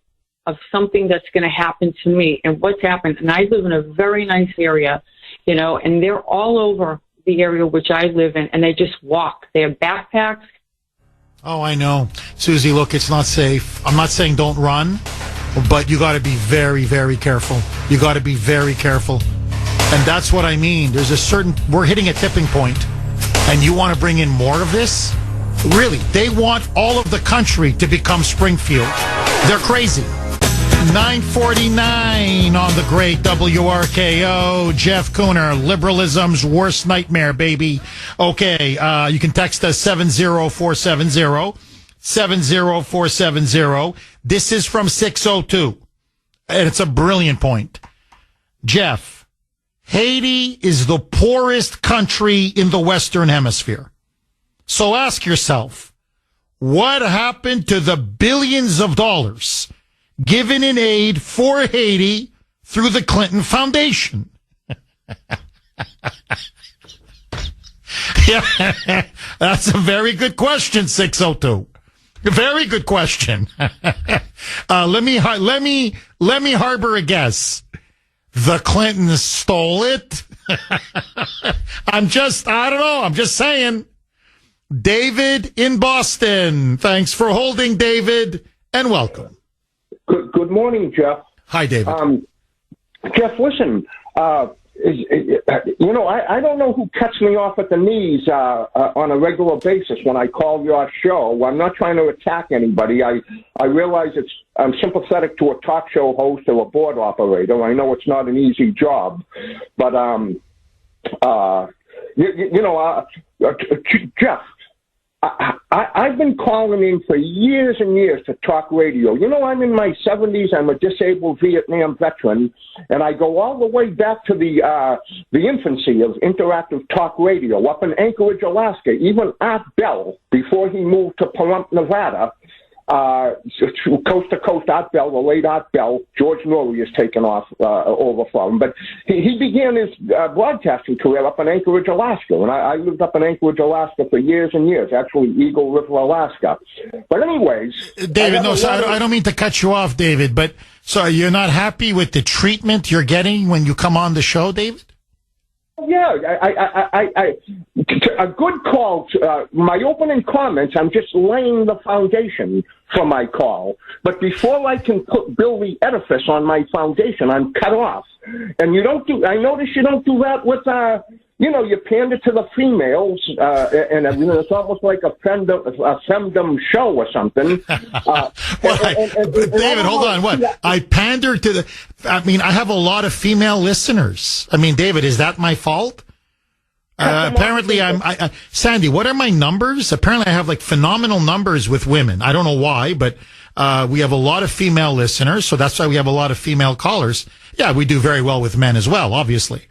of something that's going to happen to me. And what's happened, and I live in a very nice area, you know, and they're all over the area which I live in, and they just walk. They have backpacks.
Oh, I know. Susie, look, it's not safe. I'm not saying don't run, but you got to be very, very careful. You got to be very careful. And that's what I mean. There's a certain, we're hitting a tipping point, and you want to bring in more of this? Really, they want all of the country to become Springfield. They're crazy. 9:49 on the great WRKO. Jeff Kuhner, liberalism's worst nightmare, baby. Okay, you can text us 70470. 70470. This is from 602. And it's a brilliant point. Jeff, Haiti is the poorest country in the Western Hemisphere. So ask yourself, what happened to the billions of dollars given in aid for Haiti through the Clinton Foundation? Yeah, that's a very good question, 602. Very good question. Let me harbor a guess. The Clintons stole it. I don't know. I'm just saying. David in Boston. Thanks for holding, David, and welcome.
Good morning, Jeff.
Hi, David.
Jeff, listen, you know, I don't know who cuts me off at the knees on a regular basis when I call your show. I'm not trying to attack anybody. I realize I'm sympathetic to a talk show host or a board operator. I know it's not an easy job, but Jeff, I've been calling in for years and years to talk radio. You know, I'm in my 70s. I'm a disabled Vietnam veteran, and I go all the way back to the infancy of interactive talk radio up in Anchorage, Alaska. Even Art Bell, before he moved to Pahrump, Nevada, coast to coast, Art Bell, the late Art Bell, George Norrie has taken off over from him. But he began his broadcasting career up in Anchorage, Alaska. And I lived up in Anchorage, Alaska for years and years, actually Eagle River, Alaska. But anyways...
David, I don't mean to cut you off, David, but so you're not happy with the treatment you're getting when you come on the show, David?
Yeah, a good call. My opening comments, I'm just laying the foundation for my call. But before I can build the edifice on my foundation, I'm cut off. And I notice you don't do that with you pander to the females, and it's almost like a femdom show or something.
David, hold on. What? I pander to I have a lot of female listeners. David, is that my fault? Apparently, Sandy, what are my numbers? Apparently, I have phenomenal numbers with women. I don't know why, but we have a lot of female listeners, so that's why we have a lot of female callers. Yeah, we do very well with men as well, obviously.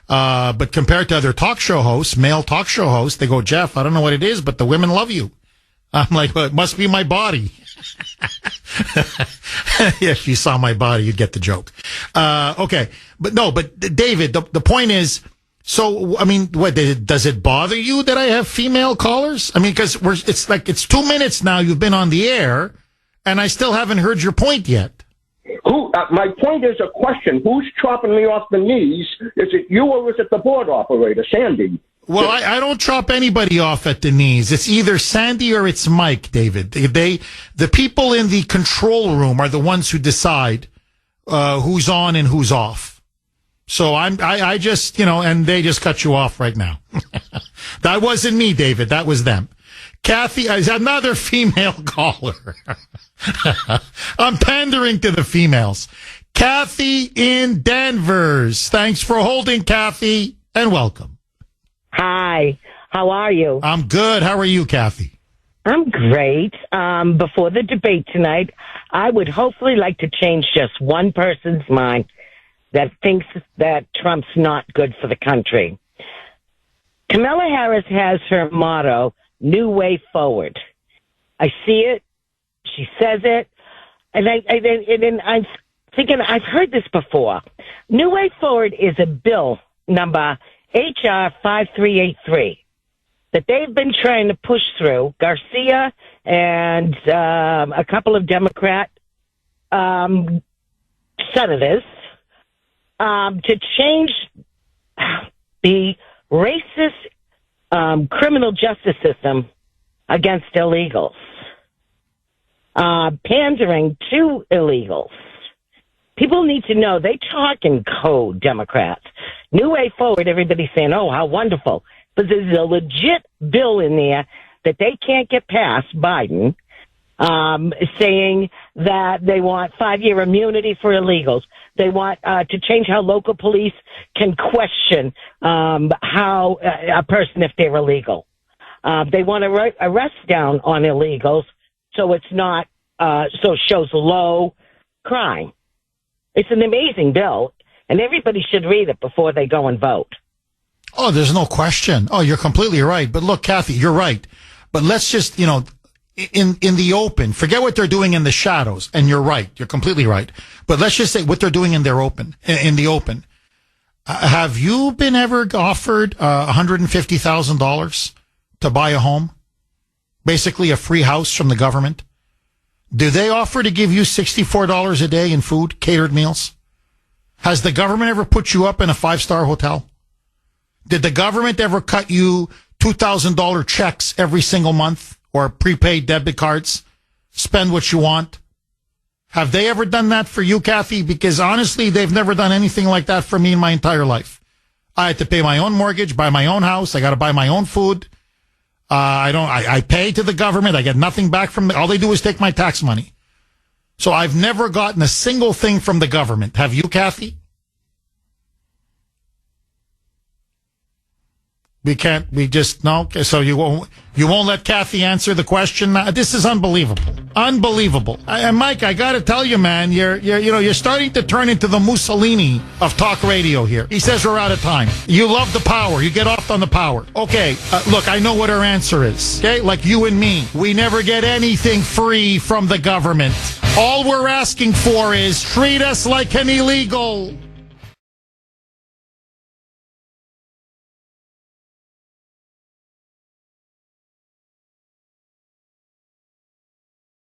But compared to other talk show hosts, male talk show hosts, they go, Jeff, I don't know what it is, but the women love you. I'm like, well, it must be my body. If you saw my body, you'd get the joke. Okay. But David, the point is, so, does it bother you that I have female callers? Because it's 2 minutes now you've been on the air, and I still haven't heard your point yet.
My point is a question. Who's chopping me off the knees? Is it you or is it the board operator, Sandy?
Well, I don't chop anybody off at the knees. It's either Sandy or it's Mike, David. The people in the control room are the ones who decide who's on and who's off. So I just, and they just cut you off right now. That wasn't me, David. That was them. Kathy is another female caller. I'm pandering to the females. Kathy in Danvers. Thanks for holding, Kathy, and welcome.
Hi. How are you?
I'm good. How are you, Kathy?
I'm great. Before the debate tonight, I would hopefully like to change just one person's mind that thinks that Trump's not good for the country. Kamala Harris has her motto, New Way Forward. I see it. She says it. And I'm thinking, I've heard this before. New Way Forward is a bill number HR 5383 that they've been trying to push through. Garcia and a couple of Democrat senators to change the racist criminal justice system against illegals, pandering to illegals. People need to know they talk in code, Democrats. New Way Forward, everybody's saying, oh, how wonderful. But there's a legit bill in there that they can't get past, Biden, saying that they want 5-year immunity for illegals. They want to change how local police can question how a person if they're illegal. They want to arrest down on illegals so it's not so it shows low crime. It's an amazing bill, and everybody should read it before they go and vote.
Oh, there's no question. Oh, you're completely right. But look, Kathy, you're right. But let's just, in the open, forget what they're doing in the shadows. And you're right. You're completely right. But let's just say what they're doing in the open. Have you been ever offered $150,000 to buy a home? Basically a free house from the government? Do they offer to give you $64 a day in food, catered meals? Has the government ever put you up in a 5-star hotel? Did the government ever cut you $2,000 checks every single month or prepaid debit cards? Spend what you want? Have they ever done that for you, Kathy? Because honestly, they've never done anything like that for me in my entire life. I had to pay my own mortgage, buy my own house. I got to buy my own food. I pay to the government. I get nothing back from all they do is take my tax money. So I've never gotten a single thing from the government. Have you, Kathy? No. So you won't let Kathy answer the question? This is unbelievable. Unbelievable. And Mike, I got to tell you, man, you're starting to turn into the Mussolini of talk radio here. He says we're out of time. You love the power. You get off on the power. Okay. Look, I know what her answer is. Okay. Like you and me, we never get anything free from the government. All we're asking for is treat us like an illegal.